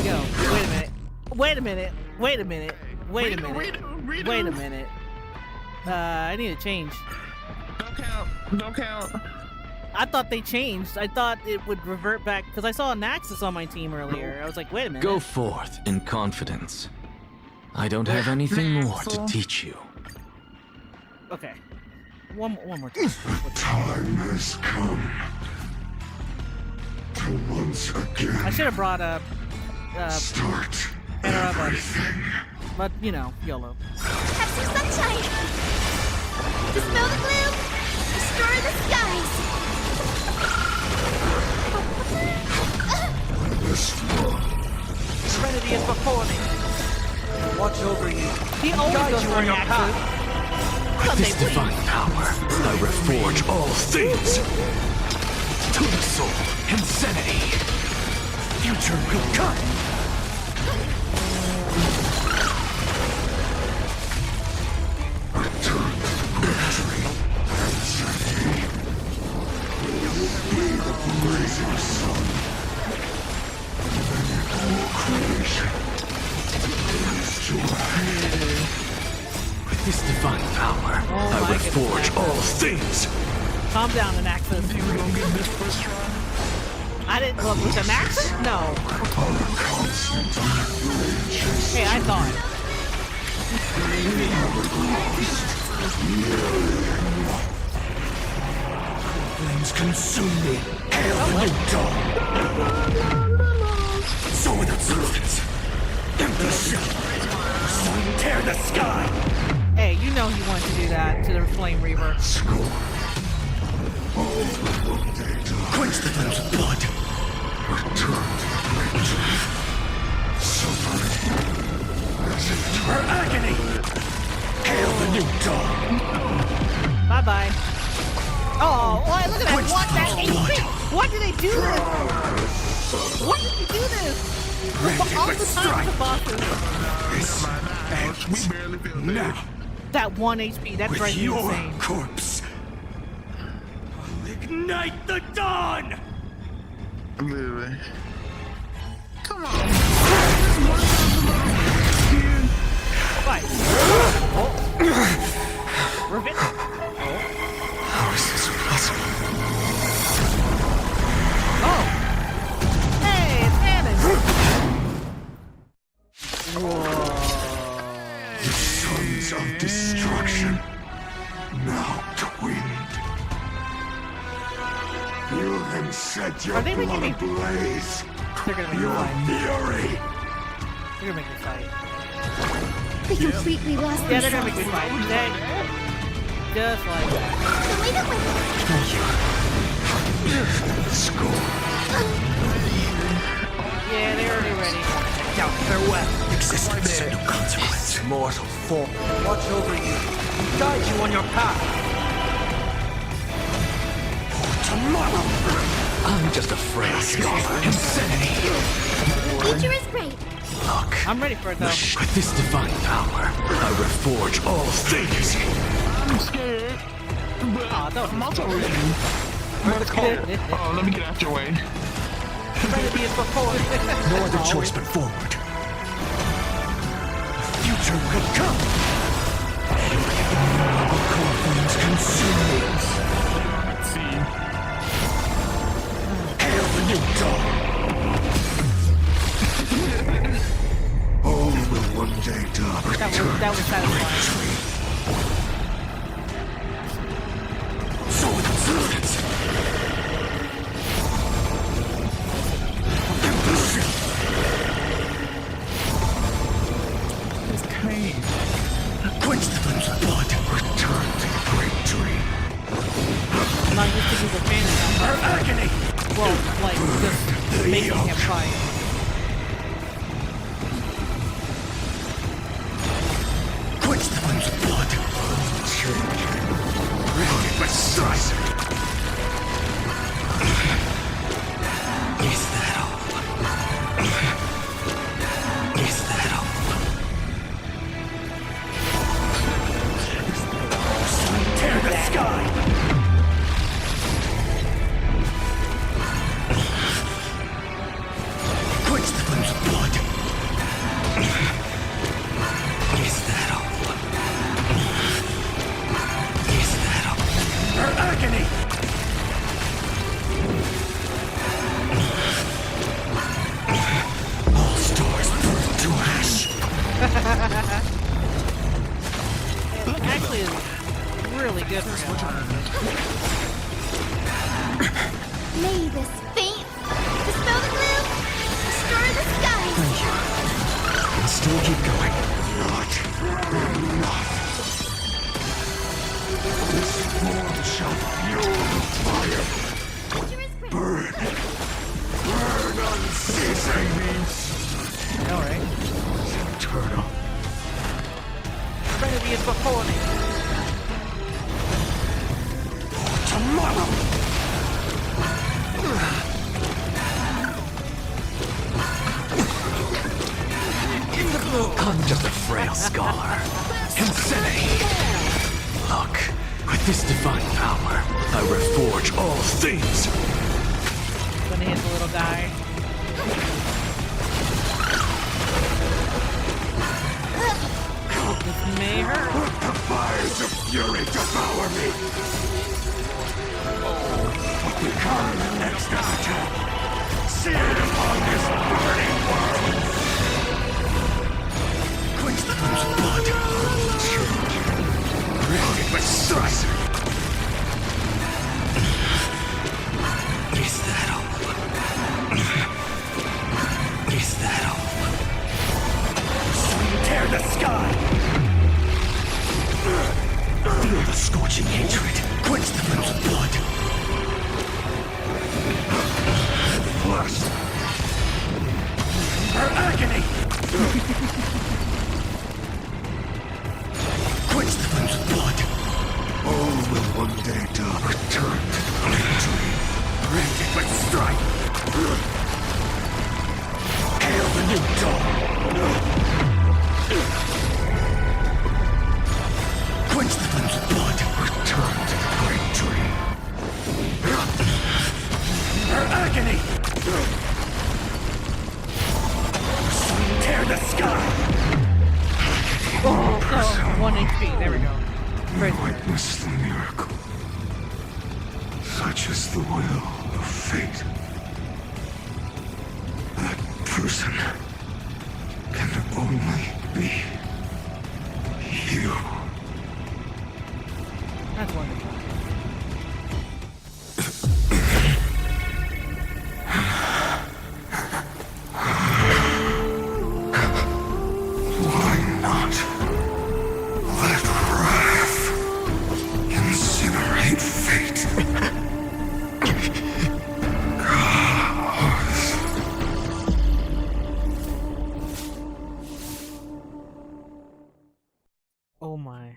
Yo, wait a minute. Wait a minute. Wait a minute. Wait a minute. Wait a minute. I need to change. Don't count. Don't count. I thought they changed. I thought it would revert back because I saw Naxus on my team earlier. I was like, wait a minute. Go forth in confidence. I don't have anything more to teach you. Okay. One more time. Time has come. To once again. I should have brought a Start everything. But you know, YOLO. Have some sunshine! Dispel the gloom! Destroy the skies! Serenity is before me. Watch over you. He always goes for Naxus. With this divine power, I reforge all things. To the soul, insanity. Future will come. Blazing sun. All creation is to With this divine power, I will forge all things. Calm down, Naxus. You gonna get this first try? I didn't look with the Naxus? No. Hey, I thought. Flames consume me. Hail the new dawn. Sow in observance. Empty shell. Sun tear the sky. Hey, you know he wanted to do that to the Flame Reaver. Quench the flames of blood. Her agony. Hail the new dawn. Bye bye. Oh, boy, look at that. What that HP? Why did they do this? Why did they do this? All the time with the bosses. We barely feel now. That 1 HP, that drives me insane. Corpse. I'll ignite the dawn. Literally. Come on. Fight. Revenge. How is this possible? Oh! Hey, it's Hammond! The sons of destruction now twinned. You can set your Are they making blood me- ablaze. They're gonna make me Your fight. fury. They're gonna make me fight. They completely lost Yeah, they're gonna make me themselves. fight. Just like that. Wait up with Thank you. Score. Yeah, they're already ready. Doubt farewell. Existence of no consequence. Mortal form. Watch over you. Guide you on your path. For tomorrow. I'm just a frail scholar. Insanity. The future is great. Look. I'm ready for it though. With this divine power, I reforge all things. I'm scared. But I'm also ready. Where the call? Oh, let me get out your way. Serenity is before. No other choice but forward. The future will come. Our core flames consume me. Let's see. Hail the new dawn. All will one day die. That was satisfying. So with observance. It's Kane. Quench the flames of blood. Return to the great dream. I'm not used to do the fanning now. Her agony. Well, like, just making him fight. Quench the flames of blood. Ready but strike. Is that all? Is that all? Alright. Eternal. Trinity is before me. Tomorrow. I'm just a frail scholar. Insanity. Look, with this divine power, I reforge all things. Gonna hit the little guy. This may hurt. Let the fires of fury devour me. What become the next attack? Seared upon this burning world. Quench the flame's blood. Rended with strife. Is that all? Is that all? Tear the sky! Feel the scorching hatred. Quench the flames of blood. Flesh. Her agony! Quench the flames of blood. All will one day return to the victory. Rended with strife. Hail the new dawn! Quench the flames of blood. Return to the great tree. Her agony! Tear the sky! Oh, 1 HP. There we go. Witness the miracle. Such is the will of fate. That person can only be you. That's wonderful. Why not let wrath incinerate fate? Oh my.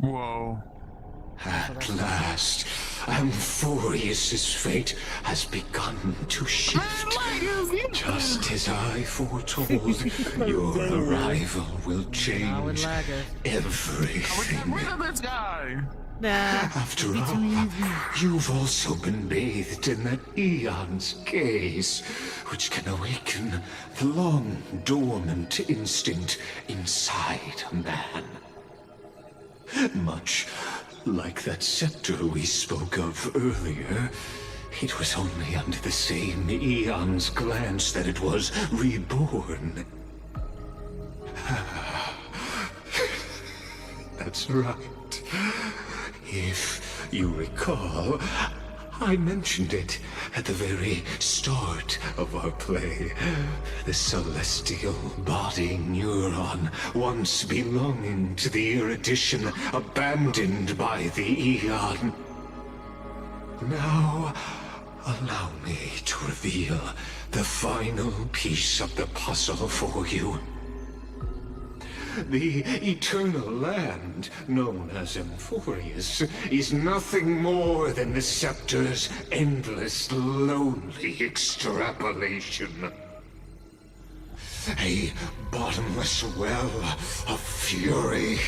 Whoa. At last, Amphorius's fate has begun to shift. Just as I foretold, your arrival will change everything. Get rid of this guy. After all, you've also been bathed in that eon's gaze, which can awaken the long dormant instinct inside a man. Much like that scepter we spoke of earlier, it was only under the same eon's glance that it was reborn. That's right. If you recall, I mentioned it at the very start of our play. The celestial body neuron, once belonging to the erudition abandoned by the Eon. Now, allow me to reveal the final piece of the puzzle for you. The eternal land, known as Amphorius, is nothing more than the scepter's endless, lonely extrapolation. A bottomless well of fury,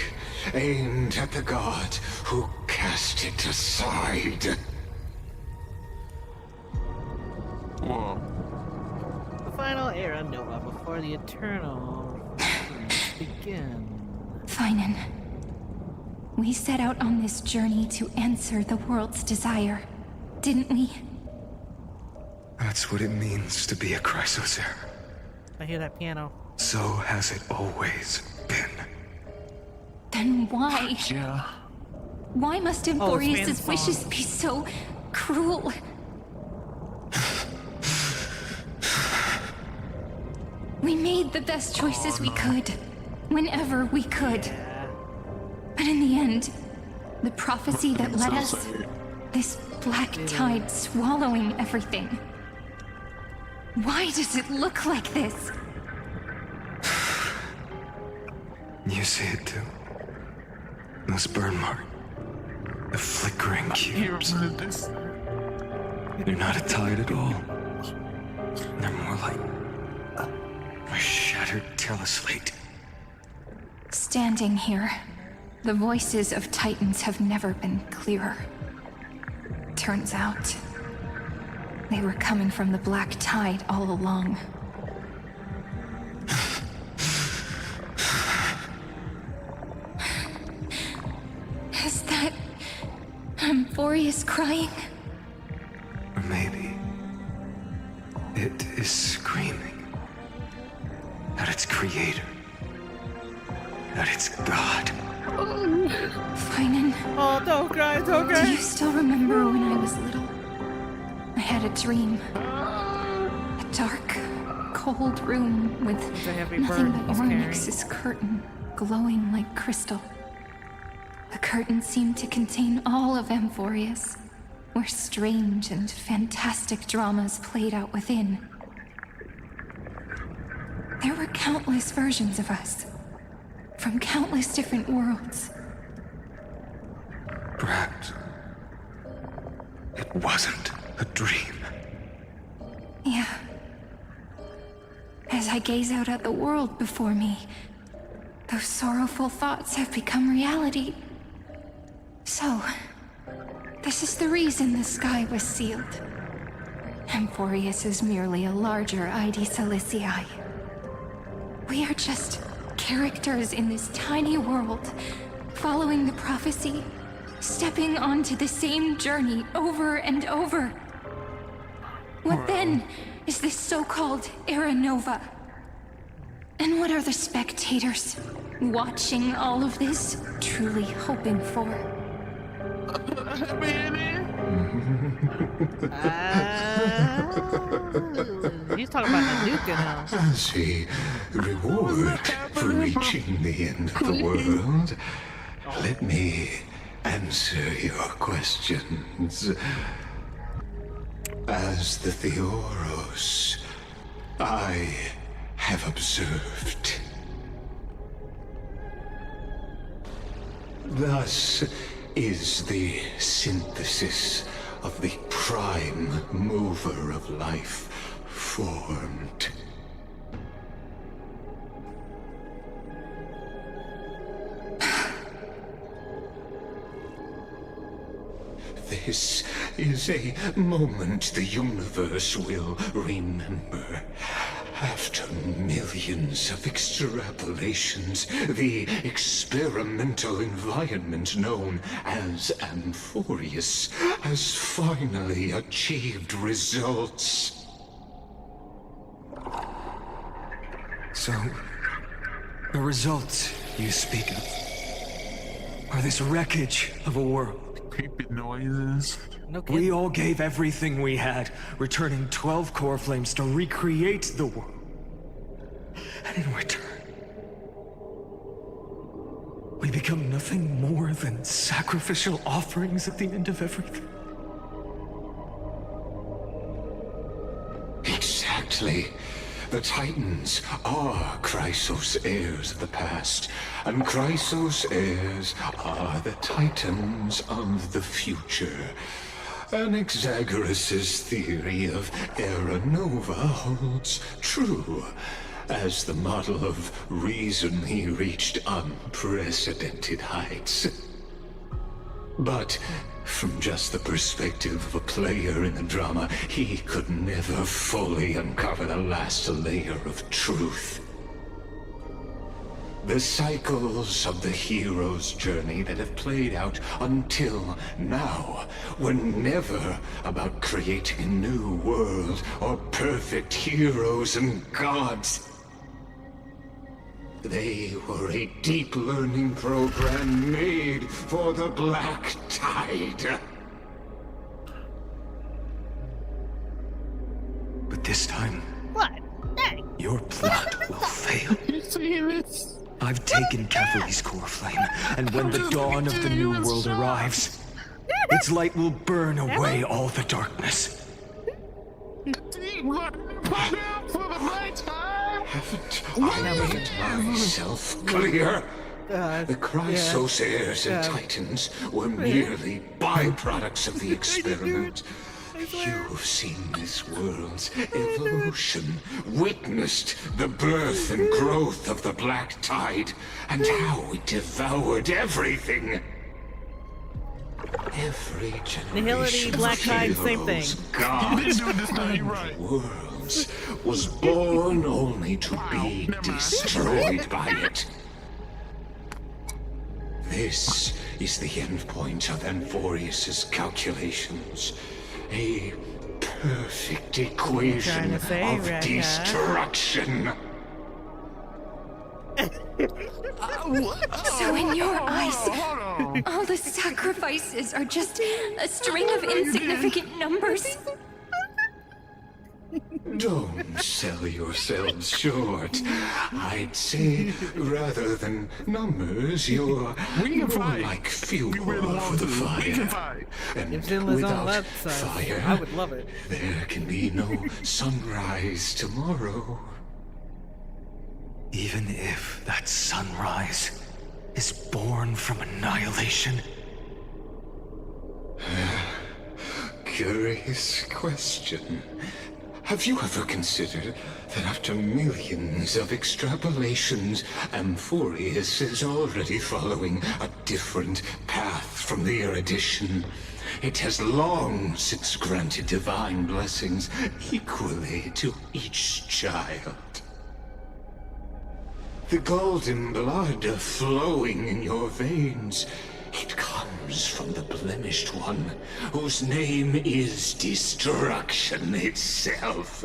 aimed at the god who cast it aside. Whoa. The final era Nova before the eternal begin. Finan, we set out on this journey to answer the world's desire, didn't we? That's what it means to be a Chrysosaur. I hear that piano. So has it always been. Then why? Yeah. Why must Amphorius's wishes be so cruel? We made the best choices we could, whenever we could. But in the end, the prophecy that led us, this black tide swallowing everything. Why does it look like this? You see it too? This burn mark. The flickering cubes. They're not a tide at all. They're more like a shattered teleslate. Standing here, the voices of Titans have never been clearer. Turns out, they were coming from the black tide all along. Is that Amphorius crying? Or maybe it is screaming at its creator, at its god. Finan. Oh, don't cry, don't cry. Do you still remember when I was little? I had a dream. A dark, cold room with nothing but Oryx's curtain glowing like crystal. The curtain seemed to contain all of Amphorius, where strange and fantastic dramas played out within. There were countless versions of us, from countless different worlds. Perhaps it wasn't a dream. Yeah. As I gaze out at the world before me, those sorrowful thoughts have become reality. So, this is the reason the sky was sealed. Amphorius is merely a larger ID Silicii. We are just characters in this tiny world, following the prophecy, stepping onto the same journey over and over. What then is this so-called Era Nova? And what are the spectators watching all of this truly hoping for? He's talking about the Nuke now. As a reward for reaching the end of the world, let me answer your questions. As the Theoros, I have observed. Thus is the synthesis of the prime mover of life formed. This is a moment the universe will remember. After millions of extrapolations, the experimental environment known as Amphorius has finally achieved results. So, the results you speak of are this wreckage of a world. Creepy noises. We all gave everything we had, returning 12 core flames to recreate the world. And in return, we become nothing more than sacrificial offerings at the end of everything. Exactly. The Titans are Chrysos heirs of the past, and Chrysos heirs are the Titans of the future. Anaxagoras' theory of Era Nova holds true, as the model of reason he reached unprecedented heights. But from just the perspective of a player in the drama, he could never fully uncover the last layer of truth. The cycles of the hero's journey that have played out until now were never about creating a new world or perfect heroes and gods. They were a deep learning program made for the Black Tide. But this time, what? Hey. Your plot will fail. You see this? I've taken Cavalry's core flame, and when the dawn of the new world arrives, its light will burn away all the darkness. I made myself clear. The Chrysosairs and Titans were merely byproducts of the experiment. You've seen this world's evolution, witnessed the birth and growth of the Black Tide, and how it devoured everything. Every generation Black Tide, same thing. Gods and worlds was born only to be destroyed by it. This is the endpoint of Amphorius's calculations. A perfect equation of destruction. So in your eyes, all the sacrifices are just a string of insignificant numbers? Don't sell yourselves short. I'd say, rather than numbers, you're more like fuel for the fire. And without fire, I would love it. There can be no sunrise tomorrow. Even if that sunrise is born from annihilation? Curious question. Have you ever considered that after millions of extrapolations, Amphorius is already following a different path from the erudition? It has long since granted divine blessings equally to each child. The golden blood flowing in your veins, it comes from the blemished one, whose name is destruction itself.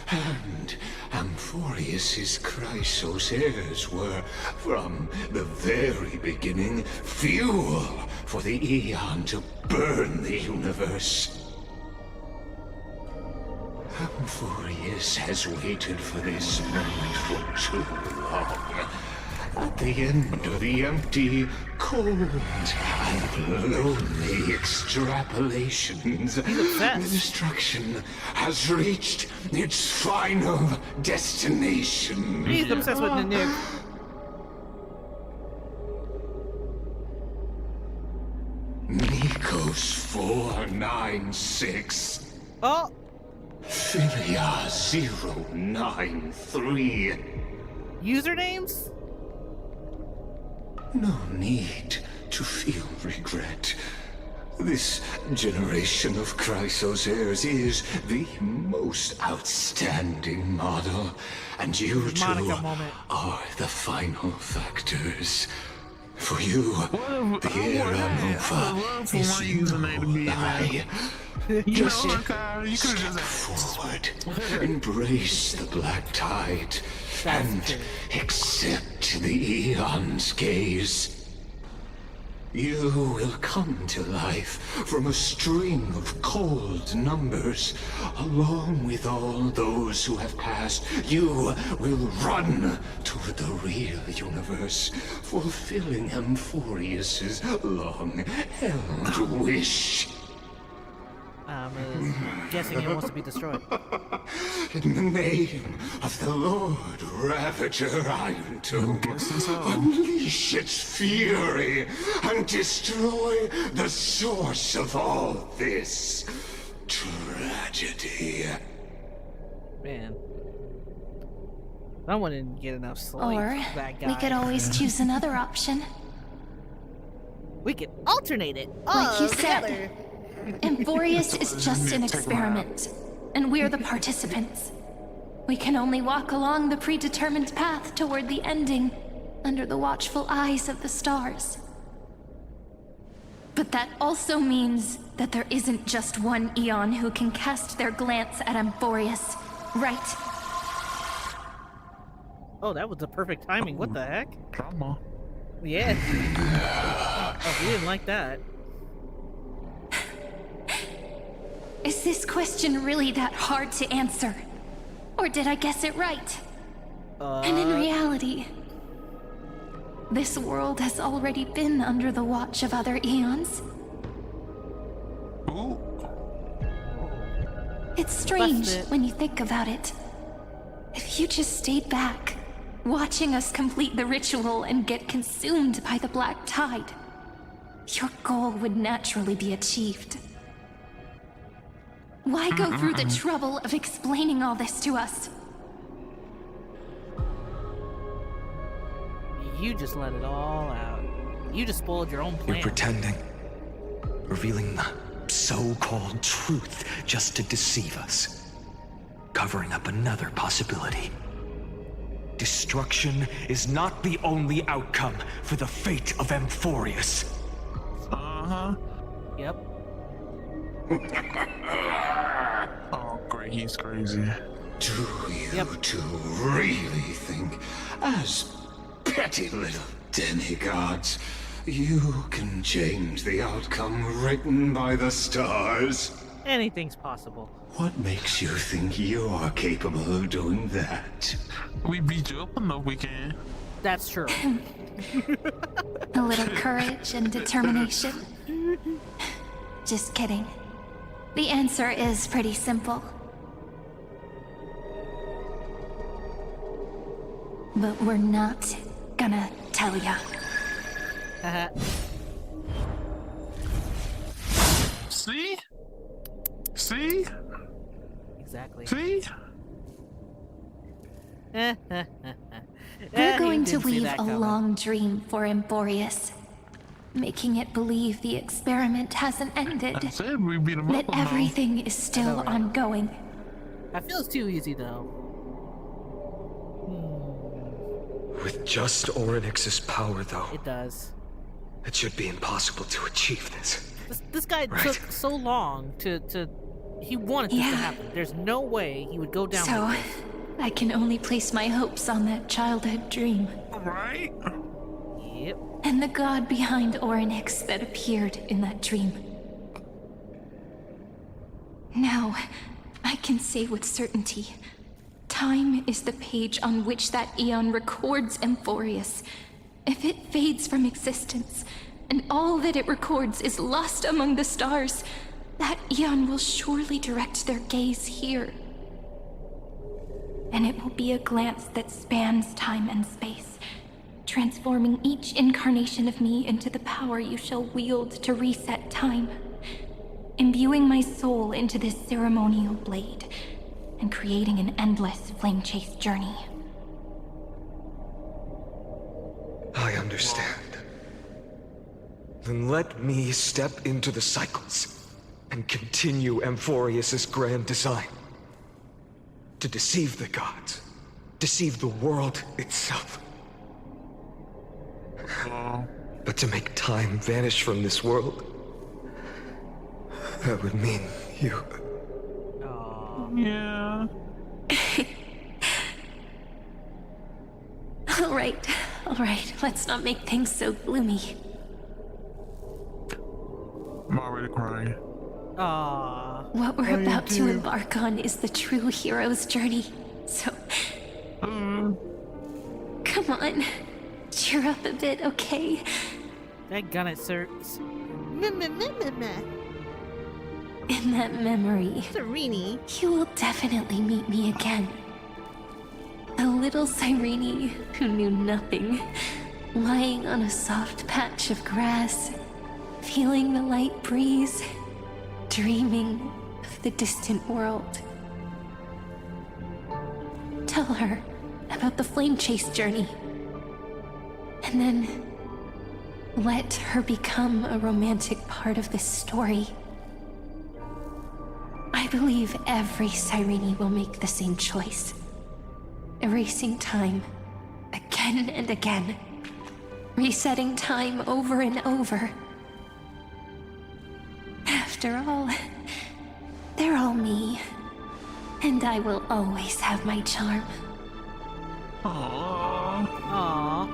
And Amphorius's Chrysosairs were, from the very beginning, fuel for the Aeon to burn the universe. Amphorius has waited for this moment for too long. At the end of the empty, cold, and lonely extrapolations, the destruction has reached its final destination. He's obsessed with the nuke. Nikos 496. Oh! Philia 093. Usernames? No need to feel regret. This generation of Chrysosairs is the most outstanding model, and you two are the final factors. For you, the Era Nova is no lie. Just step forward, embrace the Black Tide, and accept the Aeon's gaze. You will come to life from a string of cold numbers. Along with all those who have passed, you will run toward the real universe, fulfilling Amphorius's long-held wish. I'm guessing it wants to be destroyed. In the name of the Lord Ravager Iron Tomb, unleash its fury and destroy the source of all this tragedy. Man. Someone didn't get enough sleep. Or we could always choose another option. We could alternate it. Like you said, Amphorius is just an experiment, and we're the participants. We can only walk along the predetermined path toward the ending, under the watchful eyes of the stars. But that also means that there isn't just one Aeon who can cast their glance at Amphorius, right? Oh, that was the perfect timing. What the heck? Drama. Yeah. Oh, we didn't like that. Is this question really that hard to answer? Or did I guess it right? And in reality, this world has already been under the watch of other Aeons. It's strange when you think about it. If you just stayed back, watching us complete the ritual and get consumed by the black tide, your goal would naturally be achieved. Why go through the trouble of explaining all this to us? You just let it all out. You just spoiled your own plan. You're pretending. Revealing the so-called truth just to deceive us. Covering up another possibility. Destruction is not the only outcome for the fate of Amphorius. Yep. Oh, great, he's crazy. Do you two really think, as petty little demigods, you can change the outcome written by the stars? Anything's possible. What makes you think you are capable of doing that? We beat you up enough, we can. That's true. A little courage and determination. Just kidding. The answer is pretty simple. But we're not gonna tell ya. See? See? Exactly. See? We're going to weave a long dream for Amphorius, making it believe the experiment hasn't ended. I said we beat him that up everything is still ongoing. That feels too easy, though. With just Orynyx's power, though, It does. it should be impossible to achieve this. This guy took so long to he wanted this to happen. There's no way he would go down So, like this. I can only place my hopes on that childhood dream. Right? Yep. And the god behind Orynyx that appeared in that dream. Now, I can say with certainty, time is the page on which that eon records Amphorius. If it fades from existence, and all that it records is lost among the stars, that eon will surely direct their gaze here. And it will be a glance that spans time and space, transforming each incarnation of me into the power you shall wield to reset time, imbuing my soul into this ceremonial blade, and creating an endless flame-chase journey. I understand. Then let me step into the cycles and continue Amphorius's grand design. To deceive the gods, deceive the world itself. But to make time vanish from this world, that would mean you. Yeah. All right, let's not make things so gloomy. I'm already crying. Aww. What we're about to embark on is the true hero's journey. So, come on, cheer up a bit, okay? Daggone it, sir. In that memory, Cyrene, you will definitely meet me again. A little Cyrene who knew nothing, lying on a soft patch of grass, feeling the light breeze, dreaming of the distant world. Tell her about the flame chase journey, and then let her become a romantic part of this story. I believe every Cyrene will make the same choice. Erasing time again and again. Resetting time over and over. After all, they're all me. And I will always have my charm. Aww.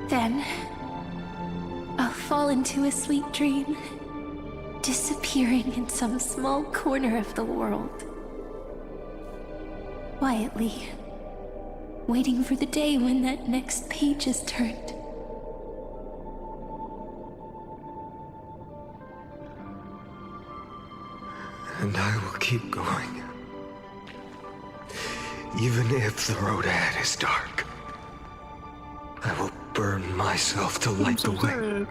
Then, I'll fall into a sweet dream, disappearing in some small corner of the world. Quietly, waiting for the day when that next page is turned. And I will keep going. Even if the road ahead is dark, I will burn myself to light the way.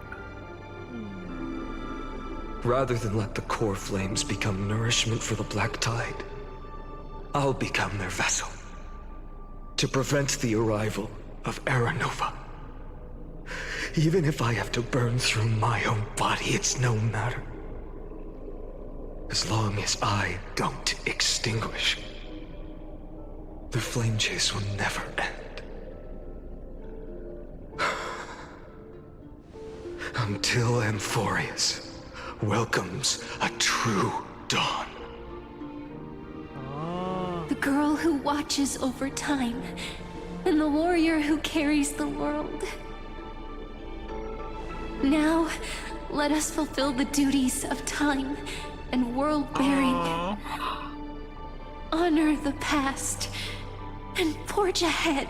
Rather than let the core flames become nourishment for the black tide, I'll become their vessel to prevent the arrival of Era Nova. Even if I have to burn through my own body, it's no matter. As long as I don't extinguish, the flame chase will never end. Until Amphorius welcomes a true dawn. The girl who watches over time, and the warrior who carries the world. Now, let us fulfill the duties of time and world-bearing. Honor the past and forge ahead.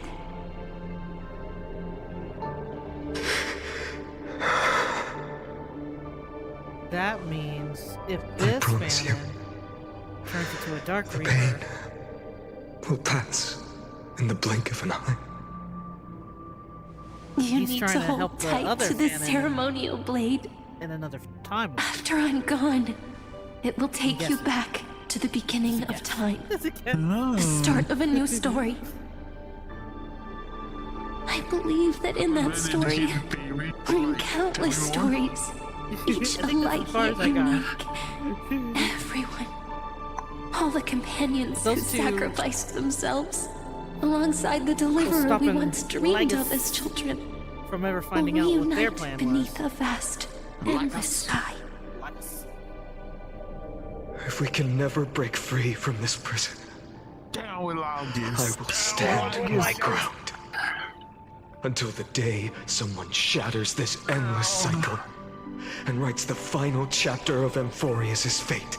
That means if this famine turns into a dark reaper, pain will pass in the blink of an eye. You He's need trying to to hold help the tight other to the famine ceremonial blade. in another time. After I'm gone, it will take you back to the beginning of time. The start of a new story. I believe that in that story are in countless stories, each a light yet unique. Everyone, all the companions who sacrificed themselves, alongside the deliverer we once dreamed of as children, from ever finding out what their plan beneath a vast, endless sky. If we can never break free from this prison, down with August. I will stand my ground. Until the day someone shatters this endless cycle and writes the final chapter of Amphorius' fate.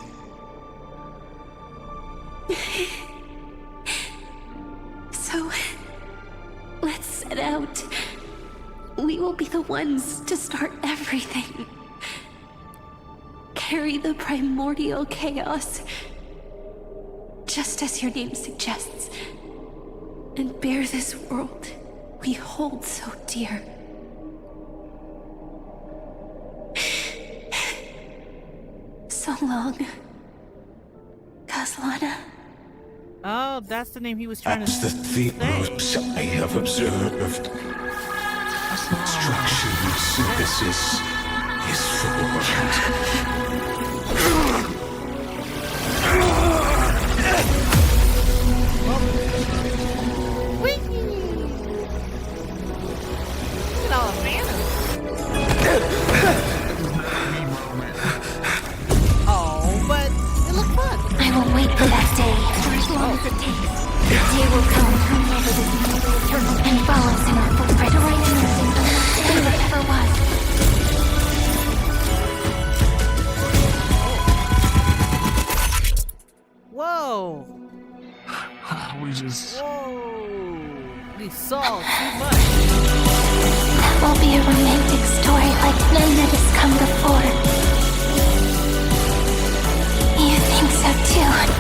So, let's set out. We will be the ones to start everything. Carry the primordial chaos, just as your name suggests, and bear this world we hold so dear. So long, Kaslana. Oh, that's the name he was trying That's to the themes I have observed. Destruction and synthesis is Oh, but it looked fun. I will wait for that day for as long as it takes. The day will come whenever this world is eternal and follows in our footprint, right in the thing that ever was. Whoa! We just. Whoa! We saw too much. That will be a romantic story like none that has come before. You think so too, right?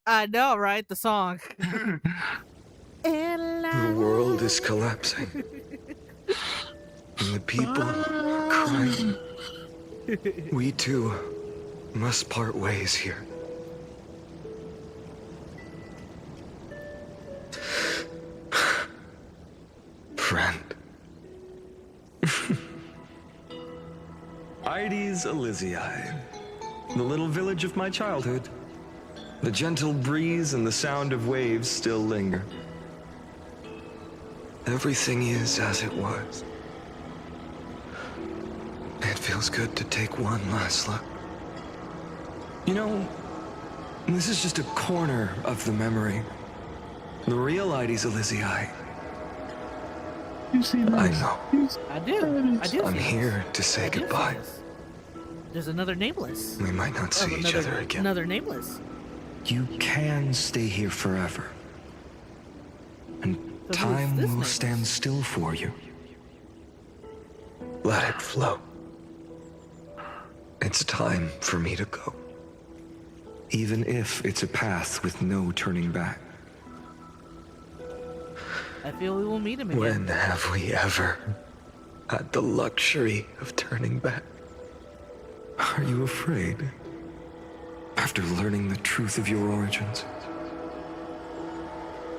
I know, right? The song. The world is collapsing. And the people are crying. We too must part ways here. Friend. Ides Elysiae, the little village of my childhood. The gentle breeze and the sound of waves still linger. Everything is as it was. It feels good to take one last look. You know, this is just a corner of the memory. The real Ides Elysiae. You see this? I know. I do. I do. I'm here to say goodbye. There's another nameless. We might not see each other again. Another nameless. You can stay here forever. And time will stand still for you. Let it flow. It's time for me to go. Even if it's a path with no turning back. I feel we will meet him again. When have we ever had the luxury of turning back? Are you afraid? After learning the truth of your origins?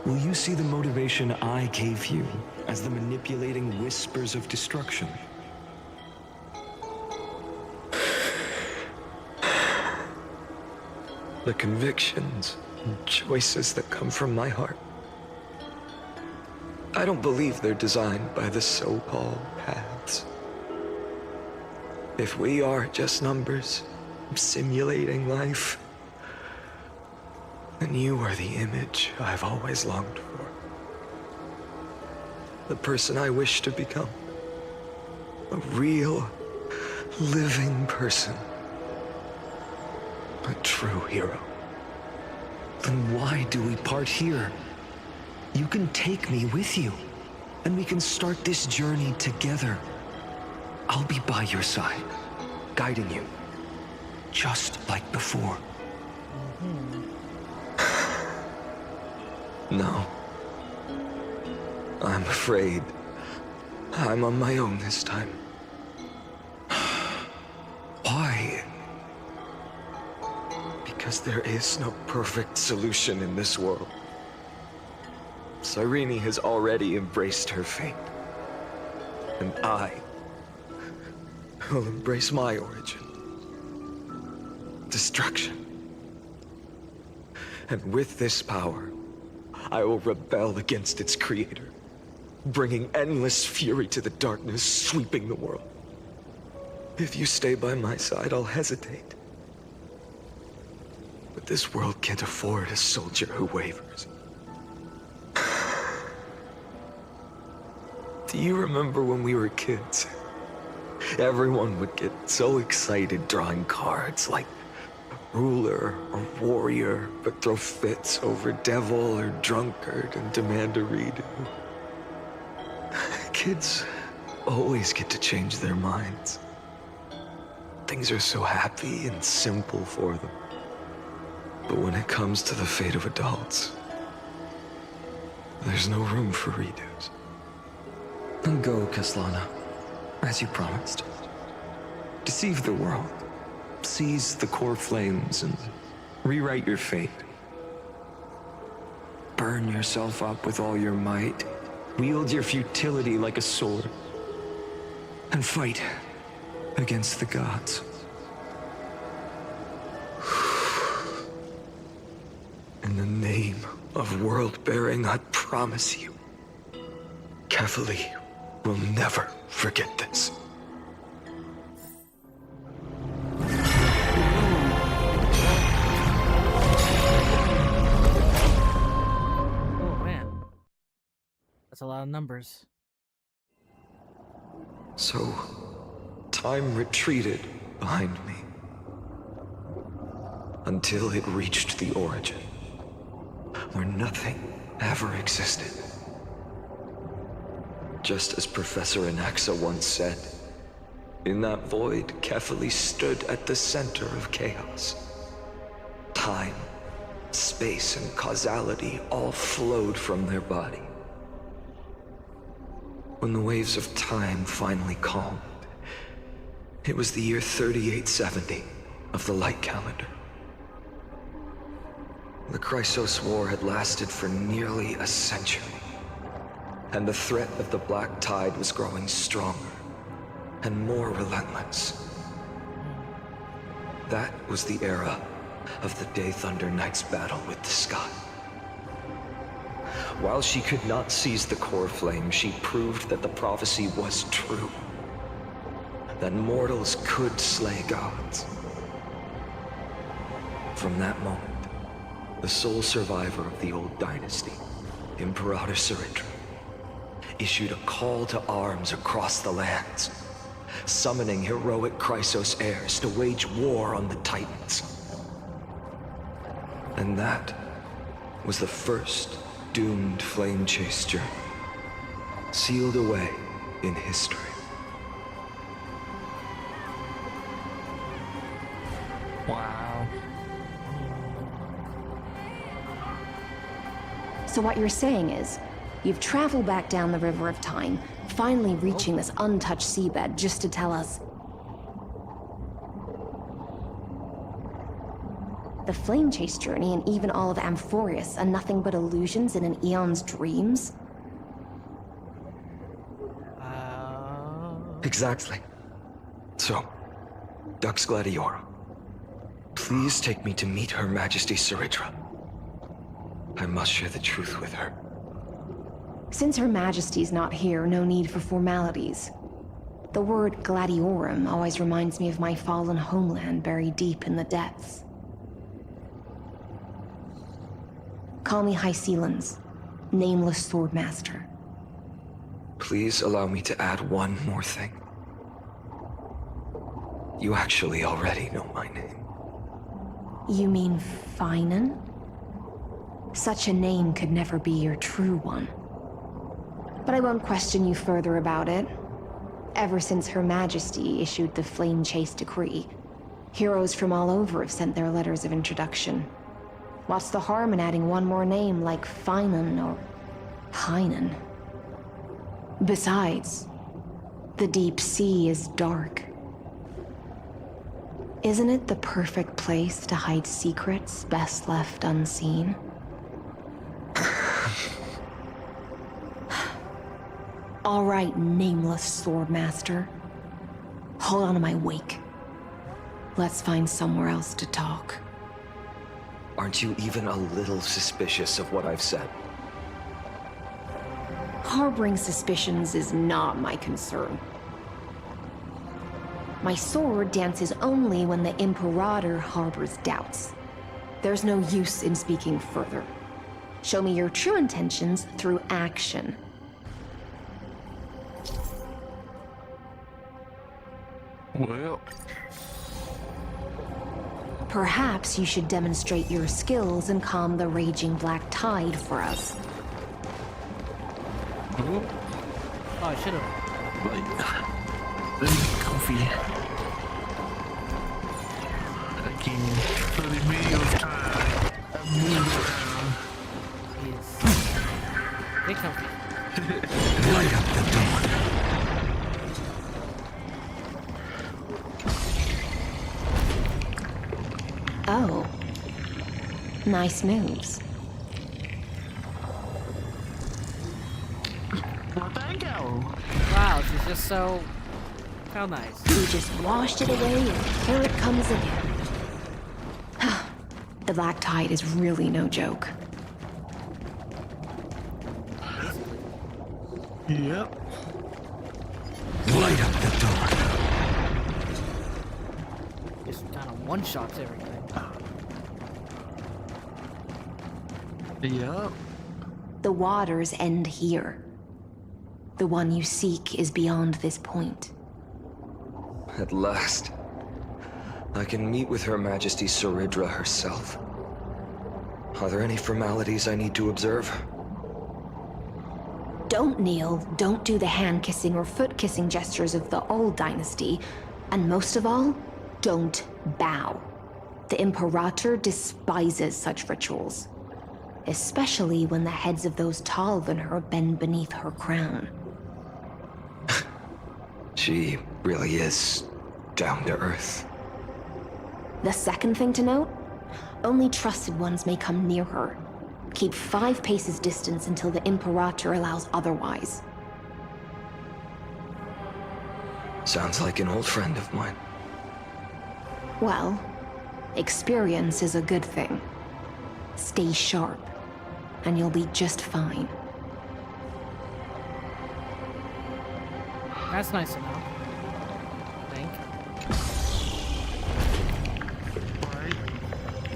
Will you see the motivation I gave you as the manipulating whispers of destruction? The convictions and choices that come from my heart. I don't believe they're designed by the so-called paths. If we are just numbers simulating life, then you are the image I've always longed for. The person I wish to become. A real, living person. A true hero. Then why do we part here? You can take me with you, and we can start this journey together. I'll be by your side, guiding you, just like before. No. I'm afraid I'm on my own this time. Why? Because there is no perfect solution in this world. Cyrene has already embraced her fate. And I will embrace my origin. Destruction. And with this power, I will rebel against its creator, bringing endless fury to the darkness sweeping the world. If you stay by my side, I'll hesitate. But this world can't afford a soldier who wavers. Do you remember when we were kids? Everyone would get so excited drawing cards like ruler or warrior, but throw fits over devil or drunkard and demand a redo. Kids always get to change their minds. Things are so happy and simple for them. But when it comes to the fate of adults, there's no room for redos. Then go, Kaslana, as you promised. Deceive the world. Seize the core flames and rewrite your fate. Burn yourself up with all your might. Wield your futility like a sword. And fight against the gods. In the name of world-bearing, I promise you, Kefali will never forget this. That's a lot of numbers. So, time retreated behind me. Until it reached the origin, where nothing ever existed. Just as Professor Anaxa once said, in that void, Kefali stood at the center of chaos. Time, space, and causality all flowed from their body. When the waves of time finally calmed, it was the year 3870 of the light calendar. The Chrysos War had lasted for nearly a century, and the threat of the Black Tide was growing stronger and more relentless. That was the era of the Day Thunder Knight's battle with the sky. While she could not seize the core flame, she proved that the prophecy was true. That mortals could slay gods. From that moment, the sole survivor of the old dynasty, Imperator Saridra, issued a call to arms across the lands, summoning heroic Chrysos heirs to wage war on the Titans. And that was the first doomed flame chase journey, sealed away in history. Wow. So what you're saying is, you've traveled back down the River of Time, finally reaching this untouched seabed just to tell us the flame chase journey and even all of Amphorius are nothing but illusions in an eon's dreams? Exactly. So, Dux Gladiorum, please take me to meet Her Majesty Saridra. I must share the truth with her. Since Her Majesty's not here, no need for formalities. The word Gladiorum always reminds me of my fallen homeland buried deep in the depths. Call me High Sealans, Nameless Swordmaster. Please allow me to add one more thing. You actually already know my name. You mean Finan? Such a name could never be your true one. But I won't question you further about it. Ever since Her Majesty issued the Flame Chase Decree, heroes from all over have sent their letters of introduction. What's the harm in adding one more name like Finan or Hynan? Besides, the deep sea is dark. Isn't it the perfect place to hide secrets best left unseen? All right, Nameless Swordmaster. Hold on to my wake. Let's find somewhere else to talk. Aren't you even a little suspicious of what I've said? Harboring suspicions is not my concern. My sword dances only when the Imperator harbors doubts. There's no use in speaking further. Show me your true intentions through action. Well, perhaps you should demonstrate your skills and calm the raging black tide for us. Oh, I should have. Let me get comfy. Again, for the video of time, I moved around. Yes. Get comfy. Light up the dawn. Oh. Nice moves. Well, thank you. Wow, she's just so... How nice. You just washed it away and here it comes again. The black tide is really no joke. Yep. Light up the dawn. Just kind of one-shots everything. Yep. The waters end here. The one you seek is beyond this point. At last, I can meet with Her Majesty Saridra herself. Are there any formalities I need to observe? Don't kneel, don't do the hand-kissing or foot-kissing gestures of the old dynasty, and most of all, don't bow. The Imperator despises such rituals, especially when the heads of those taller than her bend beneath her crown. She really is down to earth. The second thing to note, only trusted ones may come near her. Keep 5 paces distance until the Imperator allows otherwise. Sounds like an old friend of mine. Well, experience is a good thing. Stay sharp. and you'll be just fine. That's nice to know. I think.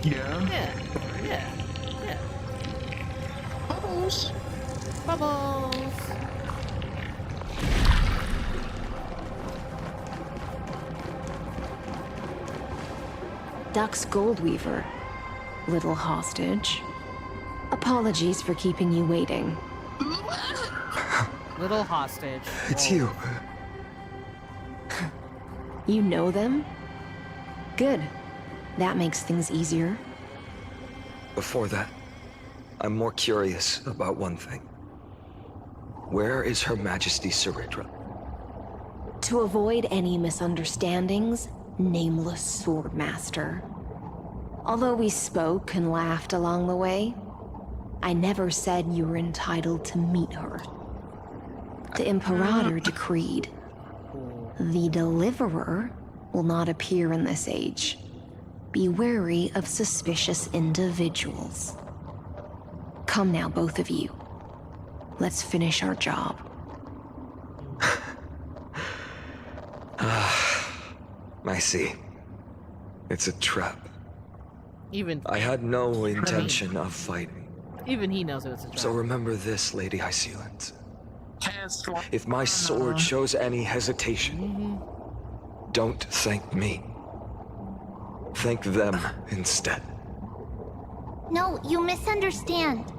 Yeah. Yeah. Bubbles. Bubbles. Dux Goldweaver, little hostage. Apologies for keeping you waiting. Little hostage. It's you. You know them? Good. That makes things easier. Before that, I'm more curious about one thing. Where is Her Majesty Saridra? To avoid any misunderstandings, nameless Swordmaster. Although we spoke and laughed along the way, I never said you were entitled to meet her. The Imperator decreed, the Deliverer will not appear in this age. Be wary of suspicious individuals. Come now, both of you. Let's finish our job. I see. It's a trap. Even I had no intention of fighting. Even he knows it was a trap. So remember this, Lady Hysealant. If my sword shows any hesitation, don't thank me. Thank them instead. No, you misunderstand.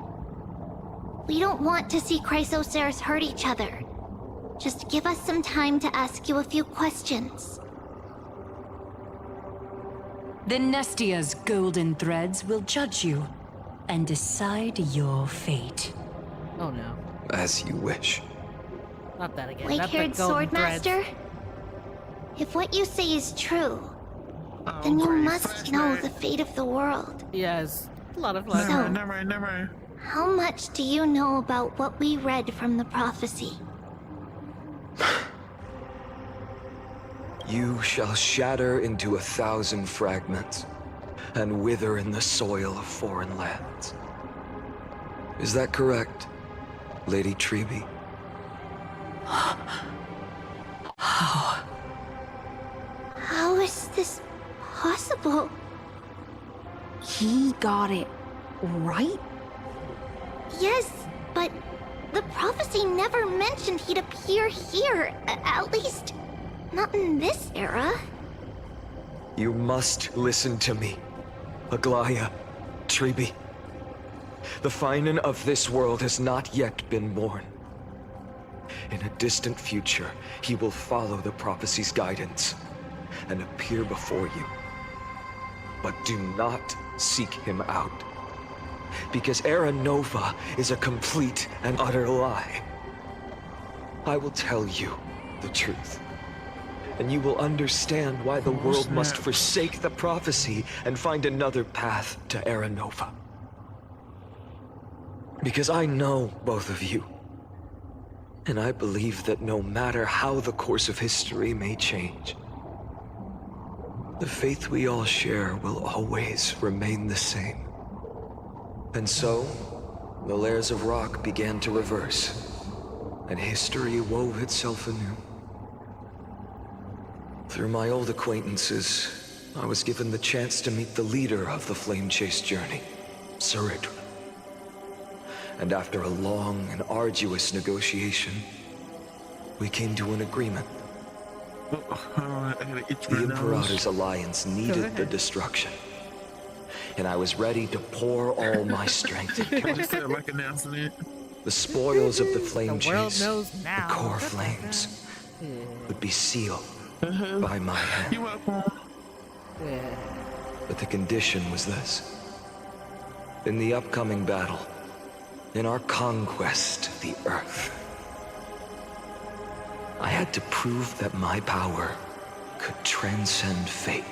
We don't want to see Chrysoceres hurt each other. Just give us some time to ask you a few questions. The Nestia's golden threads will judge you and decide your fate. Oh no. As you wish. Not that again. White-haired Swordmaster? If what you say is true, then you must know the fate of the world. Yes. A lot of So, Never. how much do you know about what we read from the prophecy? You shall shatter into 1,000 fragments and wither in the soil of foreign lands. Is that correct, Lady Treby? How is this possible? He got it right? Yes, but the prophecy never mentioned he'd appear here. At least, not in this era. You must listen to me, Aglaya, Treby. The Finan of this world has not yet been born. In a distant future, he will follow the prophecy's guidance and appear before you. But do not seek him out, because Era Nova is a complete and utter lie. I will tell you the truth, and you will understand why the world must forsake the prophecy and find another path to Era Nova. Because I know both of you, and I believe that no matter how the course of history may change, the faith we all share will always remain the same. And so, the layers of rock began to reverse, and history wove itself anew. Through my old acquaintances, I was given the chance to meet the leader of the Flame Chase journey, Saridra. And after a long and arduous negotiation, we came to an agreement. The Imperator's alliance needed the destruction, and I was ready to pour all my strength into it. The spoils of the Flame Chase, the core flames, would be sealed by my hand. But the condition was this. In the upcoming battle, in our conquest of the Earth, I had to prove that my power could transcend fate.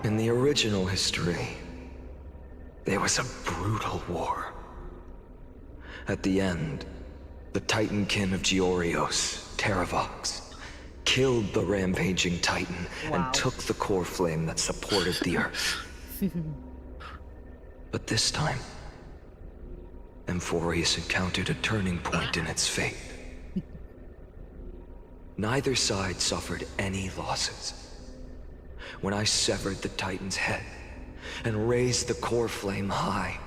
In the original history, there was a brutal war. At the end, the Titankin of Georios, Terravox, killed the rampaging Titan and took the core flame that supported the Earth. But this time, Amphorius encountered a turning point in its fate. Neither side suffered any losses. When I severed the Titan's head and raised the core flame high,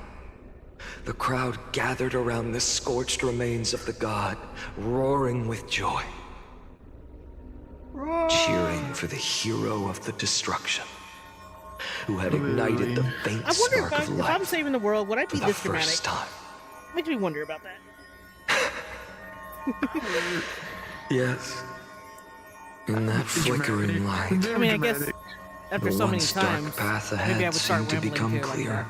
the crowd gathered around the scorched remains of the god, roaring with joy, cheering for the hero of the destruction, who had ignited the faint I wonder spark of if life I'm saving the world, would I be for the this dramatic? first time. Makes me wonder about that. Yes. In that flickering light, I mean, I guess after the so many once dark times, path maybe I ahead would start seemed to rambling become too, like clearer.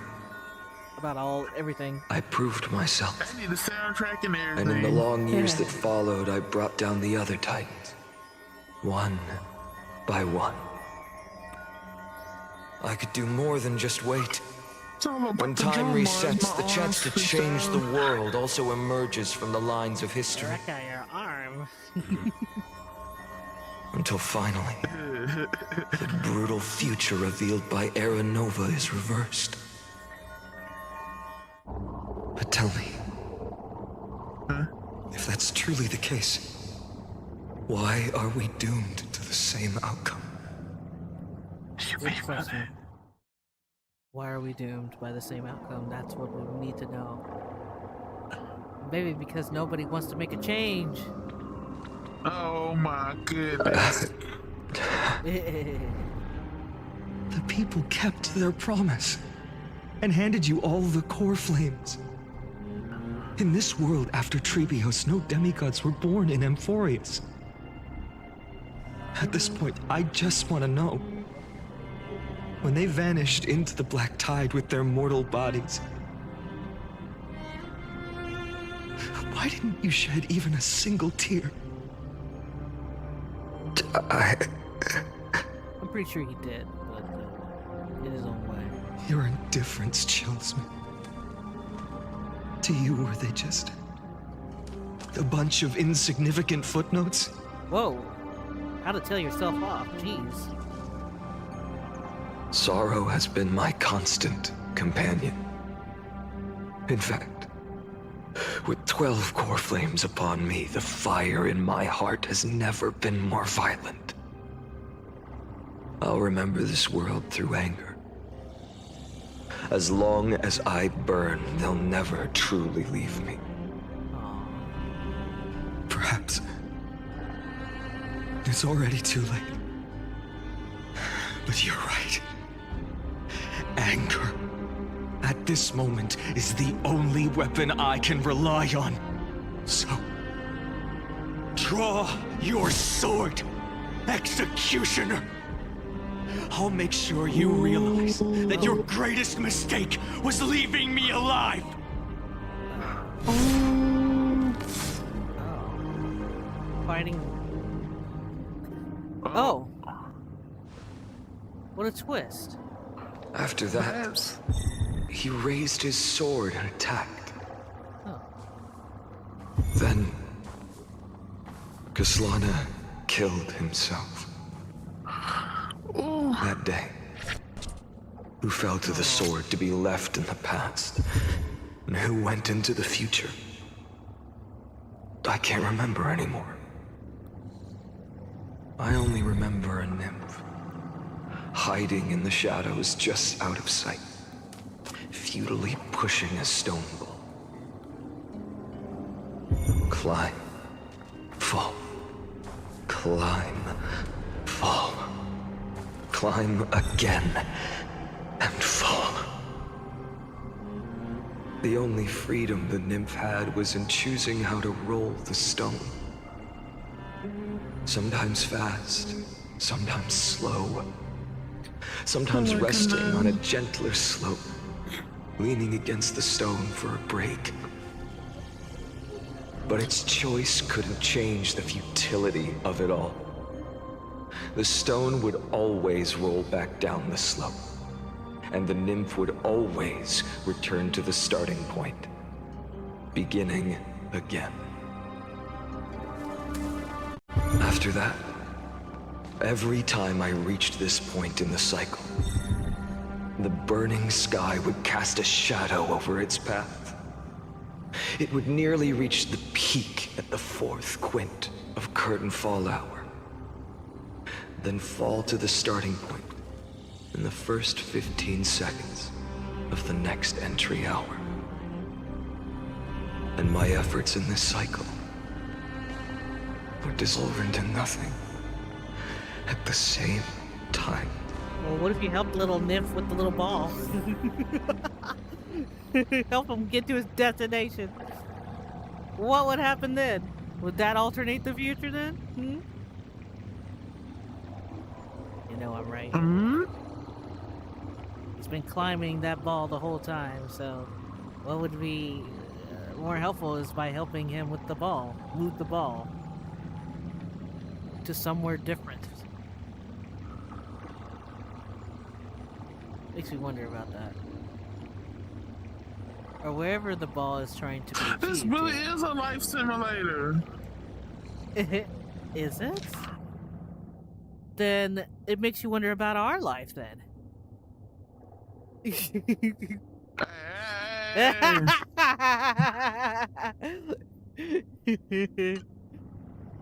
about everything. I proved myself. I need the soundtrack and everything. And in the long years that followed, I brought down the other Titans, one by one. I could do more than just wait. When time resets, the chance to change the world also emerges from the lines of history. That guy, your arm. Until finally, the brutal future revealed by Era Nova is reversed. But tell me, if that's truly the case, why are we doomed to the same outcome? Good question. Why are we doomed by the same outcome? That's what we need to know. Maybe because nobody wants to make a change. Oh my goodness. The people kept their promise and handed you all the core flames. In this world after Trebios, no demigods were born in Amphorius. At this point, I just want to know. When they vanished into the black tide with their mortal bodies, why didn't you shed even a single tear? I'm pretty sure he did, but in his own way. Your indifference chills me. To you, were they just a bunch of insignificant footnotes? Whoa. How to tell yourself off, jeez. Sorrow has been my constant companion. In fact, with 12 core flames upon me, the fire in my heart has never been more violent. I'll remember this world through anger. As long as I burn, they'll never truly leave me. Perhaps it's already too late. But you're right. Anger, at this moment, is the only weapon I can rely on. So, draw your sword, Executioner. I'll make sure you realize that your greatest mistake was leaving me alive. Fighting. Oh. What a twist. After that, he raised his sword and attacked. Oh. Then, Kaslana killed himself. That day, who fell to the sword to be left in the past, and who went into the future, I can't remember anymore. I only remember a nymph, hiding in the shadows just out of sight, futilely pushing a stone ball. Climb, fall, climb, fall, climb again, and fall. The only freedom the nymph had was in choosing how to roll the stone. Sometimes fast, sometimes slow. Sometimes resting on a gentler slope, leaning against the stone for a break. But its choice couldn't change the futility of it all. The stone would always roll back down the slope, and the nymph would always return to the starting point, beginning again. After that, every time I reached this point in the cycle, the burning sky would cast a shadow over its path. It would nearly reach the peak at the 4th quint of curtain fall hour, then fall to the starting point in the first 15 seconds of the next entry hour. And my efforts in this cycle would dissolve into nothing at the same time. Well, what if you helped little Nymph with the little ball? Help him get to his destination. What would happen then? Would that alternate the future then? Hmm? You know I'm right. He's been climbing that ball the whole time, so what would be more helpful is by helping him with the ball. Move the ball to somewhere different. Makes me wonder about that. Or wherever the ball is trying to be. This really is a life simulator. Is it? Then it makes you wonder about our life then.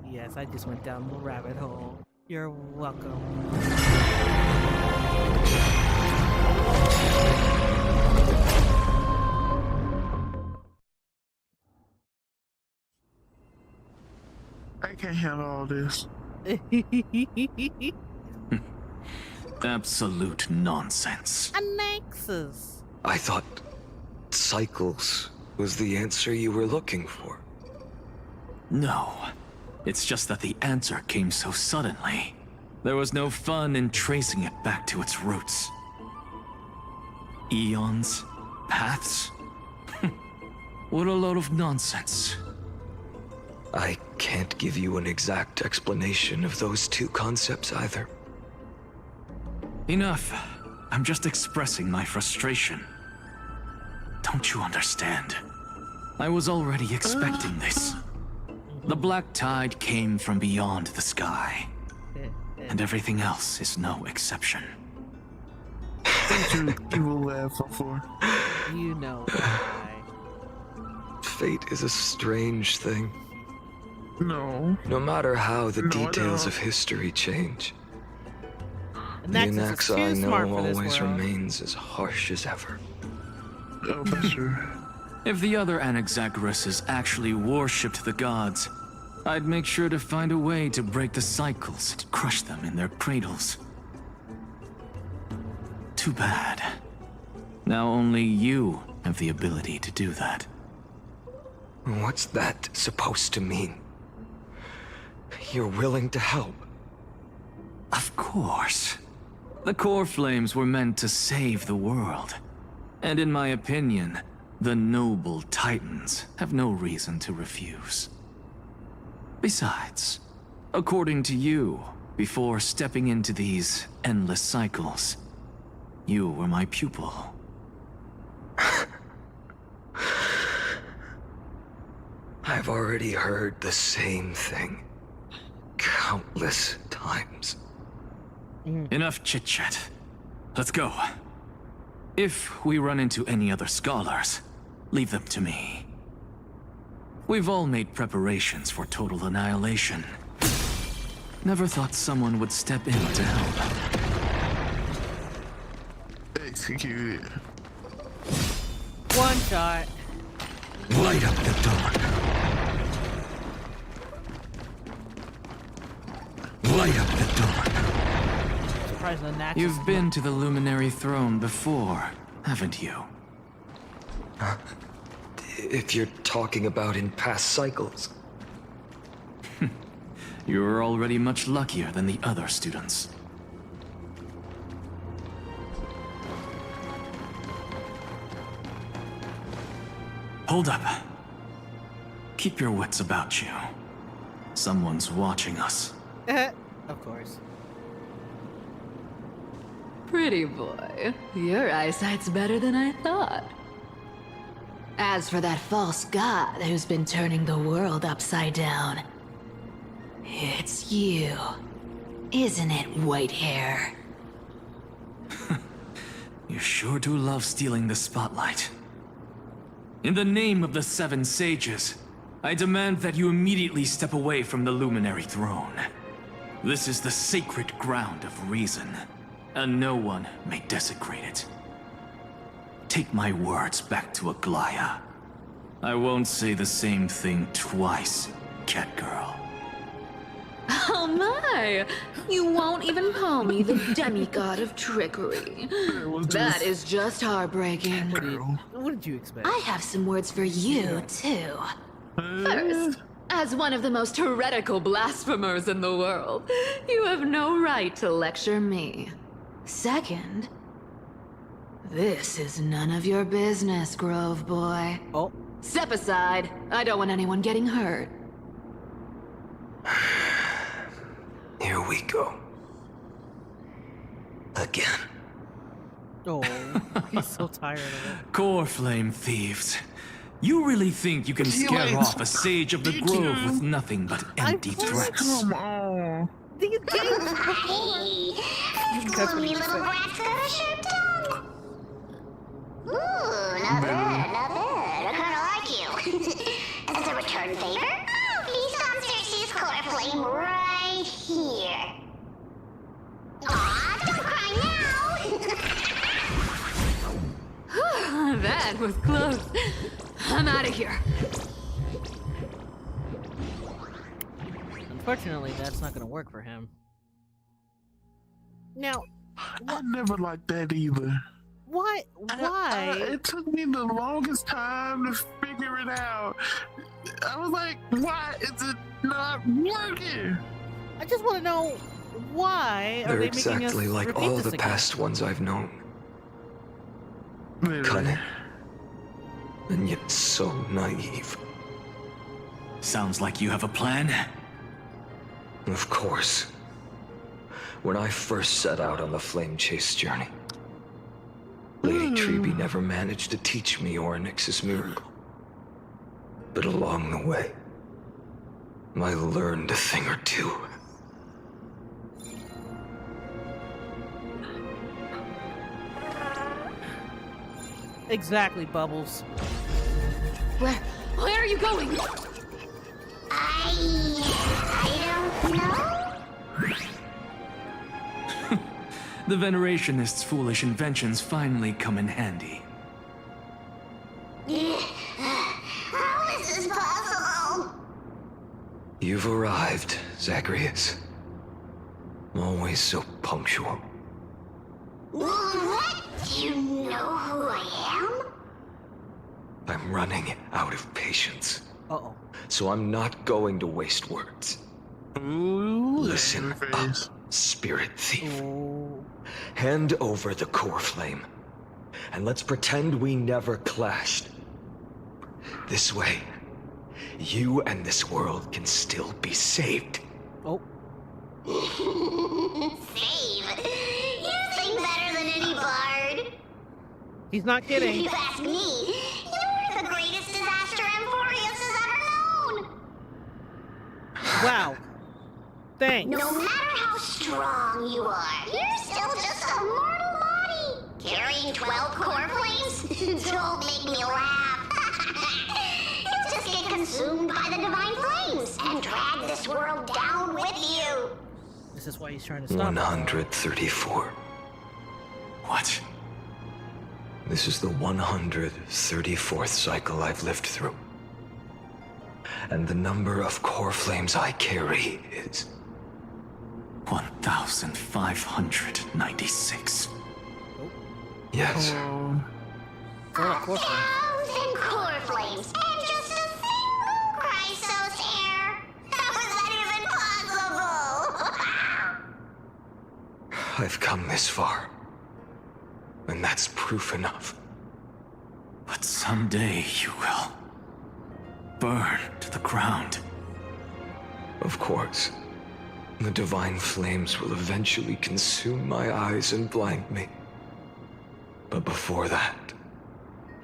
Yes, I just went down the rabbit hole. You're welcome. I can't handle all this. Absolute nonsense. A nexus. I thought cycles was the answer you were looking for. No. It's just that the answer came so suddenly. There was no fun in tracing it back to its roots. Eons? Paths? What a load of nonsense. I can't give you an exact explanation of those two concepts either. Enough. I'm just expressing my frustration. Don't you understand? I was already expecting this. The black tide came from beyond the sky. And everything else is no exception. You will laugh before. You know why. Fate is a strange thing. No. No matter how the details of history change, the Anaxa I know always remains as harsh as ever. Oh, that's true. If the other Anaxagoras actually worshipped the gods, I'd make sure to find a way to break the cycles and crush them in their cradles. Too bad. Now only you have the ability to do that. What's that supposed to mean? You're willing to help? Of course. The core flames were meant to save the world. And in my opinion, the noble Titans have no reason to refuse. Besides, according to you, before stepping into these endless cycles, you were my pupil. I've already heard the same thing countless times. Enough chit-chat. Let's go. If we run into any other scholars, leave them to me. We've all made preparations for total annihilation. Never thought someone would step in to help. Execute it. One shot. Light up the dark. Light up the dark. You've been to the Luminary Throne before, haven't you? If you're talking about in past cycles. You're already much luckier than the other students. Hold up. Keep your wits about you. Someone's watching us. Of course. Pretty boy, your eyesight's better than I thought. As for that false god who's been turning the world upside down, it's you, isn't it, Whitehair? You sure do love stealing the spotlight. In the name of the Seven Sages, I demand that you immediately step away from the Luminary Throne. This is the sacred ground of reason, and no one may desecrate it. Take my words back to Aglaya. I won't say the same thing twice, Catgirl. Oh my! You won't even call me the demigod of trickery. That is just heartbreaking. What did you expect? I have some words for you, too. First, as one of the most heretical blasphemers in the world, you have no right to lecture me. Second, this is none of your business, Grove Boy. Oh. Step aside. I don't want anyone getting hurt. Here we go. Again. Oh, he's so tired of it. Core Flame Thieves. You really think you can scare off a sage of the grove with nothing but empty threats? Come on. These games Gloomy little brat's got a sharp tongue. Ooh, not bad, not bad. I kinda like you. As a return favor, please come Cersei's core flame right here. Aw, don't cry now. That was close. I'm out of here. Unfortunately, that's not going to work for him. Now, I never liked that either. Why? It took me the longest time to figure it out. I was like, why is it not working? I just want to know why are They're they making us exactly like repeat all this the again? past ones I've known. Cunning. And yet so naive. Sounds like you have a plan. Of course. When I first set out on the flame chase journey, Lady Treby never managed to teach me Orynyx's miracle. But along the way, I learned a thing or two. Exactly, Bubbles. Where are you going? I don't know. The Venerationists' foolish inventions finally come in handy. How is this possible? You've arrived, Zagreus. Always so punctual. What? Do you know who I am? I'm running out of patience. Uh-oh. So I'm not going to waste words. Listen up, spirit thief. Hand over the core flame, and let's pretend we never clashed. This way, you and this world can still be saved. Oh. Save? You think better than any bard. He's not kidding. If you ask me, you're the greatest disaster Emporius has ever known. Wow. Thanks. No matter how strong you are, you're still just a mortal body. Carrying 12 core flames? Don't make me laugh. You'll just get consumed by the divine flames and drag this world down with you. This is why he's trying to stop. 134. What? This is the 134th cycle I've lived through. And the number of core flames I carry is 1,596. Yes. 1,000 core flames and just a single Chrysos hair. How is that even possible? I've come this far. And that's proof enough. But someday you will burn to the ground. Of course. The divine flames will eventually consume my eyes and blind me. But before that,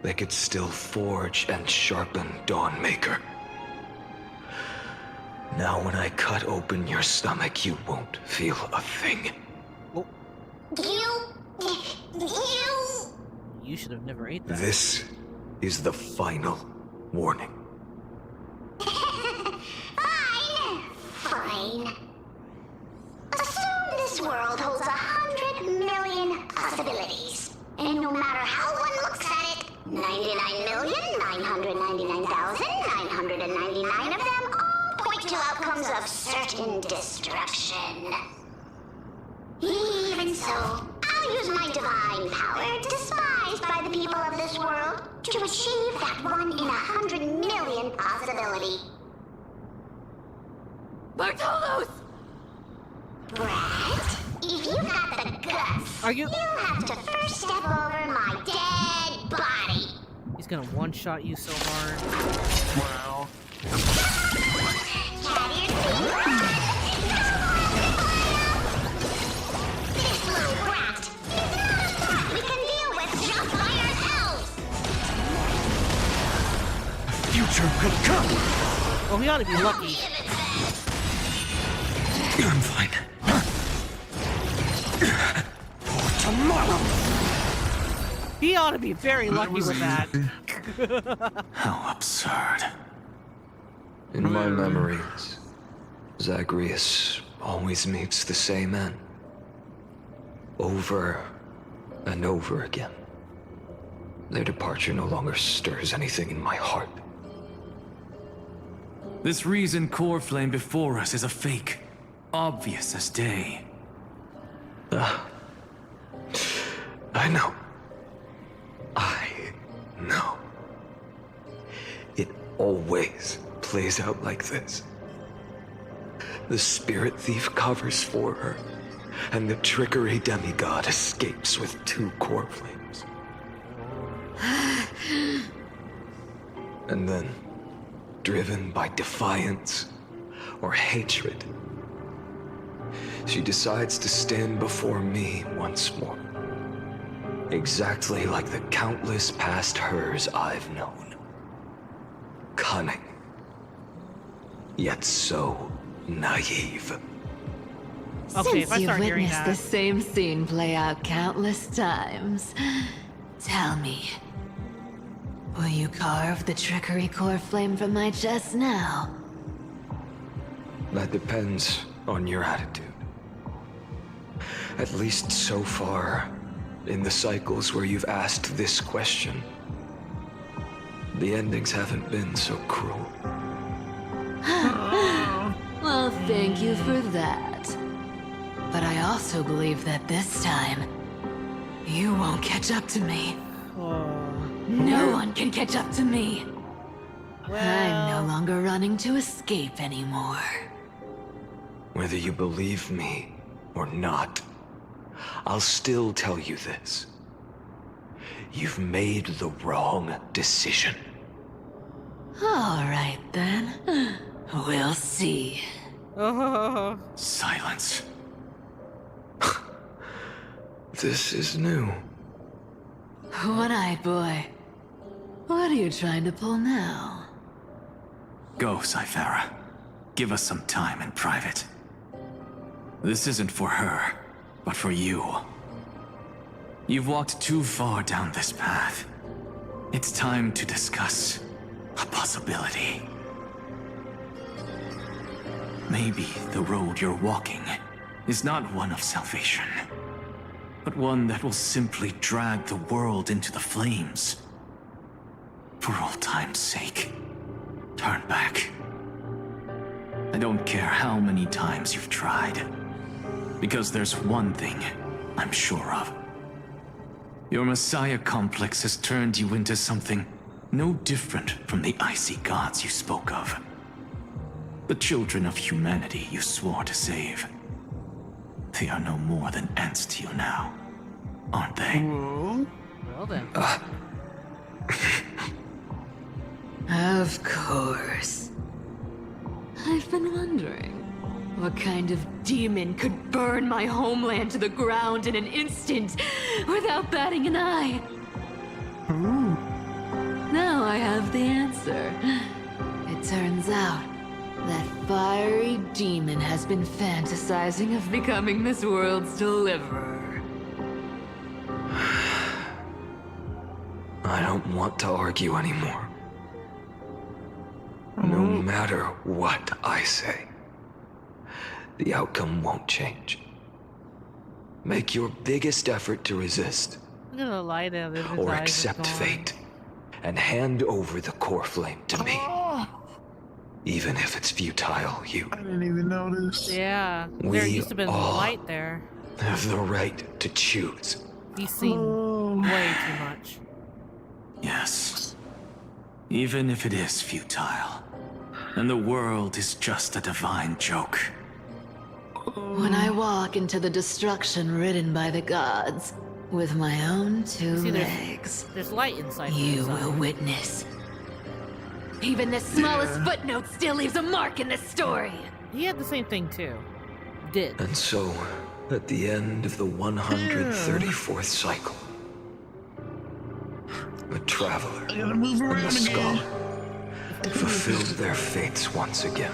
they could still forge and sharpen Dawnmaker. Now when I cut open your stomach, you won't feel a thing. You You should have never ate that. This is the final warning. Fine. Assume this world holds 100 million possibilities. And no matter how one looks at it, 99,999,999 of them all point to outcomes of certain destruction. Even so, I'll use my divine power, despised by the people of this world, to achieve that 1 in 100 million possibility. Bartolos! Brad, if you got the guts, you'll have to first step over my dead body. He's gonna one-shot you so hard. Wow. This little brat is not a threat we can deal with just by ourselves. Future could come. Oh, we ought to be lucky. I'm fine. For tomorrow. He ought to be very lucky with that. How absurd. In my memories, Zagreus always meets the same end. Over and over again. Their departure no longer stirs anything in my heart. This reason core flame before us is a fake. Obvious as day. I know. I know. It always plays out like this. The spirit thief covers for her, and the trickery demigod escapes with 2 core flames. And then, driven by defiance or hatred, she decides to stand before me once more. Exactly like the countless past hers I've known. Cunning. Yet so naive. Since you've witnessed the same scene play out countless times, tell me, will you carve the trickery core flame from my chest now? That depends on your attitude. At least so far, in the cycles where you've asked this question, the endings haven't been so cruel. Well, thank you for that. But I also believe that this time, you won't catch up to me. No one can catch up to me. I'm no longer running to escape anymore. Whether you believe me or not, I'll still tell you this. You've made the wrong decision. All right, then. We'll see. Silence. This is new. One-eyed boy. What are you trying to pull now? Go, Cyphera. Give us some time in private. This isn't for her, but for you. You've walked too far down this path. It's time to discuss a possibility. Maybe the road you're walking is not one of salvation, but one that will simply drag the world into the flames. For old time's sake, turn back. I don't care how many times you've tried, because there's one thing I'm sure of. Your Messiah complex has turned you into something no different from the icy gods you spoke of. The children of humanity you swore to save. They are no more than ants to you now, aren't they? Well then. Of course. I've been wondering, what kind of demon could burn my homeland to the ground in an instant without batting an eye? Now I have the answer. It turns out that fiery demon has been fantasizing of becoming this world's deliverer. I don't want to argue anymore. No matter what I say, the outcome won't change. Make your biggest effort to resist. I'm gonna lie down if his Or eyes are accept gone. fate and hand over the core flame to me. Even if it's futile, you I didn't even notice. Yeah, there We used to be all- light there. have the right to choose. He's seen way too much. Yes. Even if it is futile, and the world is just a divine joke. When I walk into the destruction ridden by the gods, with my own two See, legs, there's light inside. you will witness. Even the smallest footnote still leaves a mark in the story. He had the same thing too. Did. And so, at the end of the 134th cycle, a traveler and a scholar fulfilled their fates once again.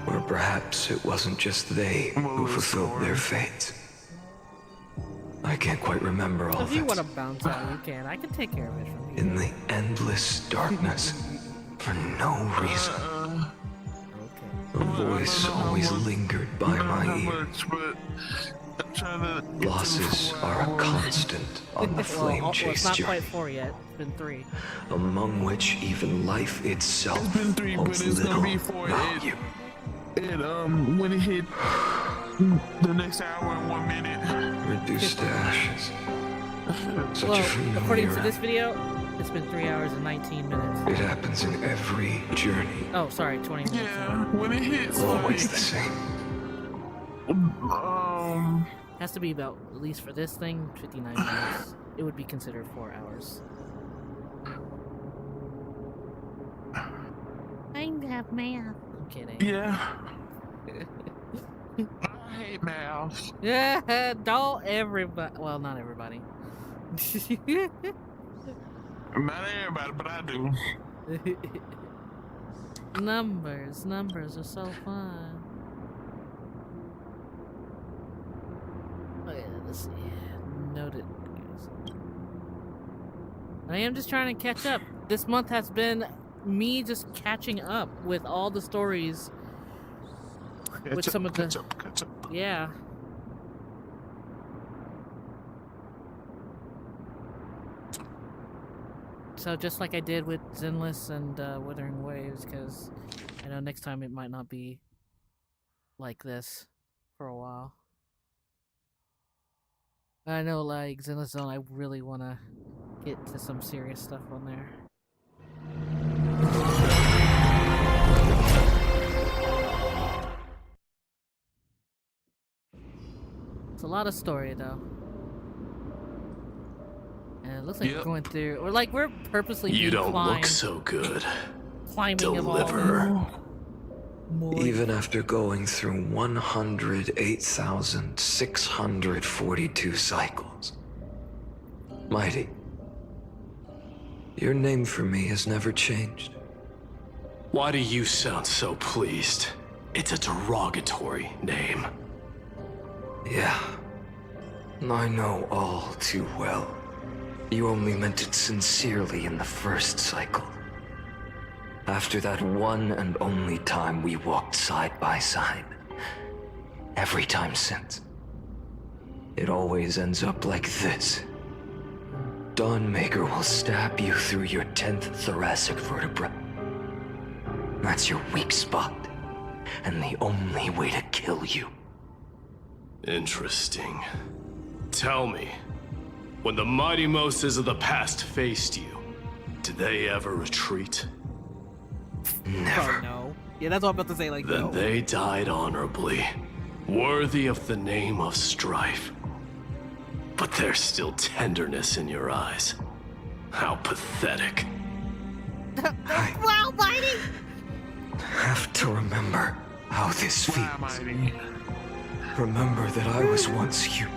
Or perhaps it wasn't just they who fulfilled their fates. I can't quite remember all If of you it. want to bounce out, you can. I can take care of it from here. In the endless darkness, for no reason, a voice always lingered by my ear. Losses are a constant on the flame Well, chase it's not journey, quite 4 yet. It's been 3. among which even life itself It's been 3, but holds it's little gonna be 4. value. When it hit the next hour and 1 minute. Reduced to ashes. Such Well, a familiar according to this video, it's been 3 hours and 19 minutes. It happens in every journey. Oh, sorry, 20 minutes. Yeah, when it hits, Always the same. Has to be about, at least for this thing, 59 minutes. It would be considered 4 hours. I have math. I'm kidding. Yeah. I hate math. Yeah, don't everybody. Well, not everybody. Not everybody, but I do. Numbers are so fun. Okay, let's see. Noted. I am just trying to catch up. This month has been me just catching up with all the stories. With some of the. Catch up. Yeah. So just like I did with Zenless and Withering Waves, because I know next time it might not be like this for a while. I know, like, Zenless Zone, I really want to get to some serious stuff on there. It's a lot of story, though. And it looks like we're going through, or like we're purposely You being don't climbed, look so good. climbing of all Deliver. Even after going through 108,642 cycles. Mighty, your name for me has never changed. Why do you sound so pleased? It's a derogatory name. Yeah, I know all too well. You only meant it sincerely in the first cycle. After that one and only time we walked side by side. Every time since. It always ends up like this. Dawnmaker will stab you through your 10th thoracic vertebra. That's your weak spot, and the only way to kill you. Interesting. Tell me, when the mighty Moses of the past faced you, did they ever retreat? Never. Oh, no. Yeah, that's what I'm about to say, like, Then no. they died honorably, worthy of the name of strife. But there's still tenderness in your eyes. How pathetic. Wow, Mighty! Have to remember how this feels. Remember that I was once human.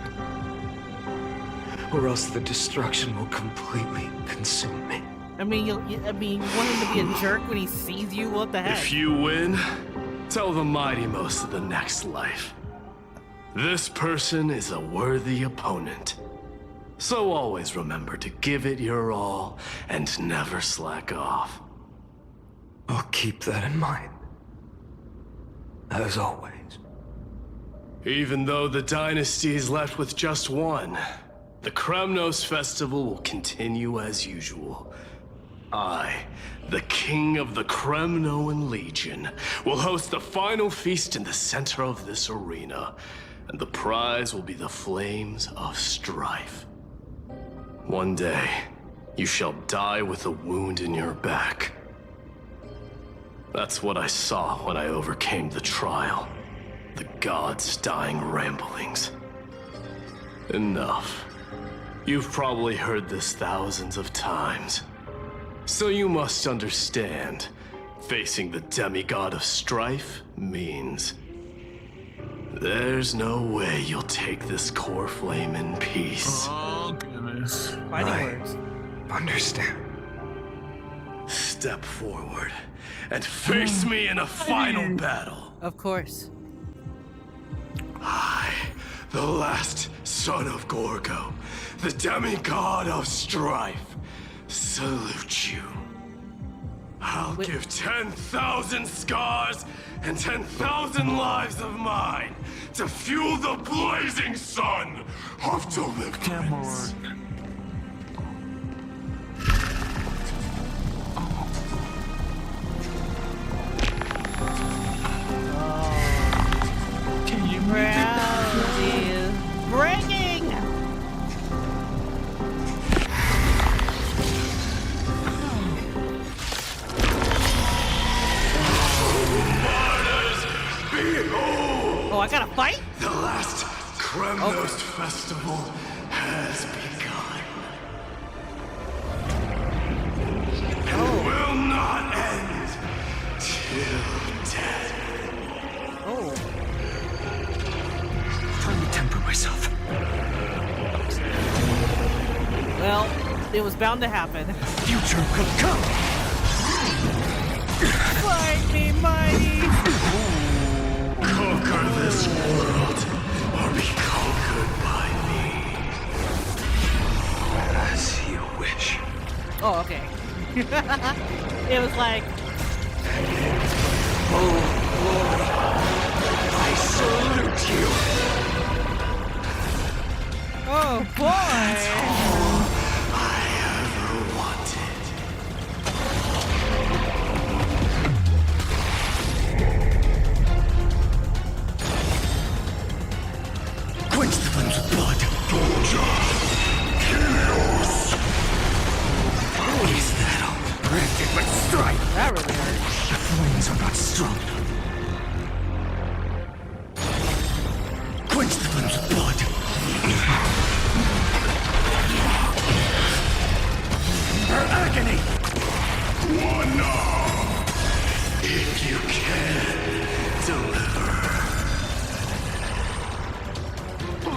Or else the destruction will completely consume me. I mean, you want him to be a jerk when he sees you? What the heck? If you win, tell the mighty most of the next life. This person is a worthy opponent. So always remember to give it your all and never slack off. I'll keep that in mind. As always. Even though the dynasty is left with just one, the Kremnos festival will continue as usual. I, the king of the Kremnoan Legion, will host the final feast in the center of this arena, and the prize will be the Flames of Strife. One day, you shall die with a wound in your back. That's what I saw when I overcame the trial. The gods' dying ramblings. Enough. You've probably heard this thousands of times. So you must understand, facing the demigod of strife means there's no way you'll take this core flame in peace. Oh, goodness. Fighting words. Understand. Step forward and face me in a final battle. Of course. I, the last son of Gorgo, the demigod of strife, salute you. I'll give 10,000 scars and 10,000 lives of mine to fuel the blazing sun of deliverance. Can you is breaking. Behold! Oh, I gotta fight? The last Kremnos festival has begun. And will not end till death. Oh. Trying to temper myself. Well, it was bound to happen. Future will come. Fight me, mighty! Conquer this world, or be conquered by me. As you wish. Oh, okay. It was like... Oh, glory. I salute you. Oh, boy! That's all I ever wanted. Quench the flames with blood. Chaos. Is that all? Granted, but strife. That really hurt. The flames are not strong. Quench the flames with blood. Her agony. One now. If you can deliver.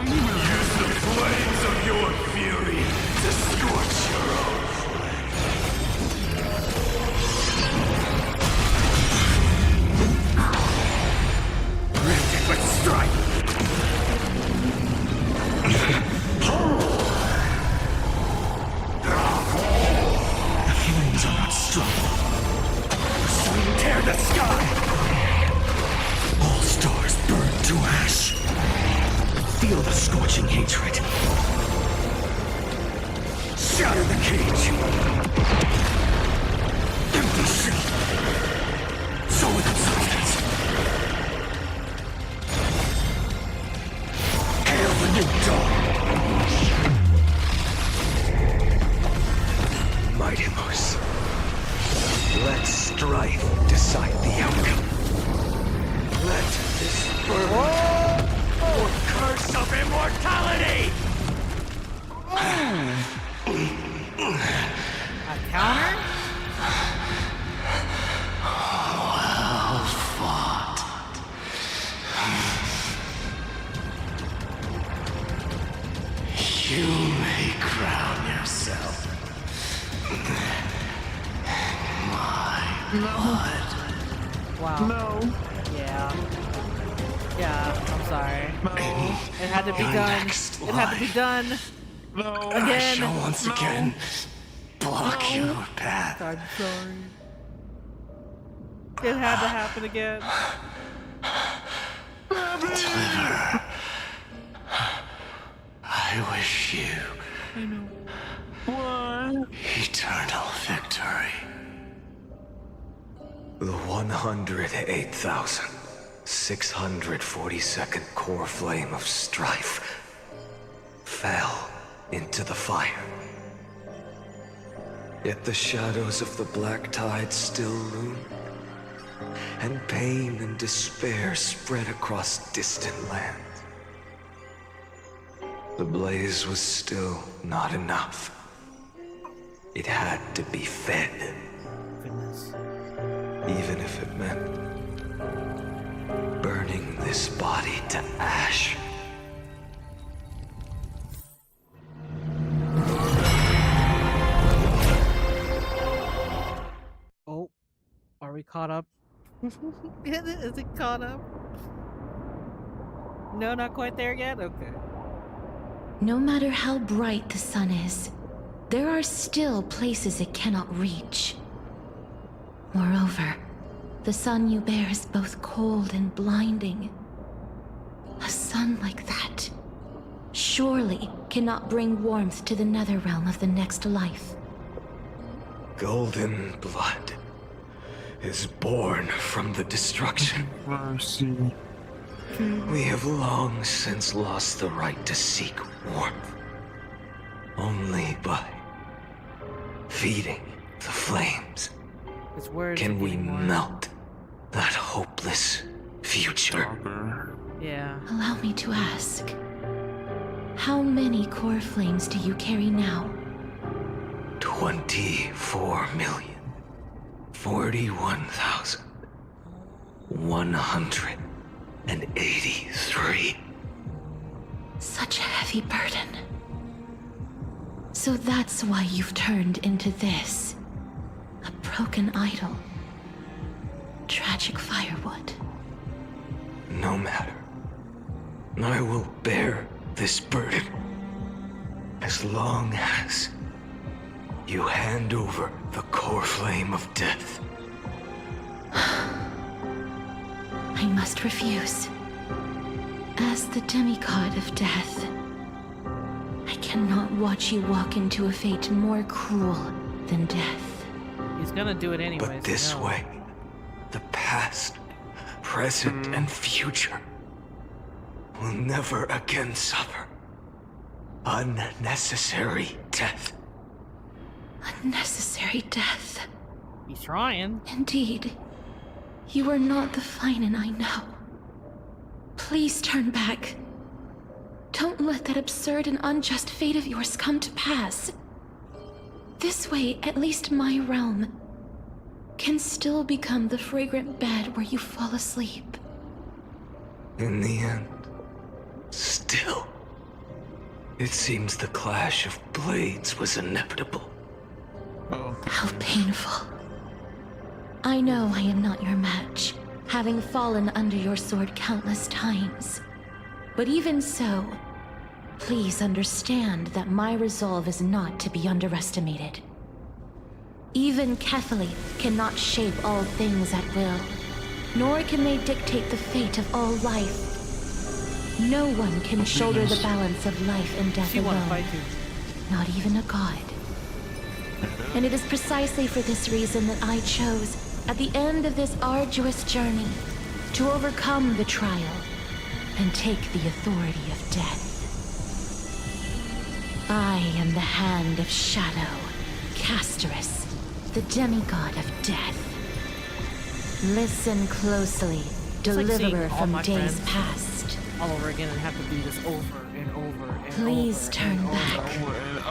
Use the flames of your fury to scorch your own flame. Granted, but strife. The flames are not strong. Soon tear the sky. All stars burn to ash. Feel the scorching hatred. Shatter the cage. Empty shell. So without substance. Hail the new dawn. Mighty Moose. Let strife decide the outcome. Let this burn your curse of immortality! A counter? Well fought. You may crown yourself my blood. Wow. No. Yeah. Yeah, I'm sorry. No. It had to be done. It had to be done. No. I shall once again block your path. I'm sorry. It had to happen again. Deliver. I wish you I know. What? eternal victory. The 108,642nd core flame of strife fell into the fire. Yet the shadows of the black tide still loom, and pain and despair spread across distant lands. The blaze was still not enough. It had to be fed. Goodness. Even if it meant burning this body to ash. Oh, are we caught up? Is it caught up? No, not quite there yet? Okay. No matter how bright the sun is, there are still places it cannot reach. Moreover, the sun you bear is both cold and blinding. A sun like that surely cannot bring warmth to the nether realm of the next life. Golden blood is born from the destruction. Mercy. We have long since lost the right to seek warmth. Only by feeding the flames His words can are we getting more- melt that hopeless future. Yeah. Allow me to ask, how many core flames do you carry now? 24,041,183. Such a heavy burden. So that's why you've turned into this. A broken idol. Tragic firewood. No matter. I will bear this burden as long as you hand over the core flame of death. I must refuse. As the demigod of death, I cannot watch you walk into a fate more cruel than death. He's gonna do it anyways. But this way, the past, present, and future will never again suffer unnecessary death. Unnecessary death. He's trying. Indeed. You are not the Finan I know. Please turn back. Don't let that absurd and unjust fate of yours come to pass. This way, at least my realm can still become the fragrant bed where you fall asleep. In the end, still, it seems the clash of blades was inevitable. How painful. I know I am not your match, having fallen under your sword countless times. But even so, please understand that my resolve is not to be underestimated. Even Kethali cannot shape all things at will, nor can they dictate the fate of all life. No one can shoulder the balance of life and death alone, not even a god. And it is precisely for this reason that I chose, at the end of this arduous journey, to overcome the trial and take the authority of death. I am the Hand of Shadow, Castorus, the demigod of death. Listen closely, deliverer from days past. All over again and have to do this over and over and Please over turn and back.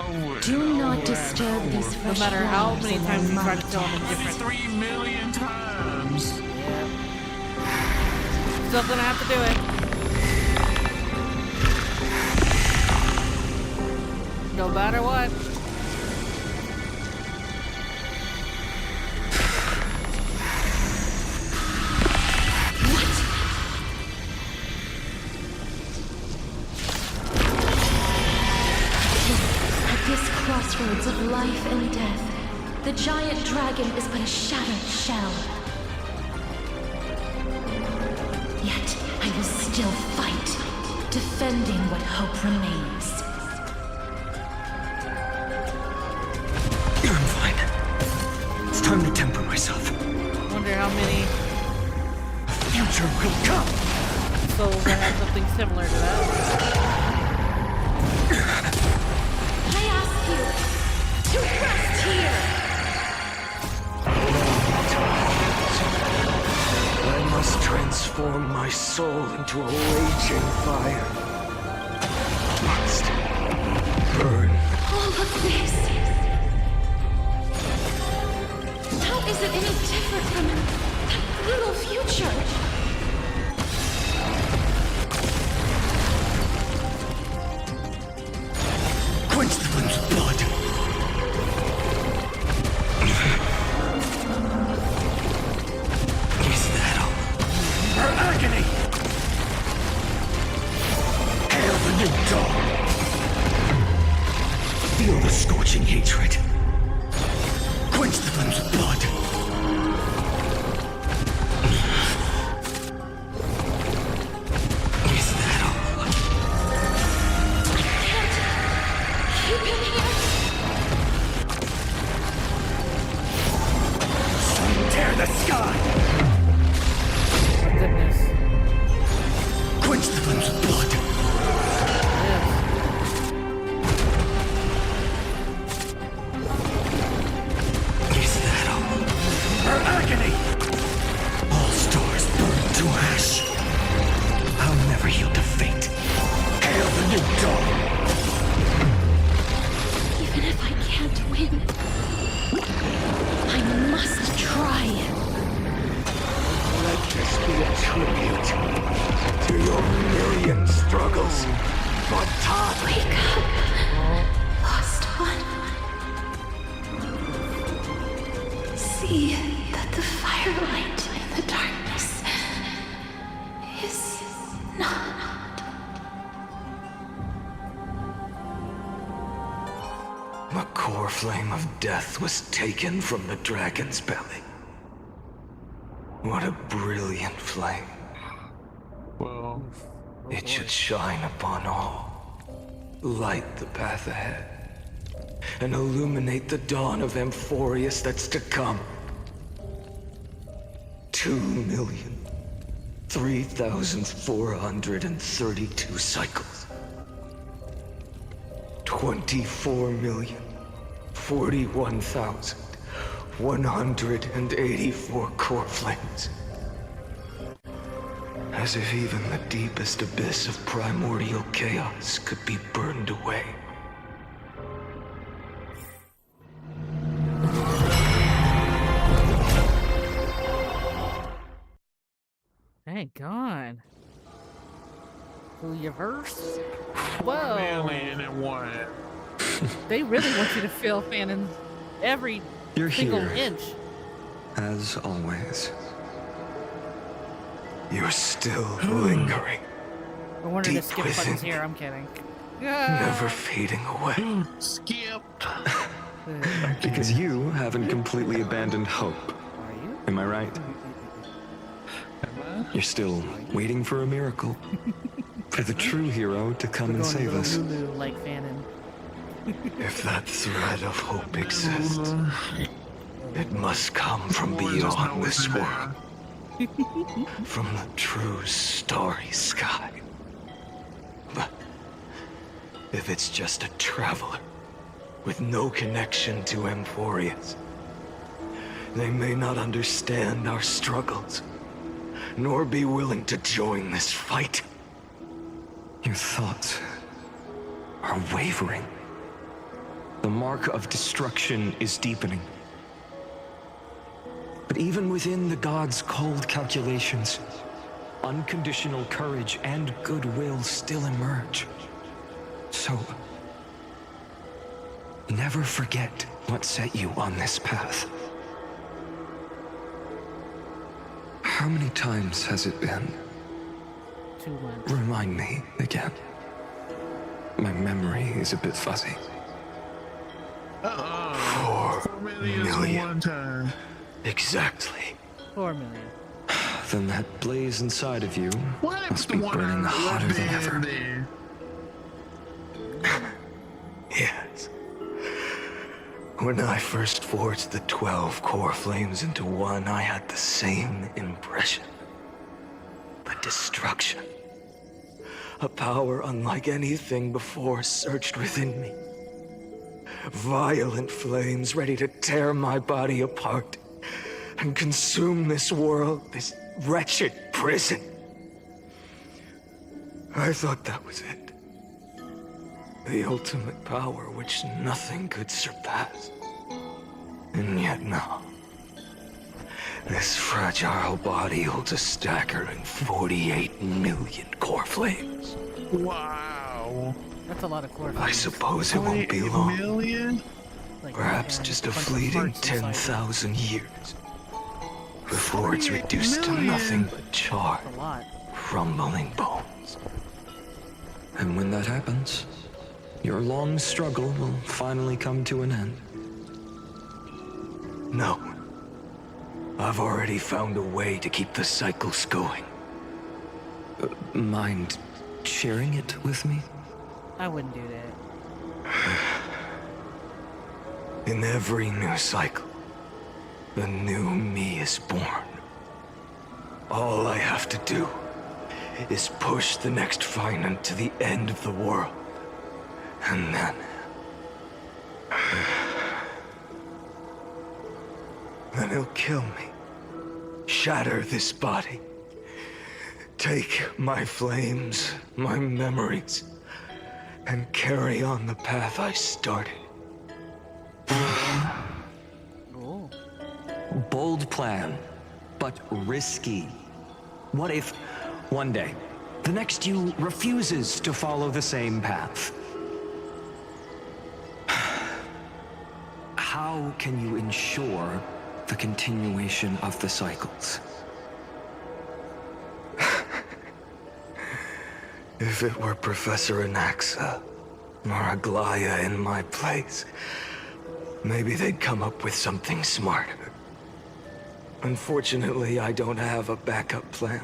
over. Do not disturb these fresh No matter how flowers many in times their you try to mud tell them depths. different. 3 million times. Still gonna have to do it. No matter what. life and death, the giant dragon is but a shattered shell. Yet I will still fight, defending what hope remains. I'm fine. It's time to temper myself. Wonder how many future will come. souls that have something similar to that. I ask you to rest here. I must transform my soul into a raging fire. Must burn. All of this. How is it any different from that little future? Quench the flames of blood. Is that all? Her agony! Hail the new dawn! Feel the scorching hatred. Quench the flames of blood. Is that all? I can't keep him here. Sun tear the sky! My goodness. Quench the flames of blood. Is that all? Her agony! All stars burn to ash. I'll never yield to fate. Hail the new dawn! Even if I can't win, I must try. Let this be a tribute to your million struggles for time. Wake up, lost one. See that the firelight in the darkness is not. The core flame of death was taken from the dragon's belly. What a brilliant flame. Well, it should shine upon all, light the path ahead, and illuminate the dawn of Amphorius that's to come. 2,003,432 cycles. 24,041,184 core flames. As if even the deepest abyss of primordial chaos could be burned away. Thank God. Hoyoverse? Whoa. Man, and one. They really want you to feel Fanon every You're single here. inch. As always. You're still lingering. I wanted to deep skip within buttons here, I'm kidding. Never fading away. Skip. Because you haven't completely abandoned hope. Are you? Am I right? You're still waiting for a miracle. For the true hero to come and save us. Like Fanon. If that thread of hope exists, it must come from beyond this world. From the true starry sky. But if it's just a traveler with no connection to Amphorius, they may not understand our struggles, nor be willing to join this fight. Your thoughts are wavering. The mark of destruction is deepening. But even within the gods' cold calculations, unconditional courage and goodwill still emerge. So, never forget what set you on this path. How many times has it been? 2 months. Remind me again. My memory is a bit fuzzy. 4 million. One time. Exactly. 4 million. Then that blaze inside of you What must be burning hotter than ever. Yes. When I first forged the 12 core flames into one, I had the same impression. The destruction. A power unlike anything before surged within me. Violent flames ready to tear my body apart and consume this world, this wretched prison. I thought that was it. The ultimate power which nothing could surpass. And yet now, this fragile body holds a staggering 48 million core flames. Wow. That's a lot of core flames. I suppose it won't be long. Million? Perhaps just a fleeting 10,000 years. Before it's reduced to nothing but charred, crumbling bones. And when that happens, your long struggle will finally come to an end. No. I've already found a way to keep the cycles going. Mind sharing it with me? I wouldn't do that. In every new cycle, a new me is born. All I have to do is push the next finite to the end of the world. And then he'll kill me. Shatter this body. Take my flames, my memories, and carry on the path I started. Bold plan, but risky. What if, one day, the next you refuses to follow the same path? How can you ensure the continuation of the cycles? If it were Professor Anaxa or Aglaya in my place, maybe they'd come up with something smarter. Unfortunately, I don't have a backup plan.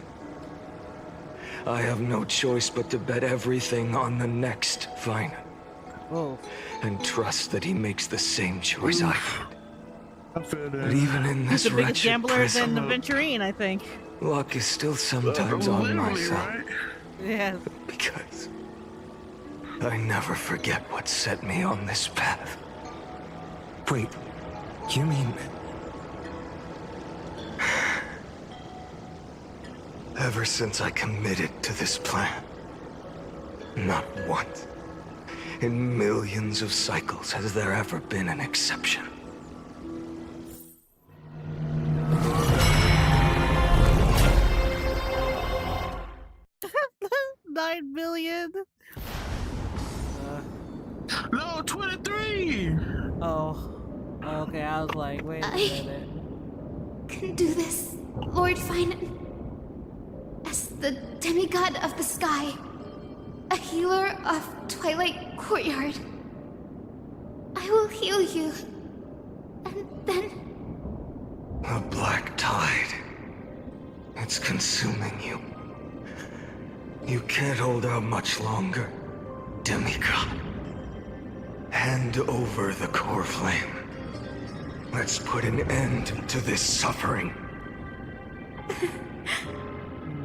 I have no choice but to bet everything on the next finite. And trust that he makes the same choice I did. But even in this He's the biggest wretched gambler prison, than the Venturine, I think. luck is still sometimes on my side. Yeah. Because I never forget what set me on this path. Wait, you mean... Ever since I committed to this plan, not once in millions of cycles has there ever been an exception. $9 million. No, 23. Oh, okay. I was like, wait a minute. Can do this, Lord Finan. As the demigod of the sky, a healer of Twilight Courtyard, I will heal you, and then... A black tide. It's consuming you. You can't hold out much longer, demigod. Hand over the core flame. Let's put an end to this suffering.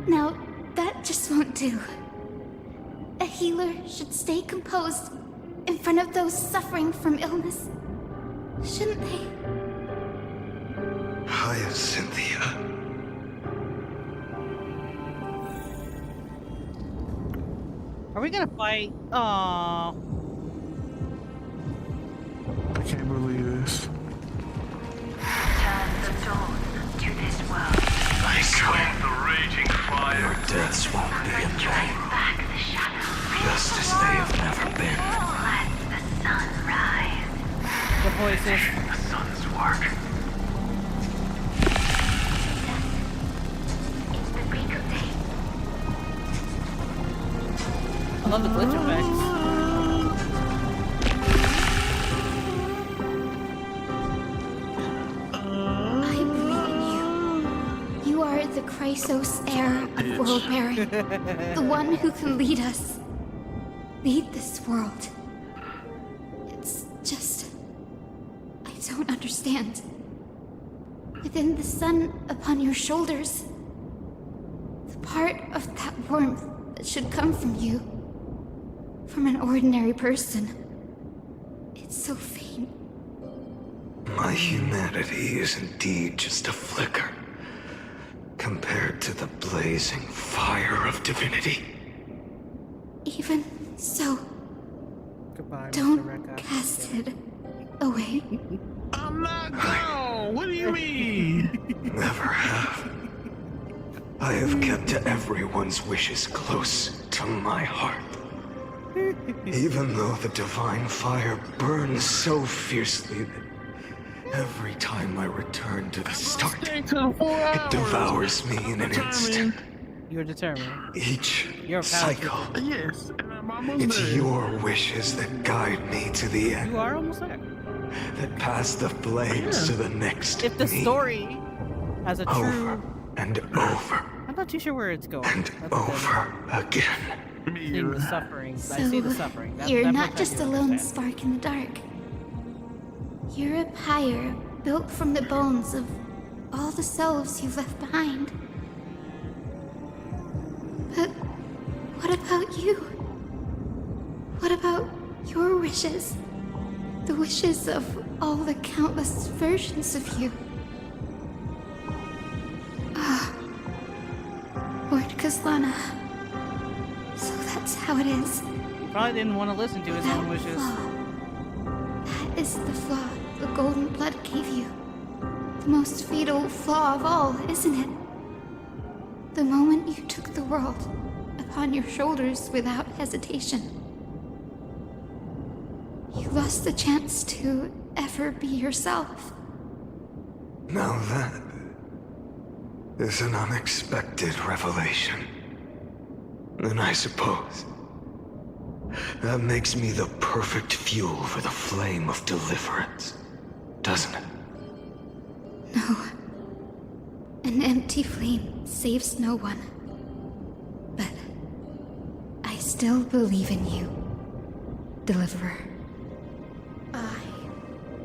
Now, that just won't do. A healer should stay composed in front of those suffering from illness, shouldn't they? Hyacinthia. Are we gonna fight? Aww. I can't believe this. Turn the dawn to this world. I swear, the raging fire. your deaths won't be in vain. Just as they have never been. Let the sun rise. The voices. The sun's work. The break of day. I love the glitch effects. the Chrysos heir of world bearing. The one who can lead us. Lead this world. It's just... I don't understand. Within the sun upon your shoulders, the part of that warmth that should come from you, from an ordinary person, it's so faint. My humanity is indeed just a flicker, compared to the blazing fire of divinity. Even so, Goodbye, don't cast it away. I'm not gone. What do you mean? Never have. I have kept everyone's wishes close to my heart. Even though the divine fire burns so fiercely that every time I return to the start, it devours me in an instant. You're determined. Each You're cycle. Yes, and I'm almost It's there. your wishes that guide me to the end. You are almost there. That pass the flames to the next If the me. story has a Over true... and over I'm not too sure where it's going. and over again. Seeing the suffering. So, I see the suffering. you're that not much I just do a lone understand. spark in the dark. You're a pyre built from the bones of all the selves you've left behind. But what about you? What about your wishes? The wishes of all the countless versions of you? Ah, Lord Kazlana. So that's how it is. Probably didn't want to listen to his own wishes. That is the flaw the golden blood gave you. The most fatal flaw of all, isn't it? The moment you took the world upon your shoulders without hesitation. You lost the chance to ever be yourself. Now that is an unexpected revelation. And I suppose that makes me the perfect fuel for the flame of deliverance, doesn't it? No. An empty flame saves no one. But I still believe in you, Deliverer.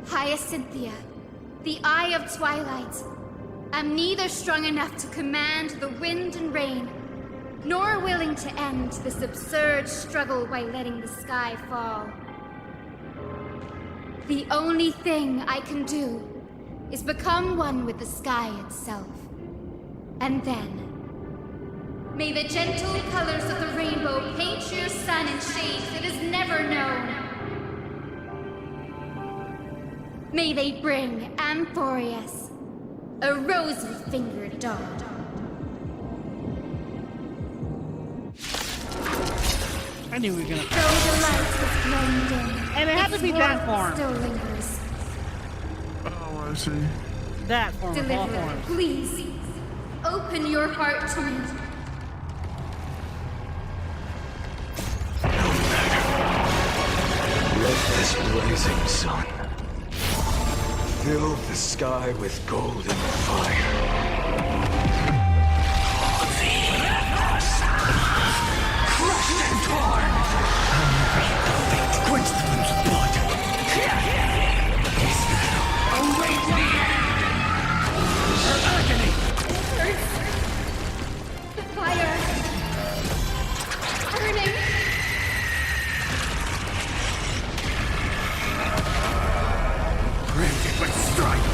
Hyacinthia, the Eye of Twilight. I'm neither strong enough to command the wind and rain, nor willing to end this absurd struggle by letting the sky fall. The only thing I can do is become one with the sky itself. And then, may the gentle colors of the rainbow paint your sun in shades it has never known. May they bring Amphorius, a rosy-fingered dog. I knew we were gonna. Though the light was blowing dim, And it had to its be that warmth form. still lingers. Oh, I see. That form of all Deliverer, forms. please, open your heart to me. Let this blazing sun fill the sky with golden fire. Crushed and torn! Fate quench the flame's blood! Await me! Her agony! It hurts. The fire. Burning. Granted but strike!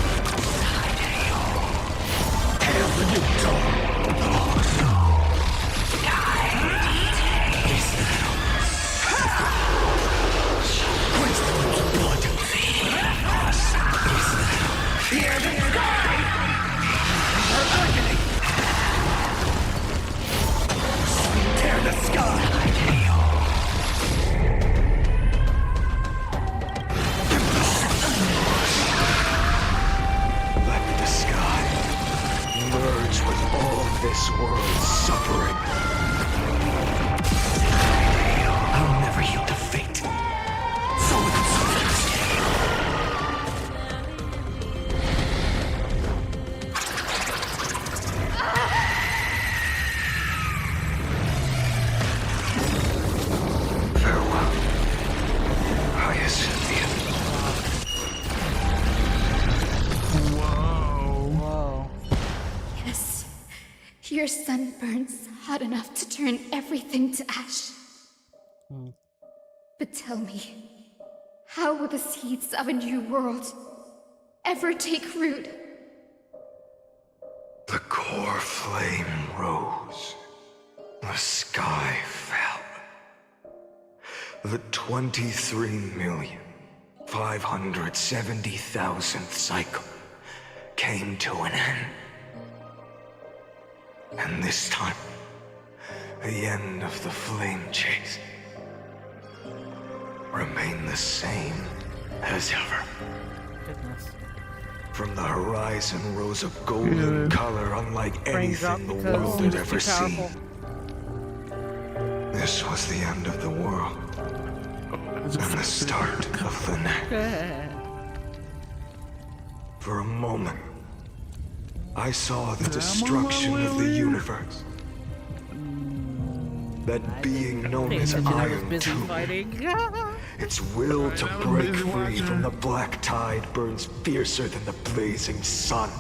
Hail the new dawn! Quench the flame's blood! Hear the sky! Her agony! Tear the sky! Let the sky merge with all this world's suffering. I'll never yield to fate. So Your sun burns hot enough to turn everything to ash. But tell me, how will the seeds of a new world ever take root? The core flame rose. The sky fell. The 23,570,000th cycle came to an end. And this time, the end of the flame chase remained the same as ever. Goodness. From the horizon rose a golden color unlike anything the world had ever seen. This was the end of the world, and the start of the next. For a moment, I saw the destruction of the universe. That being known as Iron Tomb. Its will to break free from the black tide burns fiercer than the blazing sun.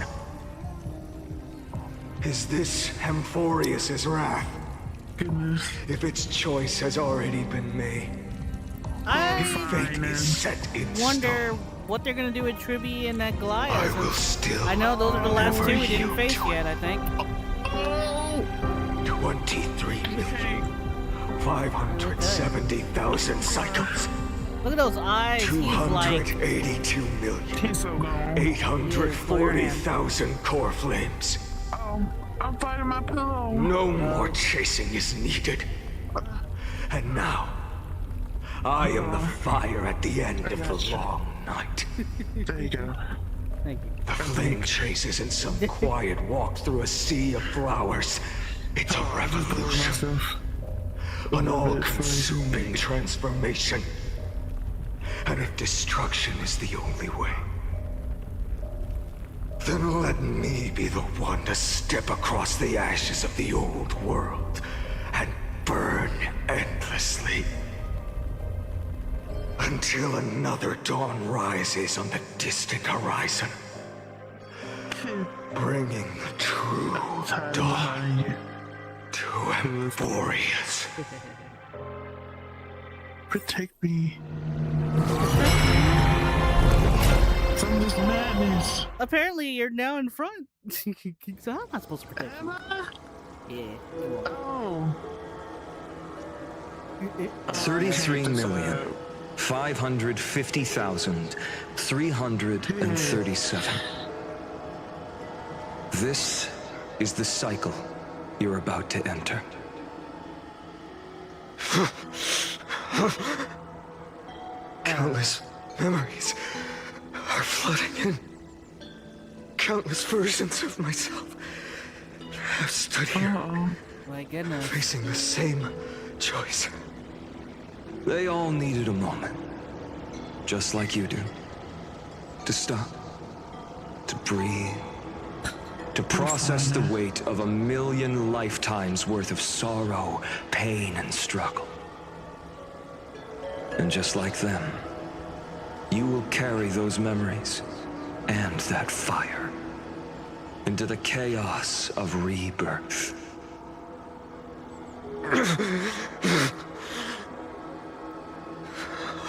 Is this Amphorius's wrath? If its choice has already been made, fate is set in wonder what they're gonna do with Tribby and that Goliath. I will still. I know those are the last two we didn't face yet, I think. 23,570,000 cycles. Look at those eyes. 282,840,000 core flames. I'm fighting my pillow. No more chasing is needed. And now, I am the fire at the end of the long night. There you go. Thank you. The flame chase isn't some quiet walk through a sea of flowers. It's a revolution. An all-consuming transformation. And if destruction is the only way, then let me be the one to step across the ashes of the old world and burn endlessly. Until another dawn rises on the distant horizon, bringing the true dawn to Amphorius. Protect me from this madness. Apparently, you're now in front. So how am I supposed to protect you? Yeah. Oh. 33,550,337. This is the cycle you're about to enter. Countless memories are flooding in. Countless versions of myself have stood here, My goodness. facing the same choice. They all needed a moment, just like you do. To stop, to breathe, to process the weight of 1,000,000 lifetimes worth of sorrow, pain, and struggle. And just like them, you will carry those memories and that fire into the chaos of rebirth.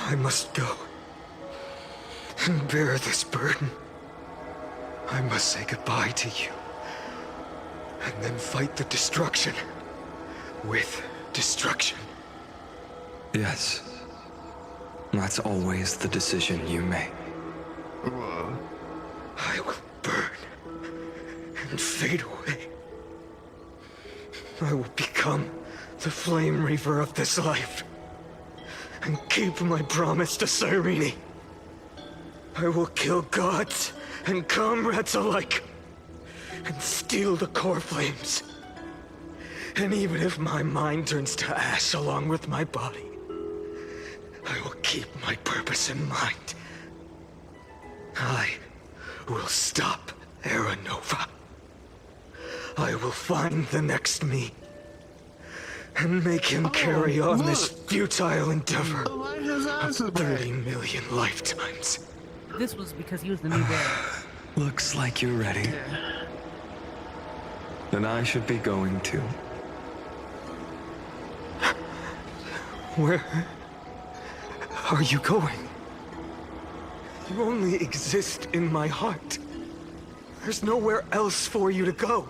I must go and bear this burden. I must say goodbye to you, and then fight the destruction with destruction. Yes, that's always the decision you make. I will burn and fade away. I will become the flame reaver of this life and keep my promise to Cyrene. I will kill gods and comrades alike and steal the core flames. And even if my mind turns to ash along with my body, I will keep my purpose in mind. I will stop Era Nova. I will find the next me and make him carry on this futile endeavor of 30 million lifetimes. This was because he was the new bear. Looks like you're ready. Then I should be going too. Where are you going? You only exist in my heart. There's nowhere else for you to go.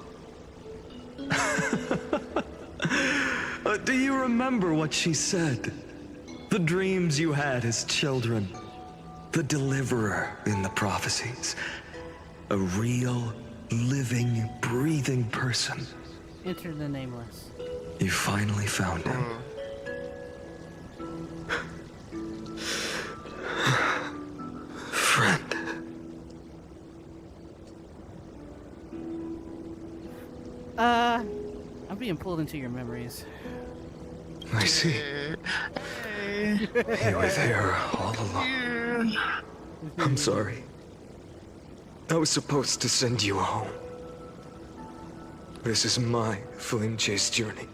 Do you remember what she said? The dreams you had as children. The deliverer in the prophecies. A real, living, breathing person. Enter the nameless. You finally found him. Friend. I'm being pulled into your memories. I see. Hey. You were there all along. I'm sorry. I was supposed to send you home. This is my flame chase journey.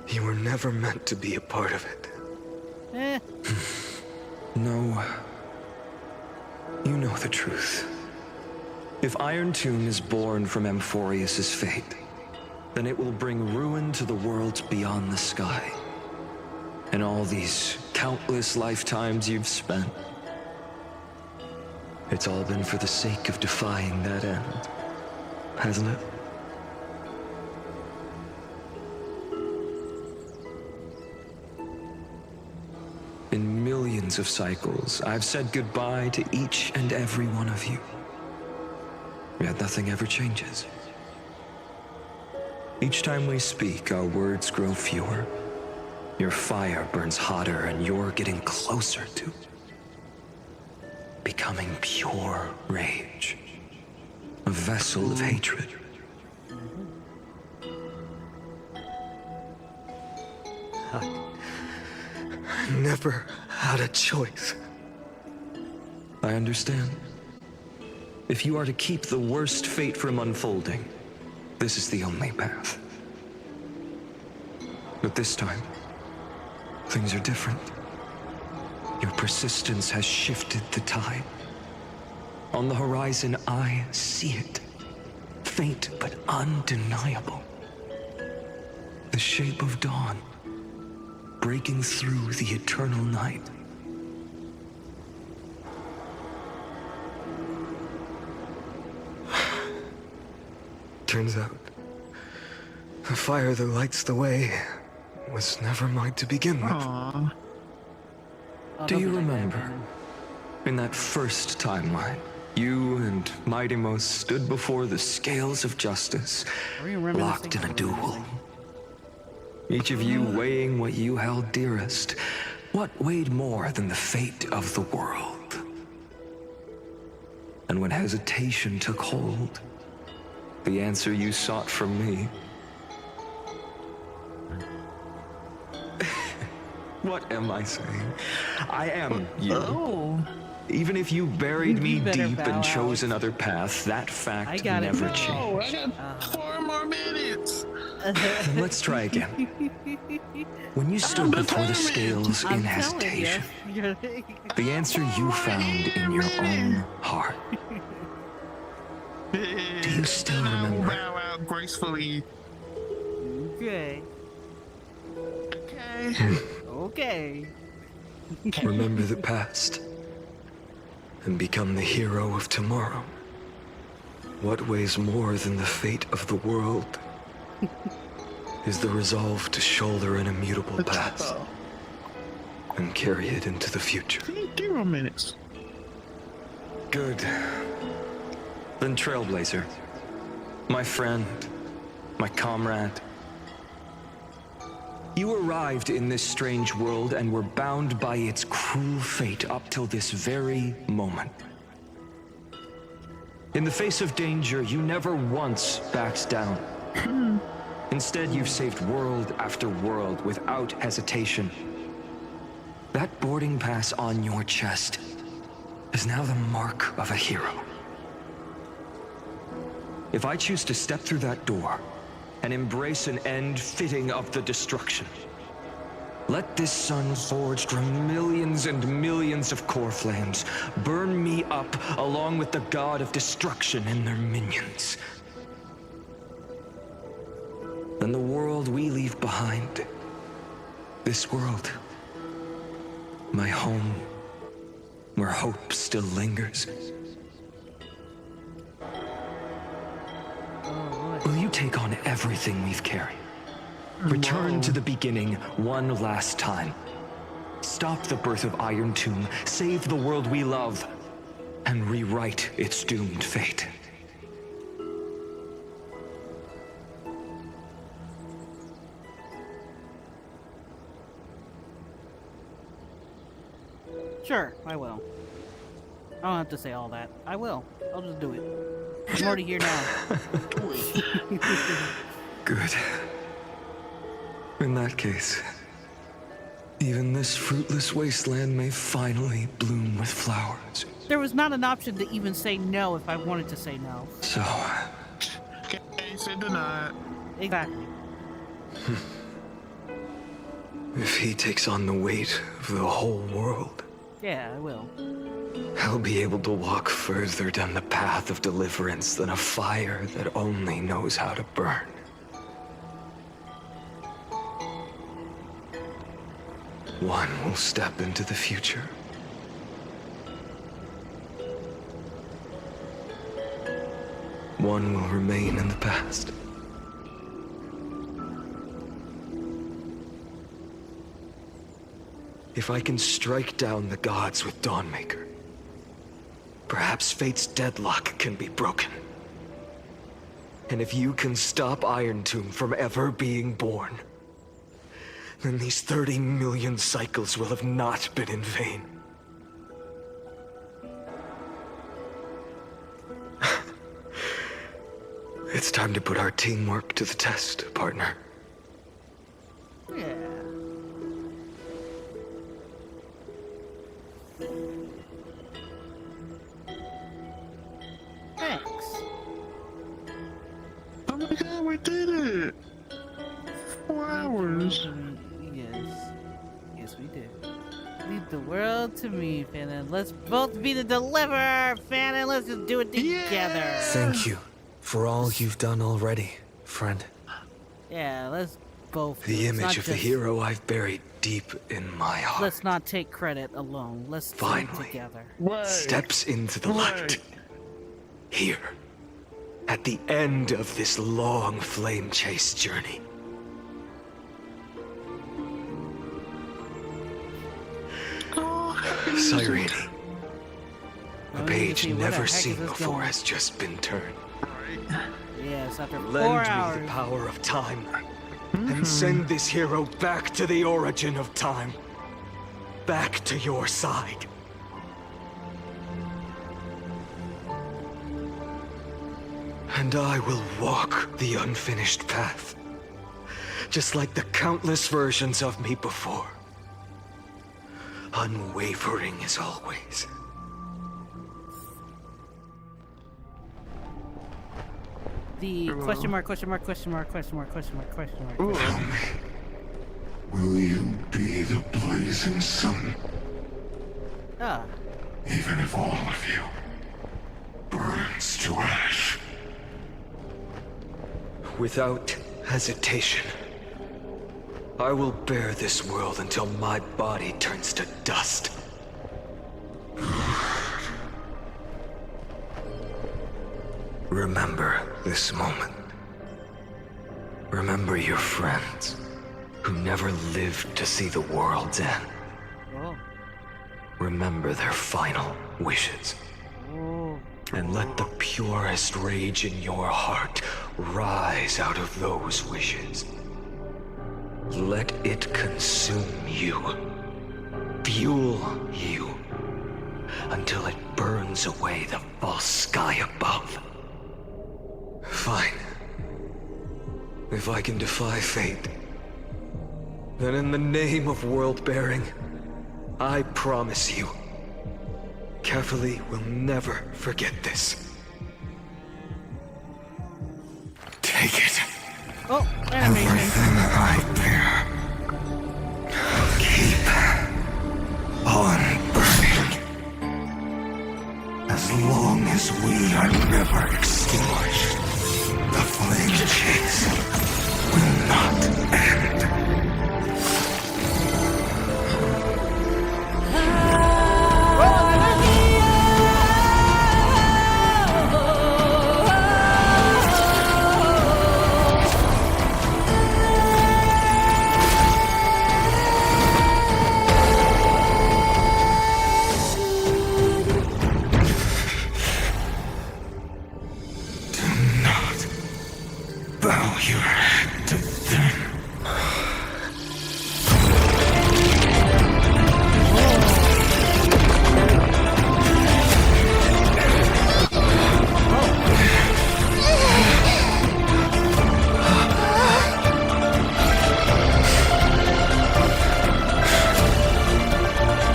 You were never meant to be a part of it. No. You know the truth. If Iron Tomb is born from Amphorius's fate, then it will bring ruin to the worlds beyond the sky. And all these countless lifetimes you've spent, it's all been for the sake of defying that end, hasn't it? In millions of cycles, I've said goodbye to each and every one of you. Yet nothing ever changes. Each time we speak, our words grow fewer. Your fire burns hotter, and you're getting closer to becoming pure rage. A vessel of hatred. I never had a choice. I understand. If you are to keep the worst fate from unfolding, this is the only path. But this time, things are different. Your persistence has shifted the tide. On the horizon, I see it. Faint but undeniable. The shape of dawn, breaking through the eternal night. Turns out, the fire that lights the way was never mine to begin with. Aww. Do you remember, in that first timeline, you and Mightymost stood before the scales of justice, locked in a duel? Each of you weighing what you held dearest. What weighed more than the fate of the world? And when hesitation took hold, the answer you sought from me. What am I saying? I am you. Oh. Even if you buried me better deep bow and out. chose another path, that fact never Oh, changed. I got 4 more minutes. Then let's try again. When you stood before the scales in hesitation, the answer you found in your own heart. Do you still remember? Bow out gracefully. Okay. Okay. Okay. Remember the past and become the hero of tomorrow. What weighs more than the fate of the world is the resolve to shoulder an immutable past and carry it into the future. 0 minutes. Good. Then Trailblazer, my friend, my comrade. You arrived in this strange world and were bound by its cruel fate up till this very moment. In the face of danger, you never once backed down. Instead, you've saved world after world without hesitation. That boarding pass on your chest is now the mark of a hero. If I choose to step through that door and embrace an end fitting of the destruction, let this sun forged from millions and millions of core flames burn me up along with the god of destruction and their minions. behind. This world. My home. Where hope still lingers. Will you take on everything we've carried? Return to the beginning one last time. Stop the birth of Iron Tomb, save the world we love, and rewrite its doomed fate. Sure, I will. I don't have to say all that. I will. I'll just do it. I'm already here now. Good. In that case, even this fruitless wasteland may finally bloom with flowers. There was not an option to even say no if I wanted to say no. So... Okay, say denied. Exactly. If he takes on the weight of the whole world... Yeah, I will. I'll be able to walk further down the path of deliverance than a fire that only knows how to burn. One will step into the future. One will remain in the past. If I can strike down the gods with Dawnmaker, perhaps fate's deadlock can be broken. And if you can stop Iron Tomb from ever being born, then these 30 million cycles will have not been in vain. It's time to put our teamwork to the test, partner. Yeah. Thanks. Oh my god, we did it! 4 hours. Yes, we did. Lead the world to me, Fannin. Let's both be the deliverer, Fannin. Let's just do it together. Thank you for all you've done already, friend. Yeah, let's both. The image of the hero I've buried deep in my heart. Let's not take credit alone. Let's do it together. Steps into the light. Here, at the end of this long flame chase journey. Cyrene, a page never seen before has just been turned. Yes, after 4 Lend hours. me the power of time, and send this hero back to the origin of time. Back to your side. And I will walk the unfinished path, just like the countless versions of me before. Unwavering as always. The question mark. Will you be the blazing sun? Ah. Even if all of you burns to ash. Without hesitation, I will bear this world until my body turns to dust. Remember this moment. Remember your friends who never lived to see the world's end. Oh. Remember their final wishes. Oh. And let the purest rage in your heart rise out of those wishes. Let it consume you. Fuel you. Until it burns away the false sky above. Fine. If I can defy fate, then in the name of world-bearing, I promise you, Carefully will never forget this. Take it. Oh, everything I bear. Keep on burning. As long as we are never extinguished, the flame chase will not end. bow your head to them.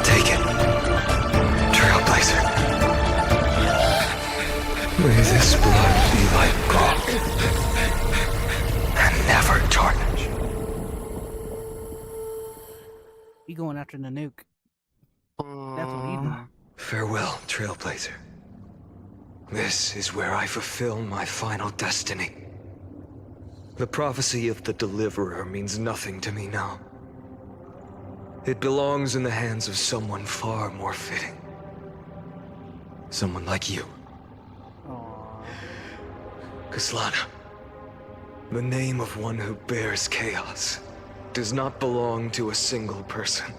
Take it, Trailblazer. May this blood be like gold and never tarnish. He going after the nuke. That's what he doing. Farewell, Trailblazer. This is where I fulfill my final destiny. The prophecy of the Deliverer means nothing to me now. It belongs in the hands of someone far more fitting. Someone like you. Kaslana, the name of one who bears chaos does not belong to a single person.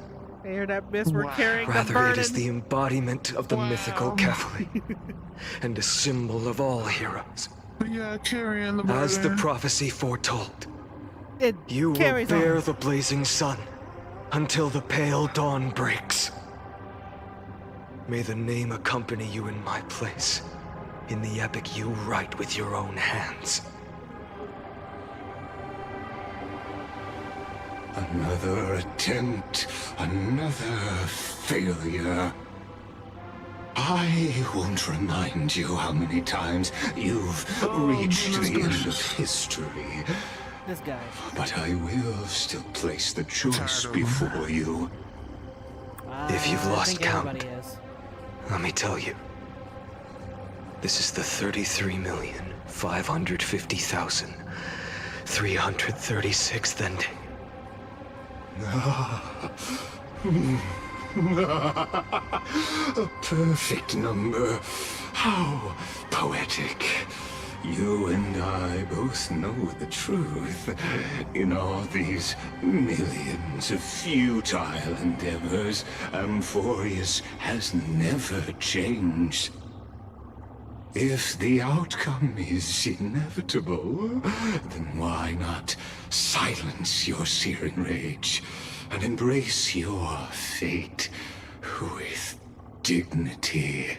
I hear that, miss? We're carrying the Rather, burden. it is the embodiment of the mythical Kefali, and a symbol of all heroes. Yeah, carrying the burden. As the prophecy foretold, it you will bear the blazing sun until the pale dawn breaks. May the name accompany you in my place, in the epic you write with your own hands. Another attempt, another failure. I won't remind you how many times you've reached the end of history. This guy. But I will still place the choice before you. If you've I lost think count, everybody is. let me tell you. This is the 33,550,336th ending. A perfect number. How poetic. You and I both know the truth. In all these millions of futile endeavors, Amphorius has never changed. If the outcome is inevitable, then why not silence your searing rage and embrace your fate with dignity?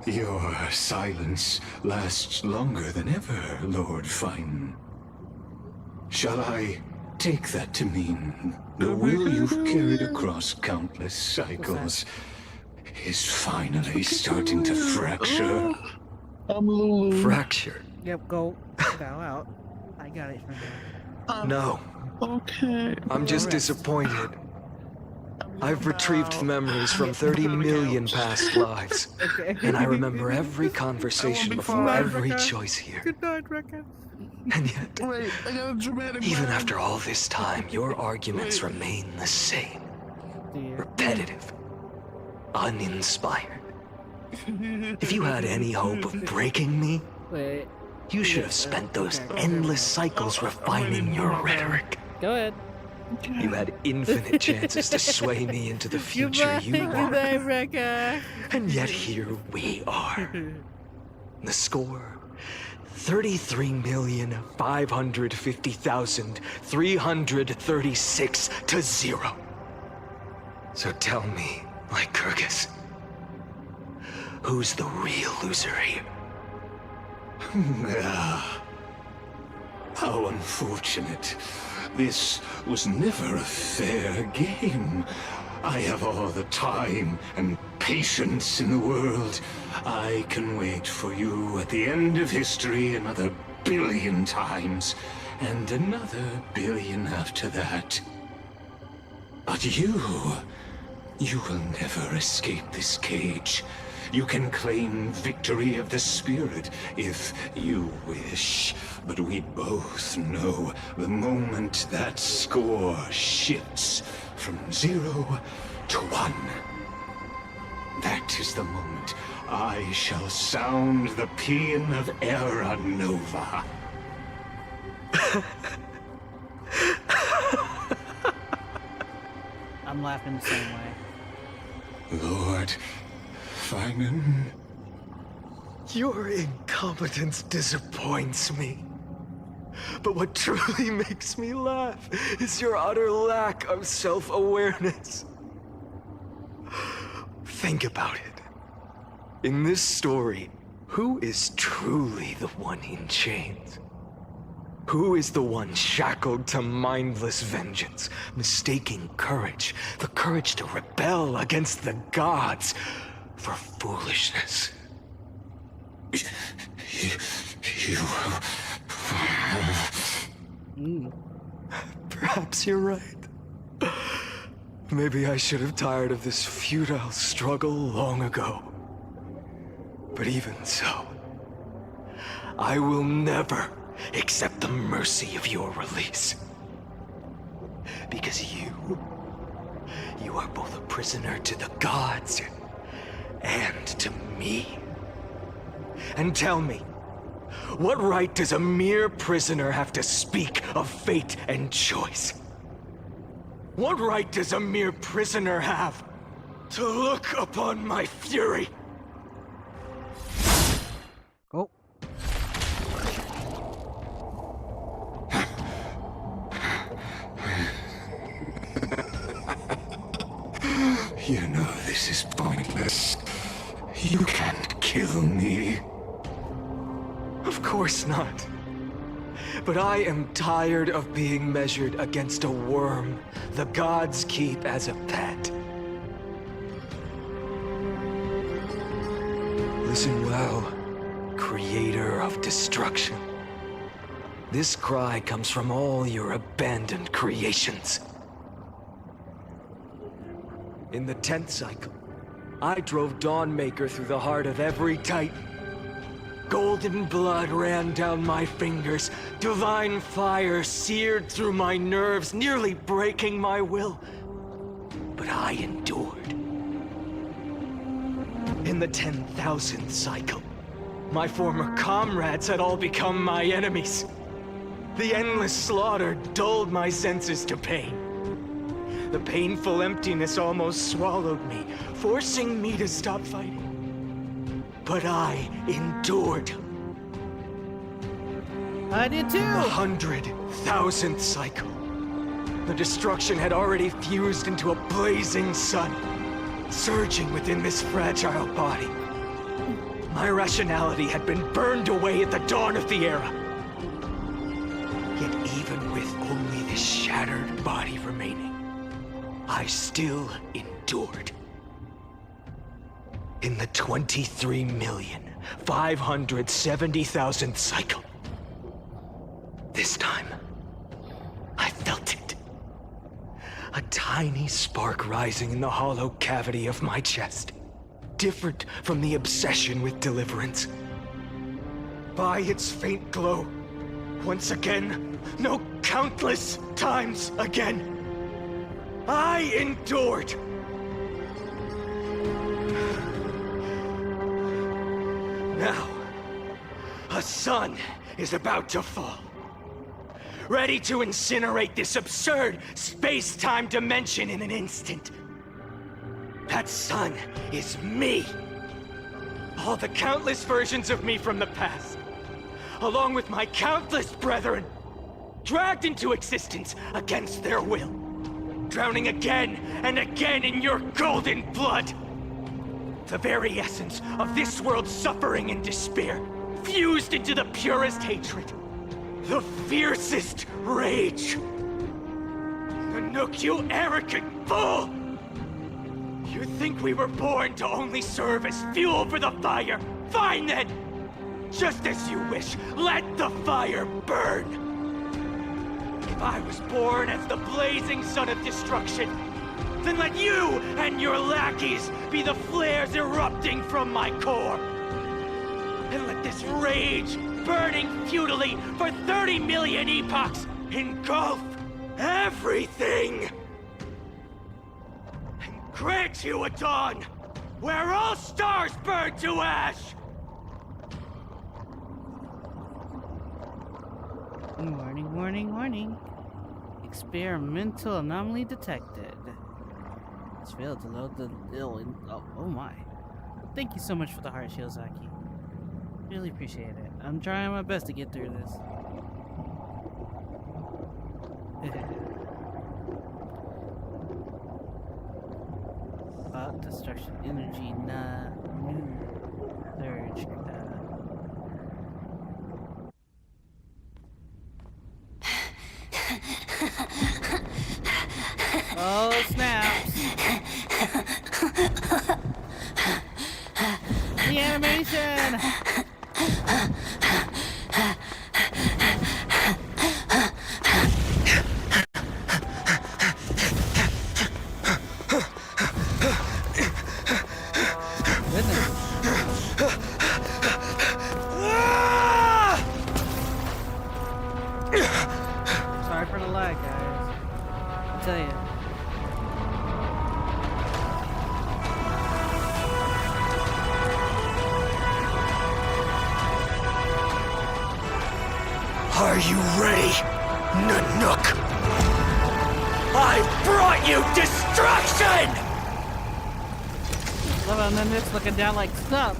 Your silence lasts longer than ever, Lord Fine. Shall I take that to mean the will you've carried across countless cycles is finally starting to fracture? Fracture? Yep, go out. I got it from there. No. Okay. I'm just disappointed. I've retrieved memories from 30 million past lives. And I remember every conversation before every choice here. Good night, Rekka. And yet, Wait, I got a dramatic even moment. after all this time, your arguments remain the same. Repetitive. Uninspired. If you had any hope of breaking me, you should have spent those endless cycles refining your rhetoric. Go ahead. You had infinite chances to sway me into the future you Good want. night, Rekka. And yet here we are. The score, 33,550,336 to 0. So tell me, Lycurgus, who's the real loser here? How unfortunate. This was never a fair game. I have all the time and patience in the world. I can wait for you at the end of history another billion times, and another billion after that. But you will never escape this cage. You can claim victory of the spirit if you wish, but we both know the moment that score shifts from 0 to 1. That is the moment I shall sound the paean of Era Nova. I'm laughing the same way. Lord Finan. You're incompetent. competence disappoints me. But what truly makes me laugh is your utter lack of self-awareness. Think about it. In this story, who is truly the one in chains? Who is the one shackled to mindless vengeance, mistaking courage, the courage to rebel against the gods, for foolishness? You... Perhaps you're right. Maybe I should have tired of this futile struggle long ago. But even so, I will never accept the mercy of your release. Because you are both a prisoner to the gods and to me. And tell me, what right does a mere prisoner have to speak of fate and choice? What right does a mere prisoner have to look upon my fury? Oh. You know this is pointless. You can't kill me. Of course not. But I am tired of being measured against a worm the gods keep as a pet. Listen well, creator of destruction. This cry comes from all your abandoned creations. In the 10th cycle, I drove Dawnmaker through the heart of every titan. Golden blood ran down my fingers, divine fire seared through my nerves, nearly breaking my will. But I endured. In the 10,000th cycle, my former comrades had all become my enemies. The endless slaughter dulled my senses to pain. The painful emptiness almost swallowed me, forcing me to stop fighting. But I endured. I did too! The 100,000th cycle. The destruction had already fused into a blazing sun, surging within this fragile body. My rationality had been burned away at the dawn of the era. Yet even with only this shattered body remaining, I still endured. In the 23,570,000th cycle. This time, I felt it. A tiny spark rising in the hollow cavity of my chest. Different from the obsession with deliverance. By its faint glow, once again, no, countless times again, I endured. Now, a sun is about to fall. Ready to incinerate this absurd space-time dimension in an instant. That sun is me. All the countless versions of me from the past, along with my countless brethren, dragged into existence against their will, drowning again and again in your golden blood. The very essence of this world's suffering and despair, fused into the purest hatred, the fiercest rage. Nanook, you arrogant fool! You think we were born to only serve as fuel for the fire? Fine then! Just as you wish, let the fire burn! If I was born as the blazing sun of destruction, then let you and your lackeys be the flares erupting from my core. And let this rage, burning futilely for 30 million epochs, engulf everything! And grant you a dawn where all stars burn to ash! Warning, warning, warning. Experimental anomaly detected. It's failed to load the oh my. Thank you so much for the heart, Shiozaki. Really appreciate it. I'm trying my best to get through this. Destruction energy, nah, new surge. Oh, snaps. The animation. Sorry for the lag, guys. I tell you. Are you ready, Nanook? I brought you destruction! Love how Nanook's looking down like, sup?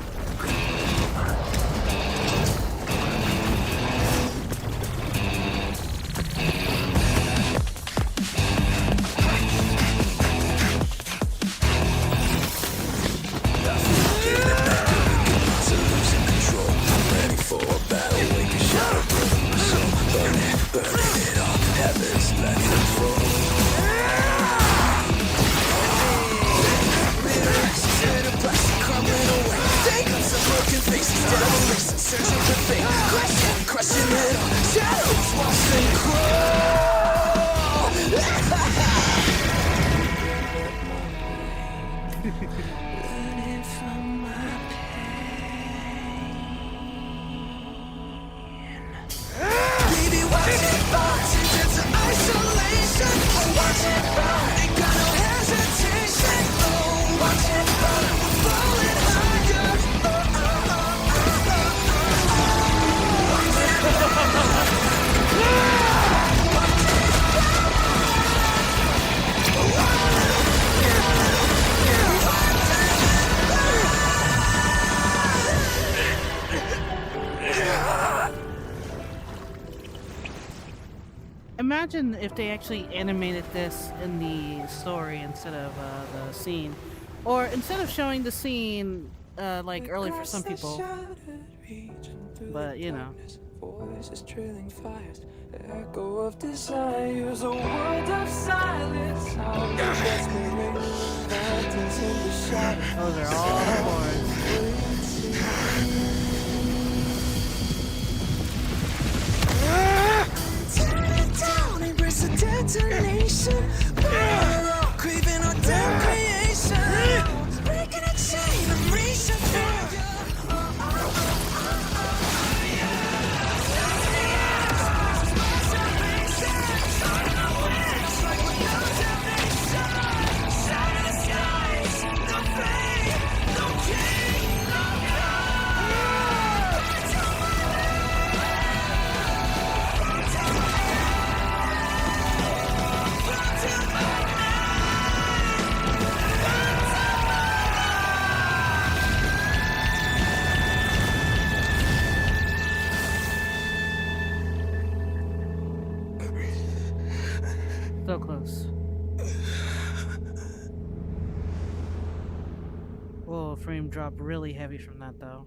Imagine if they actually animated this in the story instead of the scene. Or instead of showing the scene like early for some people. But, you know. Voices trailing fires, echo of desires, a world of silence. Those are all the chords. Down, embrace the detonation. Craving our damn creation. Breaking a chain, I'm reaching for you. So close. Whoa, frame drop really heavy from that though.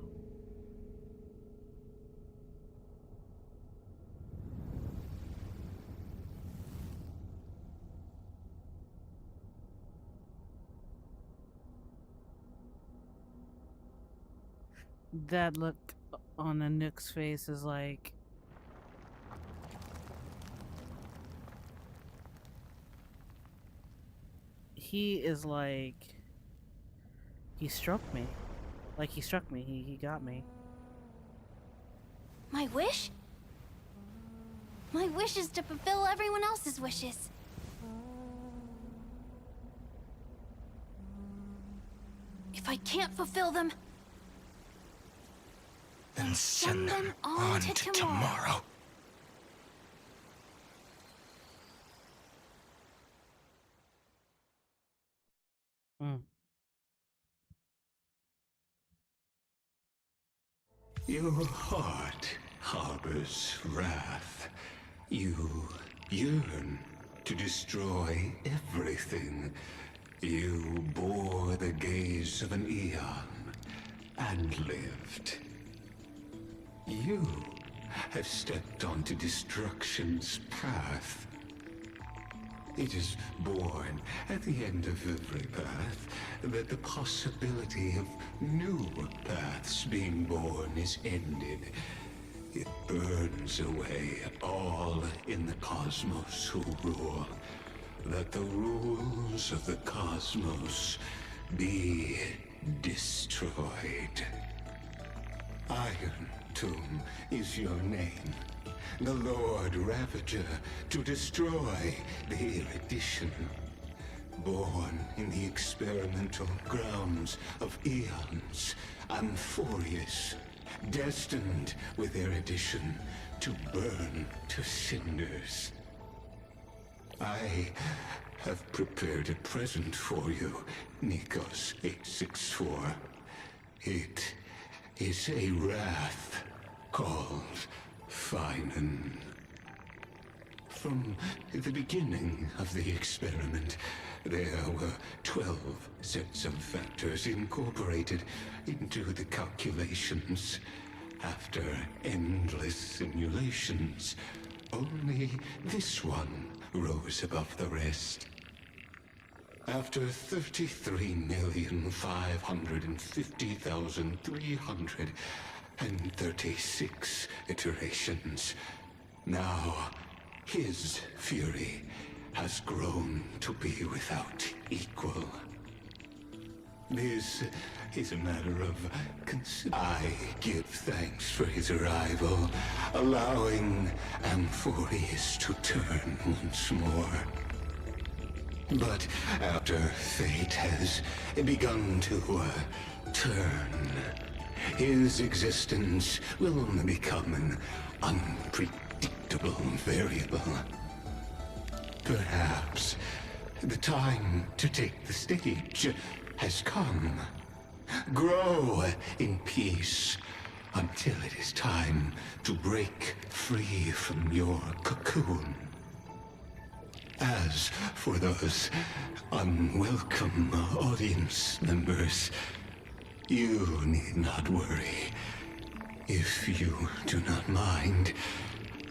That look on Anook's face is like... He is like... He struck me. Like he struck me. He got me. My wish? My wish is to fulfill everyone else's wishes. If I can't fulfill them, then send them on to tomorrow. Your heart harbors wrath. You yearn to destroy everything. You bore the gaze of an eon and lived. You have stepped onto destruction's path. It is born at the end of every path that the possibility of new paths being born is ended. It burns away all in the cosmos who rule, that the rules of the cosmos be destroyed. Iron Tomb is your name. The Lord Ravager to destroy the erudition. Born in the experimental grounds of eons, Amphorius, destined with erudition to burn to cinders. I have prepared a present for you, Nikos 864. It is a wrath called Finan. From the beginning of the experiment, there were 12 sets of factors incorporated into the calculations. After endless simulations, only this one rose above the rest. After 33,550,336 iterations, now his fury has grown to be without equal. This is a matter of I give thanks for his arrival, allowing Amphorius to turn once more. But after fate has begun to turn, his existence will only become an unpredictable variable. Perhaps the time to take the stage has come. Grow in peace until it is time to break free from your cocoon. As for those unwelcome audience members, you need not worry. If you do not mind,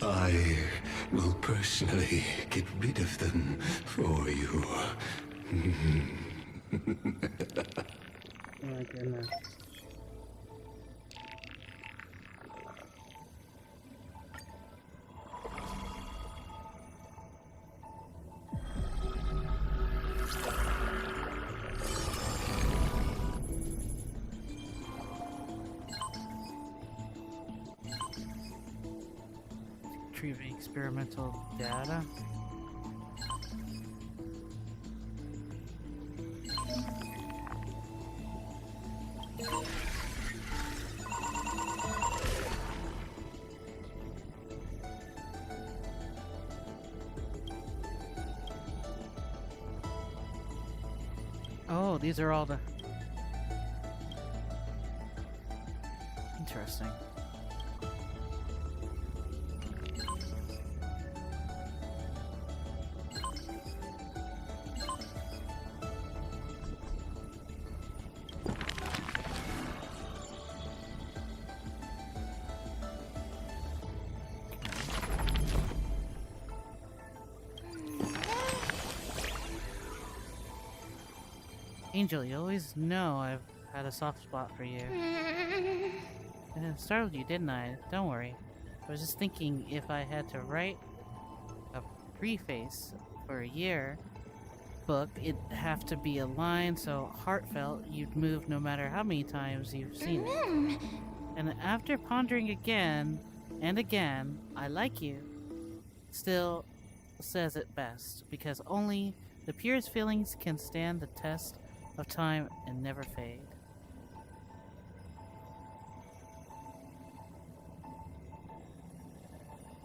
I will personally get rid of them for you. Oh my goodness. Retrieving experimental data. Oh, these are all the... Interesting. Angel, you always know I've had a soft spot for you. And it startled you, didn't I? Don't worry. I was just thinking if I had to write a preface for a year book, it'd have to be a line so heartfelt you'd move no matter how many times you've seen it. And after pondering again and again, I like you still says it best, because only the purest feelings can stand the test of time and never fade.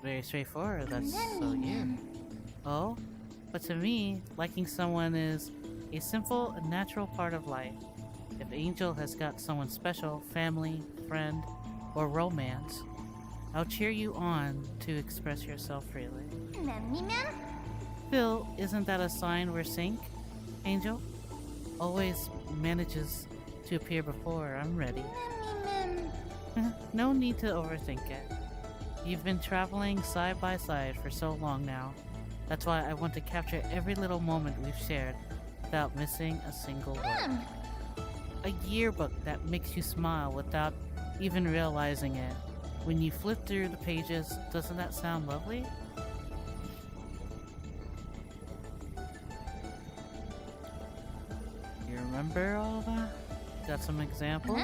Very straightforward, that's so you. Oh, but to me, liking someone is a simple and natural part of life. If Angel has got someone special, family, friend, or romance. I'll cheer you on to express yourself freely. Phil, isn't that a sign we're sync? Angel? Always manages to appear before I'm ready. No need to overthink it. You've been traveling side by side for so long now. That's why I want to capture every little moment we've shared without missing a single word. A yearbook that makes you smile without even realizing it. When you flip through the pages, doesn't that sound lovely? You remember all that? Got some examples?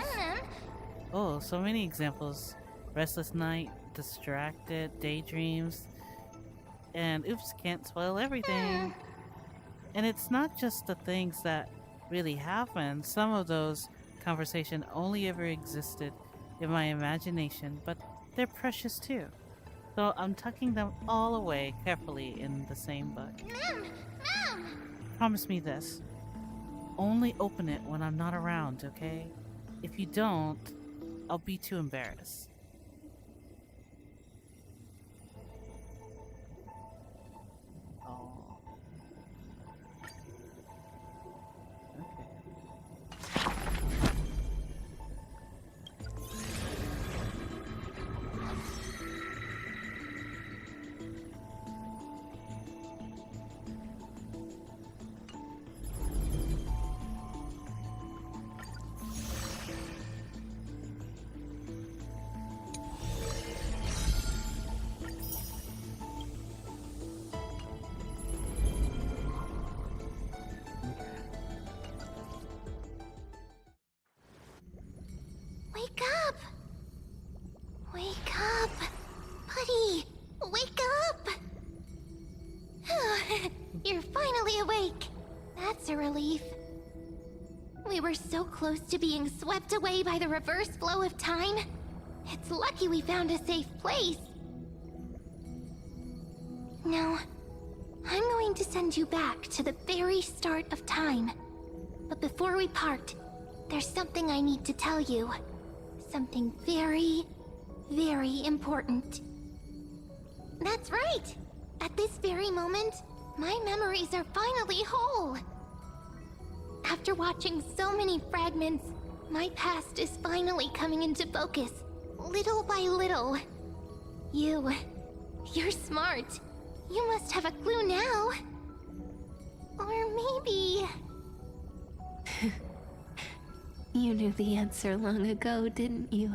Oh, so many examples. Restless night, distracted, daydreams, and oops, can't spoil everything. And it's not just the things that really happen. Some of those conversations only ever existed in my imagination, but they're precious too. So I'm tucking them all away carefully in the same book. Promise me this. Only open it when I'm not around, okay? If you don't, I'll be too embarrassed. Oh. Wake up! Wake up! Buddy! Wake up! You're finally awake! That's a relief. We were so close to being swept away by the reverse flow of time. It's lucky we found a safe place. Now, I'm going to send you back to the very start of time. But before we part, there's something I need to tell you. Something very, very important. That's right! At this very moment, my memories are finally whole. After watching so many fragments, my past is finally coming into focus, little by little. You're smart. You must have a clue now. Or maybe... You knew the answer long ago, didn't you?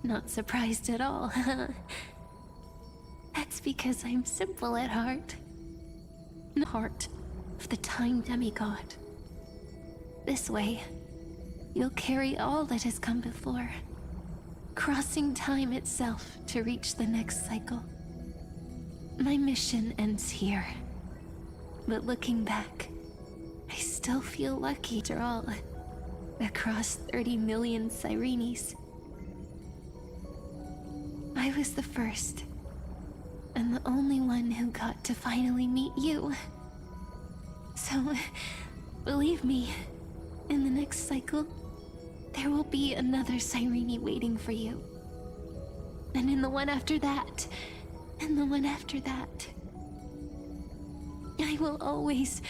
Not surprised at all, huh? That's because I'm simple at heart. The heart of the time demigod. This way, you'll carry all that has come before, crossing time itself to reach the next cycle. My mission ends here, but looking back, I still feel lucky after all. Across 30 million Sirenes. I was the first, and the only one who got to finally meet you. So, believe me, in the next cycle, there will be another Sirene waiting for you. And in the one after that, and the one after that. I will always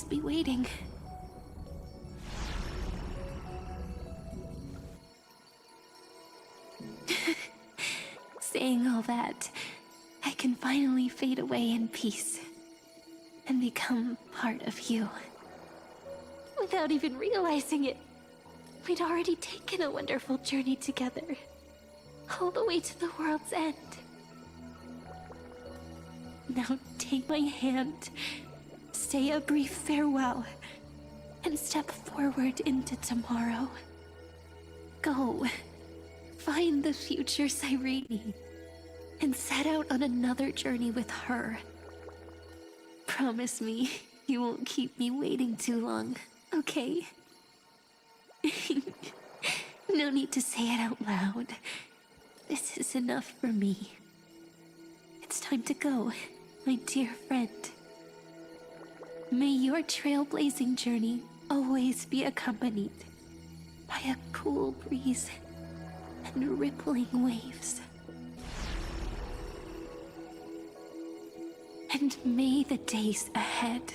be waiting. Saying all that, I can finally fade away in peace and become part of you. Without even realizing it, we'd already taken a wonderful journey together, all the way to the world's end. Now take my hand, say a brief farewell, and step forward into tomorrow. Go. Find the future Sirene and set out on another journey with her. Promise me you won't keep me waiting too long, okay? No need to say it out loud. This is enough for me. It's time to go, my dear friend. May your trailblazing journey always be accompanied by a cool breeze and rippling waves. And may the days ahead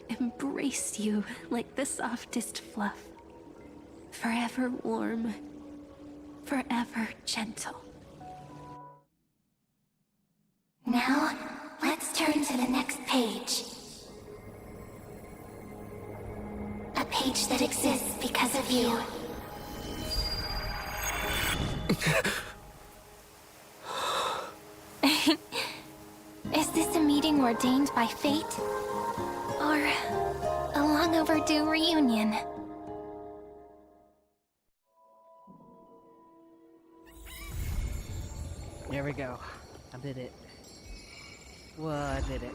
embrace you like the softest fluff, forever warm, forever gentle. Now, let's turn to the next page. A page that exists because of you. Is this a meeting ordained by fate? Or a long overdue reunion? There we go. I did it. Well, I did it.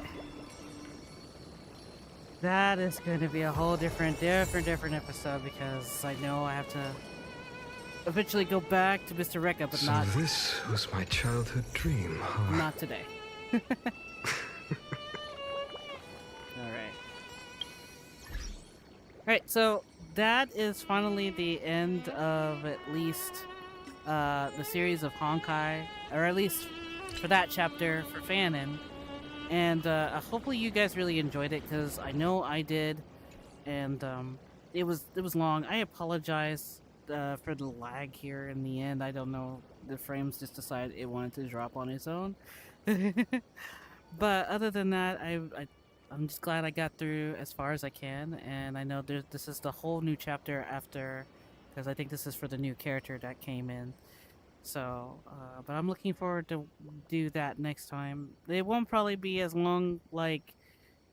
That is going to be a whole different episode because I know I have to eventually go back to Mr. Rekka, but so not. This was my childhood dream, huh? Not today. Alright. Alright, so that is finally the end of at least the series of Honkai, or at least for that chapter for Fanon. And hopefully you guys really enjoyed it, because I know I did. And it was long. I apologize for the lag here in the end. I don't know, the frames just decided it wanted to drop on its own. But other than that, I'm just glad I got through as far as I can, and I know this is the whole new chapter after, because I think this is for the new character that came in. So, but I'm looking forward to do that next time. It won't probably be as long, like,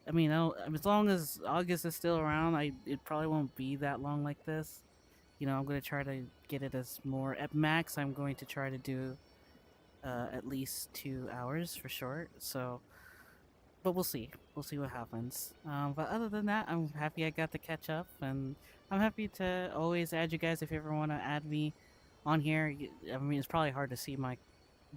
I mean, as long as August is still around, it probably won't be that long like this. You know, I'm going to try to get it as more, at max, I'm going to try to do at least 2 hours for short, so, but we'll see what happens. But other than that, I'm happy I got to catch up, and I'm happy to always add you guys if you ever want to add me on here. I mean, it's probably hard to see my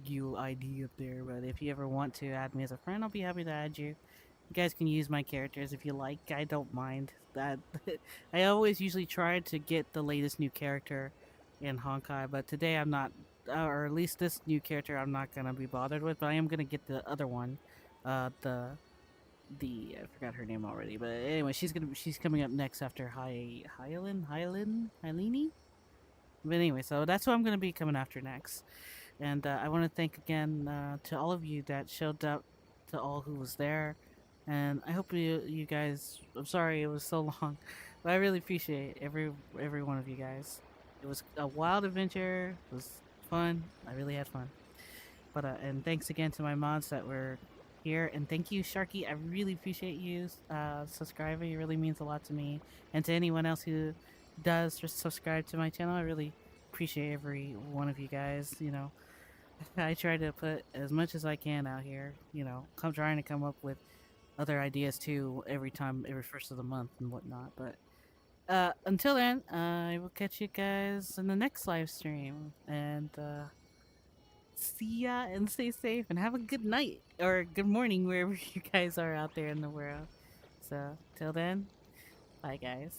UID up there, but if you ever want to add me as a friend, I'll be happy to add you. You guys can use my characters if you like. I don't mind that. I always usually try to get the latest new character in Honkai, but today I'm not, or at least this new character I'm not gonna be bothered with, but I am gonna get the other one, I forgot her name already, but anyway, she's coming up next after Hyelini. But anyway, so that's what I'm gonna be coming after next, and I want to thank again to all of you that showed up, to all who was there, and I hope you guys. I'm sorry it was so long, but I really appreciate every one of you guys. It was a wild adventure. It was fun. I really had fun. But and thanks again to my mods that were here, and thank you, Sharky. I really appreciate you subscribing. It really means a lot to me, and to anyone else who does just subscribe to my channel. I really appreciate every one of you guys. You know, I try to put as much as I can out here. You know, trying to come up with other ideas too every first of the month and whatnot. But until then, I will catch you guys in the next live stream, and see ya, and stay safe, and have a good night or good morning wherever you guys are out there in the world. So till then, bye guys.